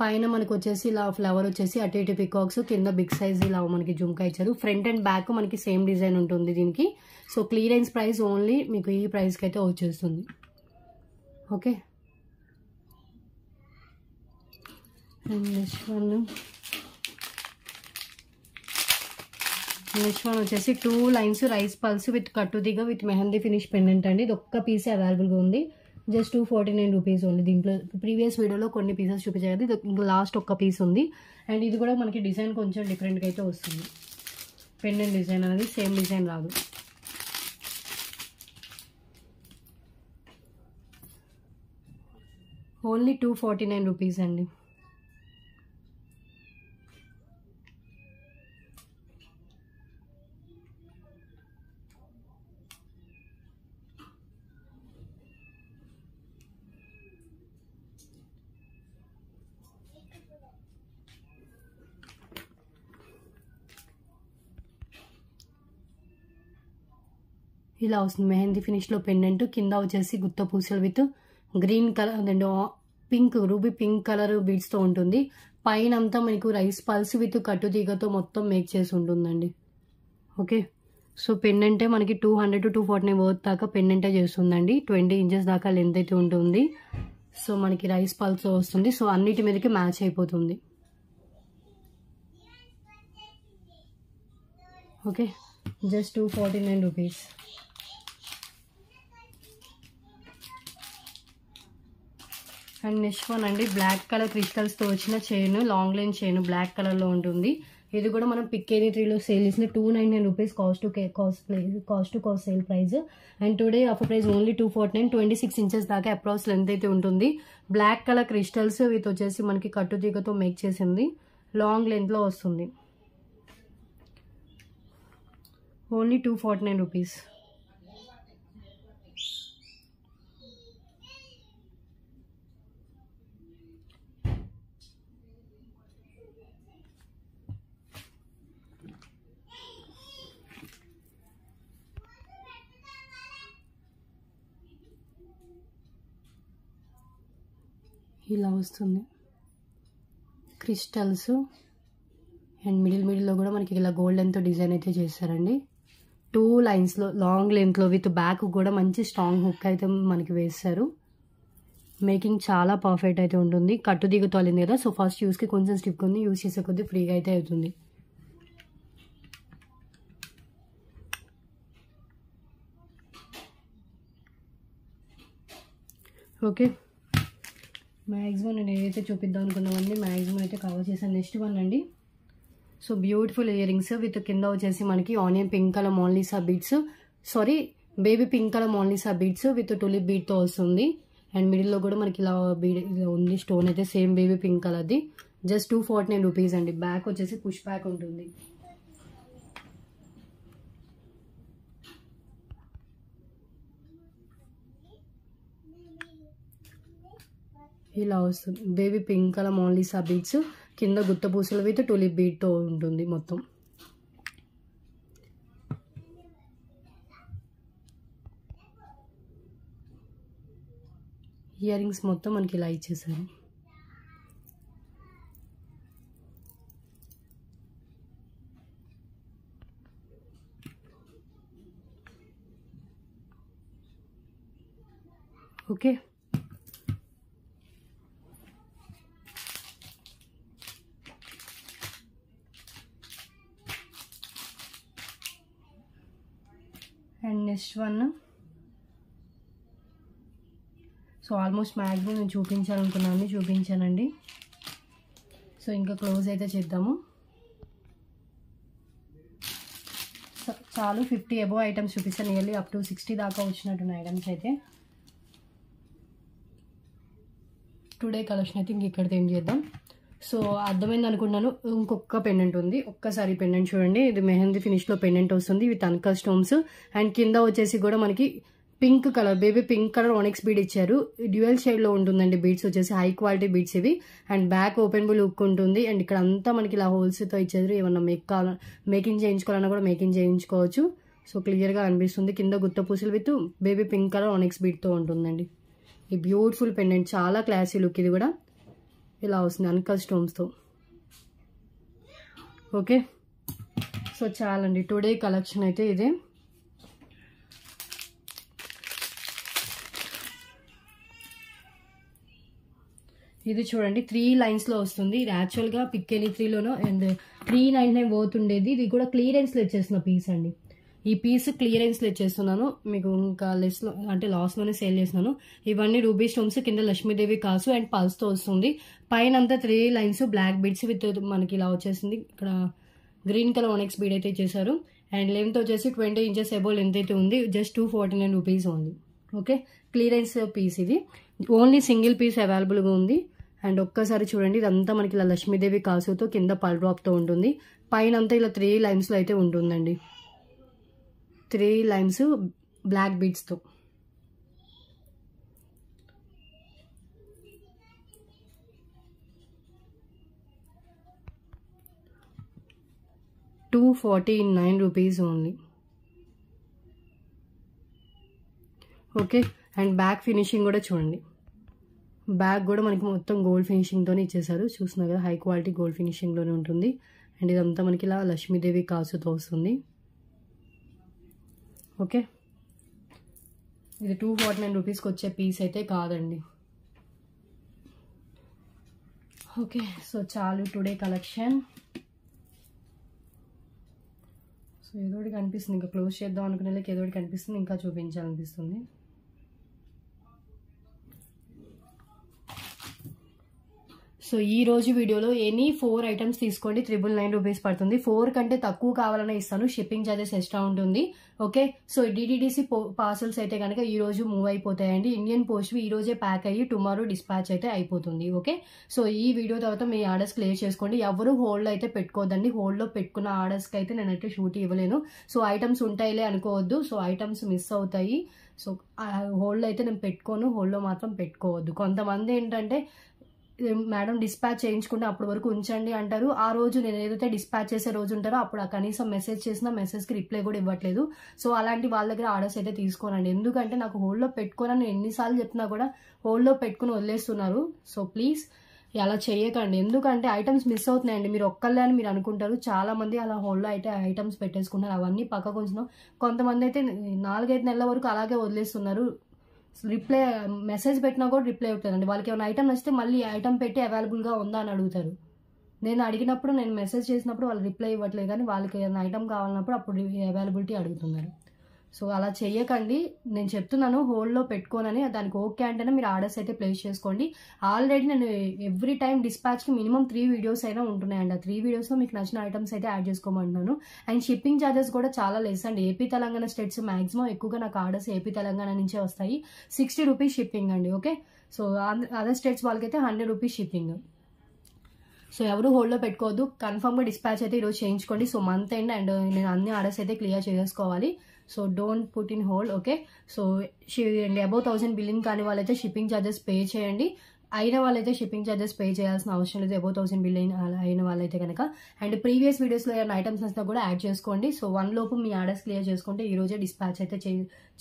పైన మనకు వచ్చేసి ఇలా ఫ్లవర్ వచ్చేసి అటు ఇటు పికాక్స్, కింద బిగ్ సైజ్ ఇలా మనకి జుమ్కా ఇచ్చారు. ఫ్రంట్ అండ్ బ్యాక్ మనకి సేమ్ డిజైన్ ఉంటుంది దీనికి. సో క్లియరెన్స్ ప్రైస్ ఓన్లీ మీకు ఈ ప్రైస్కి అయితే వచ్చేస్తుంది. ఓకే, నెక్స్ట్ వన్ వచ్చేసి 2 లైన్స్ రైస్ పల్స్ విత్ కట్టుదిగా విత్ మెహందీ ఫినిష్ పెండెంట్ అండి. ఇది ఒక్క పీసే అవైలబుల్గా ఉంది, జస్ట్ 249 రూపీస్ ఓన్లీ. దీంట్లో ప్రీవియస్ వీడియోలో కొన్ని పీసెస్ చూపించాయి కదా, ఇది లాస్ట్ ఒక్క పీస్ ఉంది. అండ్ ఇది కూడా మనకి డిజైన్ కొంచెం డిఫరెంట్గా అయితే వస్తుంది. పెండెంట్ డిజైన్ అనేది సేమ్ డిజైన్ రాదు. ఓన్లీ 249 రూపీస్ అండి. ఇలా వస్తుంది మెహందీ ఫినిష్లో పెండెంట్. కింద వచ్చేసి గుత్త పూసలు with green colour and pink, ruby pink colour బీడ్స్తో ఉంటుంది. పైన అంతా మనకు రైస్ పల్స్ విత్ కట్టుతీగతో మొత్తం మేక్ చేసి ఉంటుందండి. ఓకే, సో పెండెంటే మనకి 200 to 249 వర్త్ దాకా పెండెంటే చేస్తుందండి. 20 ఇంచెస్ దాకా లెంత్ అయితే ఉంటుంది. సో మనకి రైస్ పల్స్ వస్తుంది. సో అన్నిటి మీదకి మ్యాచ్ అయిపోతుంది. Okay, just 249 rupees. And next one అండి, బ్లాక్ కలర్ క్రిస్టల్స్తో వచ్చిన chain, long line chain black కలర్లో ఉంటుంది. ఇది కూడా మనం పిక్కేని 3లో సేల్ చేసిన 299 rupees cost to cost sale price. And today offer price only 249. 26 inches దాకా అప్రాక్స్ లెంత్ అయితే ఉంటుంది. బ్లాక్ కలర్ క్రిస్టల్స్ విత్ వచ్చేసి మనకి కట్టుతీగతో మేక్ చేసింది, లాంగ్ లెంత్లో వస్తుంది. Only 249 rupees. ఇలా వస్తుంది క్రిస్టల్స్. అండ్ మిడిల్లో కూడా మనకి ఇలా గోల్డెన్తో డిజైన్ అయితే చేస్తారండి. 2 లైన్స్లో లాంగ్ లెంత్లో విత్ బ్యాక్ కూడా మంచి స్ట్రాంగ్ హుక్ అయితే మనకి వేస్తారు. మేకింగ్ చాలా పర్ఫెక్ట్ అయితే ఉంటుంది. కట్టు దిగుతూ అలింది కదా, సో ఫస్ట్ యూస్కి కొంచెం స్టిక్ ఉంది, యూస్ చేసే కొద్దీ ఫ్రీగా అయితే అవుతుంది. ఓకే, మ్యాక్సిమం నేను ఏదైతే చూపిద్దాం అనుకున్నామండి మ్యాక్సిమం అయితే కవర్ చేశాను. నెక్స్ట్ వన్ అండి, so beautiful earrings with కింద వచ్చేసి మనకి onion pink colour Mona Lisa beads, baby pink colour Mona Lisa beads with tulip బీడ్తో వస్తుంది. అండ్ మిడిల్లో కూడా మనకి ఇలా బీడ్ ఇలా ఉంది, స్టోన్ అయితే సేమ్ బేబీ పింక్ కలర్ది. జస్ట్ 249 రూపీస్ అండి. బ్యాక్ వచ్చేసి పుష్ బ్యాక్ ఉంటుంది. ఇలా వస్తుంది baby pink colour Mona Lisa beads, కింద గుత్త పూసలు విత్ టులిప్ బీడ్తో ఉంటుంది మొత్తం. ఇయర్ రింగ్స్ మొత్తం మనకి ఇలా ఇచ్చేసారు. Okay, and next one, so almost maximum నేను చూపించాలనుకున్నాను చూపించానండి. సో ఇంకా క్లోజ్ అయితే చేద్దాము. చాలు 50 అబోవ్ ఐటమ్స్ చూపిస్తాను, నియర్లీ అప్ టు 60 దాకా వచ్చినట్టున్న ఐటమ్స్ అయితే. టుడే కలెక్షన్ అయితే ఇంక ఇక్కడితో ఏం చేద్దాం. సో అర్థమైంది అనుకుంటున్నాను. ఇంకొక పెండెంట్ ఉంది, ఒక్కసారి పెండెంట్ చూడండి. ఇది మెహందీ ఫినిష్లో పెండెంట్ వస్తుంది విత్ అన్కా స్టోన్స్. అండ్ కింద వచ్చేసి కూడా మనకి pink colour, baby pink colour onyx bead ఇచ్చారు. డ్యూయల్ షేడ్లో ఉంటుందండి బీడ్స్ వచ్చేసి, హై క్వాలిటీ బీడ్స్ ఇవి. అండ్ బ్యాక్ ఓపెనబుల్ లుక్ ఉంటుంది. అండ్ ఇక్కడ అంతా మనకి ఇలా హోల్స్తో ఇచ్చారు. ఏమన్నా మేకింగ్ చేయించుకోవాలన్నా కూడా మేకింగ్ చేయించుకోవచ్చు. సో క్లియర్గా అనిపిస్తుంది. కింద గుత్త పూసలు with baby pink colour onyx బీడ్తో ఉంటుందండి. ఈ బ్యూటిఫుల్ పెండెంట్ చాలా క్లాసీ లుక్. ఇది కూడా ఇలా వస్తుంది అన్కల్ స్టోన్స్తో. ఓకే, సో చాలండి టుడే కలెక్షన్ అయితే ఇదే. ఇది చూడండి 3 లైన్స్లో వస్తుంది. ఇది యాక్చువల్గా పిక్కెలి 3లోనో అండ్ 399 పోతుండేది. ఇది కూడా క్లియరెన్స్లో ఇచ్చేస్తున్న పీస్ అండి. ఈ పీస్ క్లియరెన్స్లో ఇచ్చేస్తున్నాను మీకు, ఇంకా లెస్లో అంటే లాస్లోనే సేల్ చేస్తున్నాను. ఇవన్నీ రూబీ స్టోన్స్, కింద లక్ష్మీదేవి కాసు అండ్ పల్స్తో వస్తుంది. పైన అంతా 3 లైన్స్ బ్లాక్ బీడ్స్ విత్ మనకి ఇలా వచ్చేసింది. ఇక్కడ గ్రీన్ కలర్ ఓనెక్స్ బీడ్ అయితే చేశారు. అండ్ లెంత్ వచ్చేసి 20 ఇంచెస్ అబోవ్ లెంత్ అయితే ఉంది. జస్ట్ 249 రూపీస్ ఉంది. ఓకే, క్లియరెన్స్ పీస్ ఇది. ఓన్లీ సింగిల్ పీస్ అవైలబుల్గా ఉంది. అండ్ ఒక్కసారి చూడండి, ఇదంతా మనకి ఇలా లక్ష్మీదేవి కాసుతో కింద పల్ డ్రాప్తో ఉంటుంది. పైన అంతా ఇలా 3 లైన్స్లో అయితే ఉంటుందండి. 3 లైన్స్ బ్లాక్ బీడ్స్తో. ₹249 only. Okay, and back finishing కూడా చూడండి. బ్యాక్ కూడా మనకి మొత్తం గోల్డ్ ఫినిషింగ్తోనే ఇచ్చేసారు. చూస్తున్నారు కదా, హై క్వాలిటీ గోల్డ్ ఫినిషింగ్లోనే ఉంటుంది. అండ్ ఇదంతా మనకి ఇలా లక్ష్మీదేవి కాసుతో వస్తుంది. ఓకే, ఇది ₹249 వచ్చే పీస్ అయితే కాదండి. ఓకే, సో చాలు టుడే కలెక్షన్. సో ఏదోటి కనిపిస్తుంది, ఇంకా క్లోజ్ చేద్దాం అనుకునే లేక ఏదోటి కనిపిస్తుంది, ఇంకా చూపించాలనిపిస్తుంది. సో ఈ రోజు వీడియోలో ఎనీ 4 ఐటమ్స్ తీసుకోండి, ₹999 పడుతుంది. 4 కంటే తక్కువ కావాలనే ఇస్తాను, షిప్పింగ్ ఛార్జెస్ ఎక్స్ట్రా ఉంటుంది. ఓకే, సో డిటిడిసి పార్సల్స్ అయితే కనుక ఈ రోజు మూవ్ అయిపోతాయండి. ఇండియన్ పోస్ట్ ఈ రోజే ప్యాక్ అయ్యి టుమారో డిస్పాచ్ అయితే అయిపోతుంది. ఓకే, సో ఈ వీడియో తర్వాత మీ ఆర్డర్స్ క్లియర్ చేసుకోండి. ఎవరు హోల్డ్ అయితే పెట్టుకోవద్దండి. హోల్డ్లో పెట్టుకున్న ఆర్డర్స్కి అయితే నేనైతే షూట్ ఇవ్వలేను. సో ఐటమ్స్ ఉంటాయిలే అనుకోవద్దు. సో ఐటమ్స్ మిస్ అవుతాయి. సో హోల్డ్లో అయితే నేను పెట్టుకోను, హోల్డ్లో మాత్రం పెట్టుకోవద్దు. కొంతమంది ఏంటంటే మేడం డిస్పాచ్ చేయించుకుంటే అప్పటి వరకు ఉంచండి అంటారు. ఆ రోజు నేను ఏదైతే డిస్పాచ్ చేసే రోజు ఉంటారో అప్పుడు ఆ కనీసం మెసేజ్ చేసినా మెసేజ్కి రిప్లై కూడా ఇవ్వట్లేదు. సో అలాంటి వాళ్ళ దగ్గర ఆర్డర్స్ అయితే తీసుకోనండి. ఎందుకంటే నాకు హోల్డ్లో పెట్టుకోనని ఎన్నిసార్లు చెప్పినా కూడా హోల్డ్లో పెట్టుకుని వదిలేస్తున్నారు. సో ప్లీజ్ అలా చేయకండి. ఎందుకంటే ఐటమ్స్ మిస్ అవుతున్నాయండి. మీరు ఒక్కళ్ళే అని మీరు అనుకుంటారు, చాలా మంది అలా హోల్డ్లో అయితే ఐటమ్స్ పెట్టేసుకుంటారు. అవన్నీ పక్కకు ఉంచున్నాం. కొంతమంది అయితే 4-5 నెలల వరకు అలాగే వదిలేస్తున్నారు. రిప్లై మెసేజ్ పెట్టినా కూడా రిప్లై అవుతుందండి. వాళ్ళకి ఏమైనా ఐటమ్ నచ్చితే మళ్ళీ ఐటమ్ పెట్టి అవైలబుల్గా ఉందా అని అడుగుతారు. నేను అడిగినప్పుడు, నేను మెసేజ్ చేసినప్పుడు వాళ్ళు రిప్లై ఇవ్వట్లేదు, కానీ వాళ్ళకి ఏమైనా ఐటమ్ కావాలన్నప్పుడు అప్పుడు అవైలబిలిటీ అడుగుతున్నారు. సో అలా చేయకండి. నేను చెప్తున్నాను హోల్డ్లో పెట్టుకోనని. దానికి ఓకే అంటేనే మీరు ఆర్డర్స్ అయితే ప్లేస్ చేసుకోండి. ఆల్రెడీ నేను ఎవ్రీ టైం డిస్పాచ్కి మినిమం 3 వీడియోస్ అయినా ఉంటున్నాయండి. ఆ 3 వీడియోస్లో మీకు నచ్చిన ఐటమ్స్ అయితే యాడ్ చేసుకోమంటున్నాను. అండ్ షిప్పింగ్ ఛార్జెస్ కూడా చాలా లెస్ అండి. ఏపీ తెలంగాణ స్టేట్స్ మ్యాక్సిమం ఎక్కువగా నాకు ఆర్డర్స్ ఏపీ తెలంగాణ నుంచే వస్తాయి. ₹60 షిప్పింగ్ అండి. ఓకే, సో అదర్ స్టేట్స్ వాళ్ళకైతే ₹100 షిప్పింగ్. సో ఎవరు హోల్డ్లో పెట్టుకోవద్దు. కన్ఫర్మ్గా డిస్పాచ్ అయితే ఈరోజు చేయించుకోండి. సో మంత్ ఎండ్ అండ్ నేను అన్ని ఆర్డర్స్ అయితే క్లియర్ చేసుకోవాలి. So don't put in hold. Okay, so above 1000 billing కాని వాళ్ళైతే షిప్పింగ్ ఛార్జెస్ పే చేయండి. అయిన వాళ్ళైతే షిప్పింగ్ ఛార్జెస్ పే చేయాల్సిన అవసరం లేదు, అబౌవ్ 1000 బిల్ అయిన వాళ్ళైతే కనుక. అండ్ ప్రీవియస్ వీడియోస్లో ఏమైనా ఐటమ్స్ వస్తే కూడా యాడ్ చేసుకోండి. సో 1 లోపు మీ ఆర్డర్స్ క్లియర్ చేసుకుంటే ఈ రోజే డిస్పాచ్ అయితే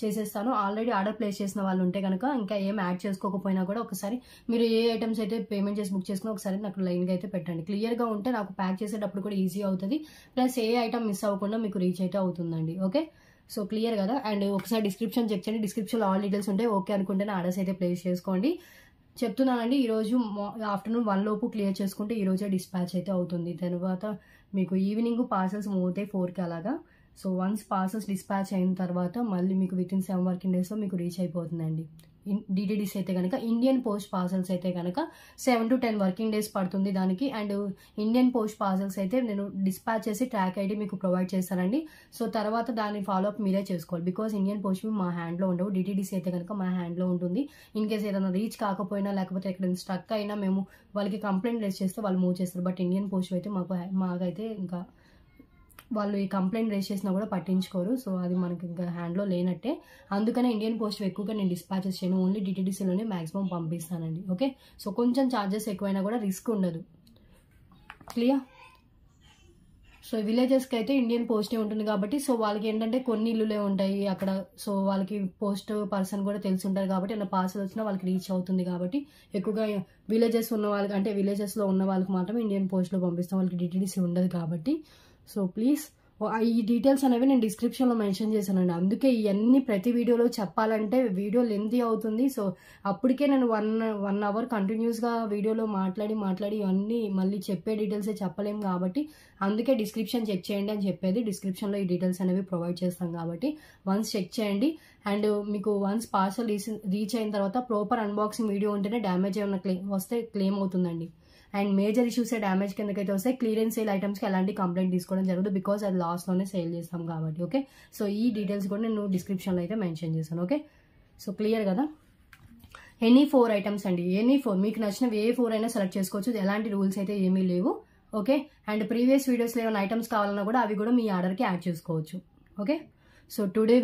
చేసేస్తాను. ఆల్రెడీ ఆర్డర్ ప్లేస్ చేసిన వాళ్ళు ఉంటే కనుక ఇంకా ఏం యాడ్ చేసుకోకపోయినా కూడా ఒకసారి మీరు ఏ ఐటమ్స్ అయితే పేమెంట్ చేసి బుక్ చేసుకున్నా ఒకసారి నాకు లైన్గా అయితే పెట్టండి. క్లియర్గా ఉంటే నాకు ప్యాక్ చేసేటప్పుడు కూడా ఈజీ అవుతుంది. ప్లస్ ఏ ఐటమ్ మిస్ అవ్వకుండా మీకు రీచ్ అయితే అవుతుందండి. ఓకే, సో క్లియర్ కదా. అండ్ ఒకసారి డిస్క్రిప్షన్ చెక్ చేయండి. డిస్క్రిప్షన్లో ఆల్ డీటెయిల్స్ ఉంటాయి. ఓకే అనుకుంటేనే ఆర్డర్స్ అయితే ప్లేస్ చేసుకోండి. చెప్తున్నానండి, ఈరోజు ఆఫ్టర్నూన్ 1 లోపు క్లియర్ చేసుకుంటే ఈరోజే డిస్పాచ్ అయితే అవుతుంది. తర్వాత మీకు ఈవినింగ్ పార్సల్స్ మూవ్ అవుతాయి 4కి అలాగా. సో వన్స్ పార్సల్స్ డిస్పాచ్ అయిన తర్వాత మళ్ళీ మీకు విత్ ఇన్ 7 వర్కింగ్ డేస్లో మీకు రీచ్ అయిపోతుందండి. డిటిడిసి అయితే కనుక. ఇండియన్ పోస్ట్ పార్సల్స్ అయితే కనుక 7 to 10 వర్కింగ్ డేస్ పడుతుంది దానికి. అండ్ ఇండియన్ పోస్ట్ పార్సల్స్ అయితే నేను డిస్పాచ్ చేసి ట్రాక్ ఐడి మీకు ప్రొవైడ్ చేస్తానండి. సో తర్వాత దాని ఫాలోఅప్ మీరే చేసుకోవాలి. బికాస్ ఇండియన్ పోస్ట్ మా హ్యాండ్లో ఉండవు. డిటిడిసి అయితే కనుక మా హ్యాండ్లో ఉంటుంది. ఇన్ కేసు ఏదైనా రీచ్ కాకపోయినా లేకపోతే ఎక్కడైనా స్ట్రక్ అయినా మేము వాళ్ళకి కంప్లైంట్ రేస్ చేస్తే వాళ్ళు మూవ్ చేస్తారు. బట్ ఇండియన్ పోస్ట్ అయితే మాకైతే ఇంకా వాళ్ళు ఈ కంప్లైంట్ రేస్ చేసినా కూడా పట్టించుకోరు. సో అది మనకి ఇంకా హ్యాండ్లో లేనట్టే. అందుకనే ఇండియన్ పోస్ట్ ఎక్కువగా నేను డిస్పాచెస్ చేయను. ఓన్లీ డిటిడిసిలోనే మ్యాక్సిమం పంపిస్తానండి. ఓకే, సో కొంచెం ఛార్జెస్ ఎక్కువైనా కూడా రిస్క్ ఉండదు. క్లియర్? సో విలేజెస్కి అయితే ఇండియన్ పోస్టే ఉంటుంది కాబట్టి సో వాళ్ళకి ఏంటంటే కొన్ని ఇల్లులే ఉంటాయి అక్కడ. సో వాళ్ళకి పోస్ట్ పర్సన్ కూడా తెలిసి ఉంటారు కాబట్టి అలా పార్సల్ వచ్చినా వాళ్ళకి రీచ్ అవుతుంది కాబట్టి ఎక్కువగా విలేజెస్ ఉన్న వాళ్ళకి అంటే విలేజెస్లో ఉన్న వాళ్ళకి మాత్రమే ఇండియన్ పోస్ట్లో పంపిస్తాం. వాళ్ళకి డిటిడిసి ఉండదు కాబట్టి. సో ప్లీజ్ ఈ డీటెయిల్స్ అనేవి నేను డిస్క్రిప్షన్లో మెన్షన్ చేశానండి. అందుకే ఇవన్నీ ప్రతి వీడియోలో చెప్పాలంటే వీడియో లెంతీ అవుతుంది. సో అప్పటికే నేను వన్ అవర్ కంటిన్యూస్గా వీడియోలో మాట్లాడి ఇవన్నీ మళ్ళీ చెప్పే డీటెయిల్సే చెప్పలేము కాబట్టి అందుకే డిస్క్రిప్షన్ చెక్ చేయండి అని చెప్పేది. డిస్క్రిప్షన్లో ఈ డీటెయిల్స్ అనేవి ప్రొవైడ్ చేస్తాం కాబట్టి వన్స్ చెక్ చేయండి. అండ్ మీకు వన్స్ పార్సల్ రీచ్ అయిన తర్వాత ప్రాపర్ అన్బాక్సింగ్ వీడియో ఉంటేనే డ్యామేజ్ ఏమన్నా వస్తే క్లెయిమ్ అవుతుందండి. అండ్ మేజర్ ఇష్యూస్ డ్యామేజ్ కిందకైతే వస్తే క్లియరెన్స్ సేల్ ఐటమ్స్కి ఎలాంటి కంప్లైంట్ తీసుకోవడం జరగదు. బికాస్ అది లాస్ట్లోనే సేల్ చేస్తాం కాబట్టి. ఓకే, సో ఈ డీటెయిల్స్ కూడా నేను డిస్క్రిప్షన్లో అయితే మెన్షన్ చేశాను. ఓకే, సో క్లియర్ కదా? ఎనీ 4 ఐటమ్స్ అండి. ఎనీ 4 మీకు నచ్చినవి ఏ 4 అయినా సెలెక్ట్ చేసుకోవచ్చు. ఎలాంటి రూల్స్ అయితే ఏమీ లేవు. ఓకే, అండ్ ప్రీవియస్ వీడియోస్లో ఏమైనా ఐటమ్స్ కావాలన్నా కూడా అవి కూడా మీ ఆర్డర్కి యాడ్ చేసుకోవచ్చు. ఓకే, సో టుడే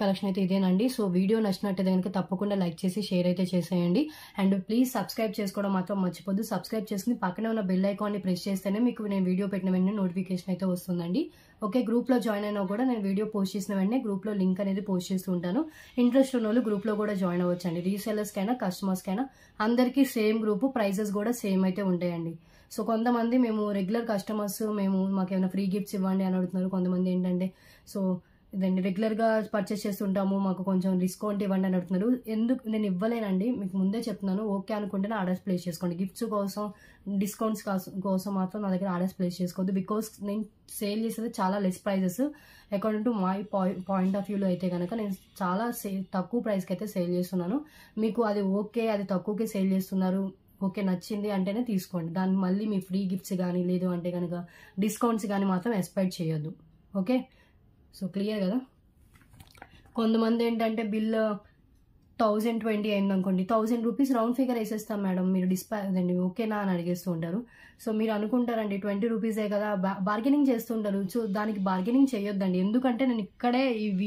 కలెక్షన్ అయితే ఇదేనండి. సో వీడియో నచ్చినట్టయితే కనుక తప్పకుండా లైక్ చేసి షేర్ అయితే చేసేయండి. అండ్ ప్లీజ్ సబ్స్క్రైబ్ చేసుకోవడం మాత్రం మర్చిపోద్దు. సబ్స్క్రైబ్ చేసుకుని పక్కనే ఉన్న బెల్ ఐకాన్ని ప్రెస్ చేస్తేనే మీకు నేను వీడియో పెట్టిన వెంటనే నోటిఫికేషన్ అయితే వస్తుందండి. ఓకే, గ్రూప్లో జాయిన్ అయినా కూడా నేను వీడియో పోస్ట్ చేసిన వెంటనే గ్రూప్లో లింక్ అనేది పోస్ట్ చేస్తూ ఉంటాను. ఇంట్రెస్ట్ ఉన్న వాళ్ళు గ్రూప్లో కూడా జాయిన్ అవ్వచ్చండి. రీసెలర్స్కైనా కస్టమర్స్కైనా అందరికీ సేమ్ గ్రూపు, ప్రైజెస్ కూడా సేమ్ అయితే ఉంటాయండి. సో కొంతమంది మేము రెగ్యులర్ కస్టమర్స్ మాకు ఏమైనా ఫ్రీ గిఫ్ట్స్ ఇవ్వండి అని అడుగుతున్నారు. కొంతమంది ఏంటంటే సో ఇదండి రెగ్యులర్గా పర్చేస్ చేస్తుంటాము మాకు కొంచెం డిస్కౌంట్ ఇవ్వండి అని అడుగుతున్నారు. ఎందుకు నేను ఇవ్వలేనండి, మీకు ముందే చెప్తున్నాను. ఓకే అనుకుంటేనే ఆర్డర్స్ ప్లేస్ చేసుకోండి. గిఫ్ట్స్ కోసం డిస్కౌంట్స్ కోసం మాత్రం నా దగ్గర ఆర్డర్స్ ప్లేస్ చేసుకోవద్దు. బికాస్ నేను సేల్ చేసేది చాలా less prices. According to my point of వ్యూలో అయితే కనుక నేను చాలా తక్కువ ప్రైస్కి అయితే సేల్ చేస్తున్నాను. మీకు అది ఓకే, అది తక్కువకి సేల్ చేస్తున్నారు, ఓకే నచ్చింది అంటేనే తీసుకోండి. దాన్ని మళ్ళీ మీ ఫ్రీ గిఫ్ట్స్ కానీ లేదు అంటే కనుక డిస్కౌంట్స్ కానీ మాత్రం ఎక్స్పెక్ట్ చేయొద్దు. ఓకే, సో క్లియర్ కదా? కొంతమంది ఏంటంటే బిల్ 1020 అయింది అనుకోండి, 1000 రూపీస్ రౌండ్ ఫిగర్ వేసేస్తాం మేడం మీరు అదండి ఓకేనా అని అడిగేస్తూ ఉంటారు. సో మీరు అనుకుంటారండి 20 రూపీసే కదా, బార్గెనింగ్ చేస్తుంటారు. సో దానికి బార్గెనింగ్ చేయొద్దండి. ఎందుకంటే నేను ఇక్కడే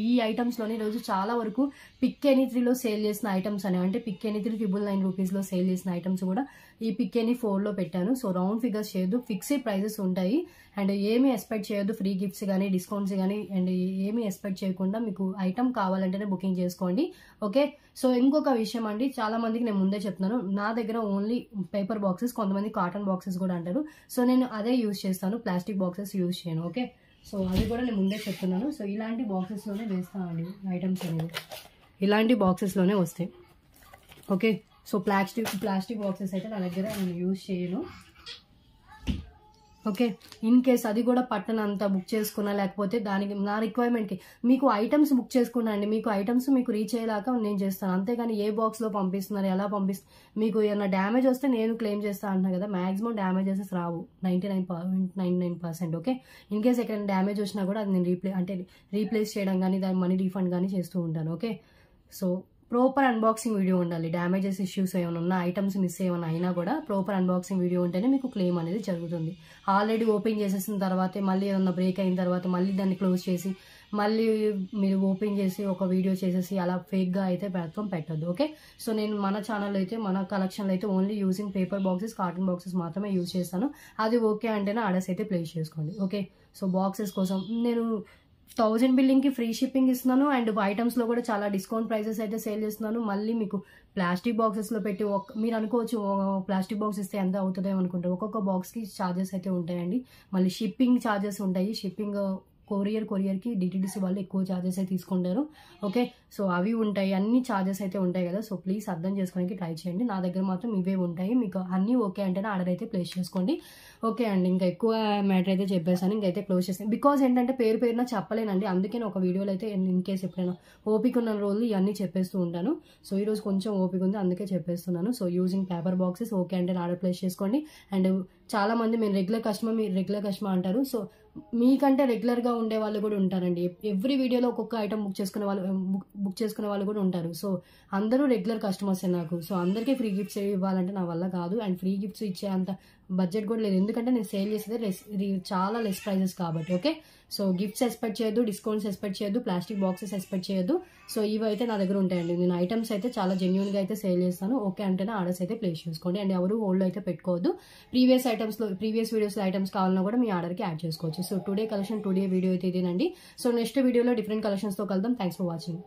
ఈ ఐటమ్స్లోని ఈరోజు చాలా వరకు పిక్ ఎనీ 3లో సేల్ చేసిన ఐటమ్స్ అని, అంటే పిక్ ఎనీ 3 999 రూపీస్లో సేల్ చేసిన ఐటమ్స్ కూడా ఈ పిక్ ఎనీ 4లో పెట్టాను. సో రౌండ్ ఫిగర్స్ చేయొద్దు, ఫిక్స్డ్ ప్రైజెస్ ఉంటాయి. అండ్ ఏమీ ఎక్స్పెక్ట్ చేయొద్దు, ఫ్రీ గిఫ్ట్స్ కానీ డిస్కౌంట్స్ కానీ అండ్ ఏమీ ఎక్స్పెక్ట్ చేయకుండా మీకు ఐటమ్ కావాలంటేనే బుకింగ్ చేసుకోండి. ఓకే, సో ఇంకొక విషయం అండి, చాలా మందికి నేను ముందే చెప్తున్నాను, నా దగ్గర ఓన్లీ పేపర్ బాక్సెస్, కొంతమంది కాటన్ బాక్సెస్ కూడా అంటారు. సో నేను అదే యూజ్ చేస్తాను, ప్లాస్టిక్ బాక్సెస్ యూజ్ చేయను. ఓకే, సో అది కూడా నేను ముందే చెప్తున్నాను. సో ఇలాంటి బాక్సెస్లోనే వేస్తామండి ఐటమ్స్ అనేవి, ఇలాంటి బాక్సెస్లోనే వస్తాయి. ఓకే, సో ప్లాస్టిక్ బాక్సెస్ అయితే నా దగ్గర నేను యూజ్ చేయను. ఓకే, ఇన్ కేస్ అది కూడా పట్టనంత బుక్ చేసుకున్నా లేకపోతే దానికి నా రిక్వైర్మెంట్కి మీకు ఐటమ్స్ బుక్ చేసుకున్నా అండి, మీకు ఐటమ్స్ మీకు రీచ్ అయ్యేలాగా నేను చేస్తాను. అంతేగాని ఏ బాక్స్లో పంపిస్తున్నారు ఎలా మీకు ఏమైనా డ్యామేజ్ వస్తే నేను క్లెయిమ్ చేస్తాను అంటున్నాను కదా, maximum damages Rao 99.99%. Okay, in case ఎక్కడైనా డ్యామేజ్ వచ్చినా కూడా అది నేను రీప్లేస్ చేయడం కానీ దాని మనీ రీఫండ్ కానీ చేస్తూ ఉంటాను. Okay, so proper unboxing video ఉండాలి. డ్యామేజెస్ ఇష్యూస్ ఏమైనా ఉన్నా, ఐటమ్స్ మిస్ ఏమైనా అయినా కూడా ప్రాపర్ అన్బాక్సింగ్ వీడియో ఉంటేనే మీకు క్లెయిమ్ అనేది జరుగుతుంది. ఆల్రెడీ ఓపెన్ చేసేసిన తర్వాతే మళ్ళీ ఏమన్నా బ్రేక్ అయిన తర్వాత మళ్ళీ దాన్ని క్లోజ్ చేసి మళ్ళీ మీరు ఓపెన్ చేసి ఒక వీడియో చేసేసి అలా ఫేక్గా అయితే మాత్రం పెట్టద్దు. ఓకే, సో నేను మన ఛానల్లో అయితే మన కలెక్షన్లో అయితే only using paper boxes, cotton boxes మాత్రమే యూజ్ చేస్తాను. అది ఓకే అంటేనే ఆర్డర్స్ అయితే ప్లేస్ చేసుకోండి. ఓకే, సో బాక్సెస్ కోసం నేను 1000 బిల్లింగ్కి ఫ్రీ షిప్పింగ్ ఇస్తున్నాను. అండ్ ఐటమ్స్లో కూడా చాలా డిస్కౌంట్ ప్రైజెస్ అయితే సేల్ చేస్తున్నాను. మళ్ళీ మీకు ప్లాస్టిక్ బాక్సెస్లో పెట్టి మీరు అనుకోవచ్చు ప్లాస్టిక్ బాక్స్ ఇస్తే ఎంత అవుతుందో అనుకుంటారు. ఒక్కొక్క బాక్స్కి ఛార్జెస్ అయితే ఉంటాయండి. మళ్ళీ షిప్పింగ్ ఛార్జెస్ ఉంటాయి. షిప్పింగ్ కొరియర్కి డిటిడిసి వాళ్ళు ఎక్కువ ఛార్జెస్ అయితే తీసుకుంటారు. ఓకే, సో అవి ఉంటాయి, అన్ని ఛార్జెస్ అయితే ఉంటాయి కదా. సో ప్లీజ్ అర్థం చేసుకోవడానికి ట్రై చేయండి. నా దగ్గర మాత్రం ఇవే ఉంటాయి. మీకు అన్నీ ఓకే అంటేనే ఆర్డర్ అయితే ప్లేస్ చేసుకోండి. ఓకే అండి, ఇంకా ఎక్కువ మ్యాటర్ అయితే చెప్పేసాను, ఇంకైతే క్లోజ్ చేస్తాను. బికాజ్ ఏంటంటే పేరున చెప్పలేనండి, అందుకే నేను ఒక వీడియోలో అయితే ఇన్ కేస్ ఎప్పుడైనా ఓపిక ఉన్న రోజులు ఇవన్నీ చెప్పేస్తూ ఉంటాను. సో ఈరోజు కొంచెం ఓపిక ఉంది, అందుకే చెప్పేస్తున్నాను. So using paper boxes okay అంటే ఆర్డర్ ప్లేస్ చేసుకోండి. అండ్ చాలా మంది మీరు రెగ్యులర్ కస్టమర్ అంటారు. సో మీకంటే రెగ్యులర్గా ఉండే వాళ్ళు కూడా ఉంటారండి. ఎవ్రీ వీడియోలో ఒక్కొక్క ఐటమ్ బుక్ చేసుకునే వాళ్ళు కూడా ఉంటారు. సో అందరూ రెగ్యులర్ కస్టమర్సే నాకు. సో అందరికీ ఫ్రీ గిఫ్ట్స్ ఇవ్వాలంటే నా వల్ల కాదు, అండ్ ఫ్రీ గిఫ్ట్స్ ఇచ్చే అంత బడ్జెట్ కూడా లేదు, ఎందుకంటే నేను సేల్ చేసేది చాలా లెస్ ప్రైజెస్ కాబట్టి. ఓకే, సో గిఫ్ట్స్ ఎక్స్పెక్ట్ చేయొద్దు, డిస్కౌంట్స్ ఎక్స్పెక్ట్ చేయొద్దు, ప్లాస్టిక్ బాక్సెస్ ఎక్స్పెక్ట్ చేయొద్దు. సో ఇవి అయితే నా దగ్గర ఉంటాయండి. నేను ఐటమ్స్ అయితే చాలా జెన్యూన్గా అయితే సేల్ చేస్తాను. ఓకే అంటేనే ఆర్డర్స్ అయితే ప్లేస్ చేసుకోండి. అండ్ ఎవరు హోల్డ్ అయితే పెట్టుకోవద్దు. ప్రీవియస్ వీడియోస్లో ఐటమ్స్ కావాలన్నా కూడా మీ ఆర్డర్కి యాడ్ చేసుకోవచ్చు. సో టుడే వీడియో అయితే ఇదేనండి. సో నెక్స్ట్ వీడియోలో డిఫరెంట్ కలెక్షన్స్తో కలుద్దాం. Thanks for watching.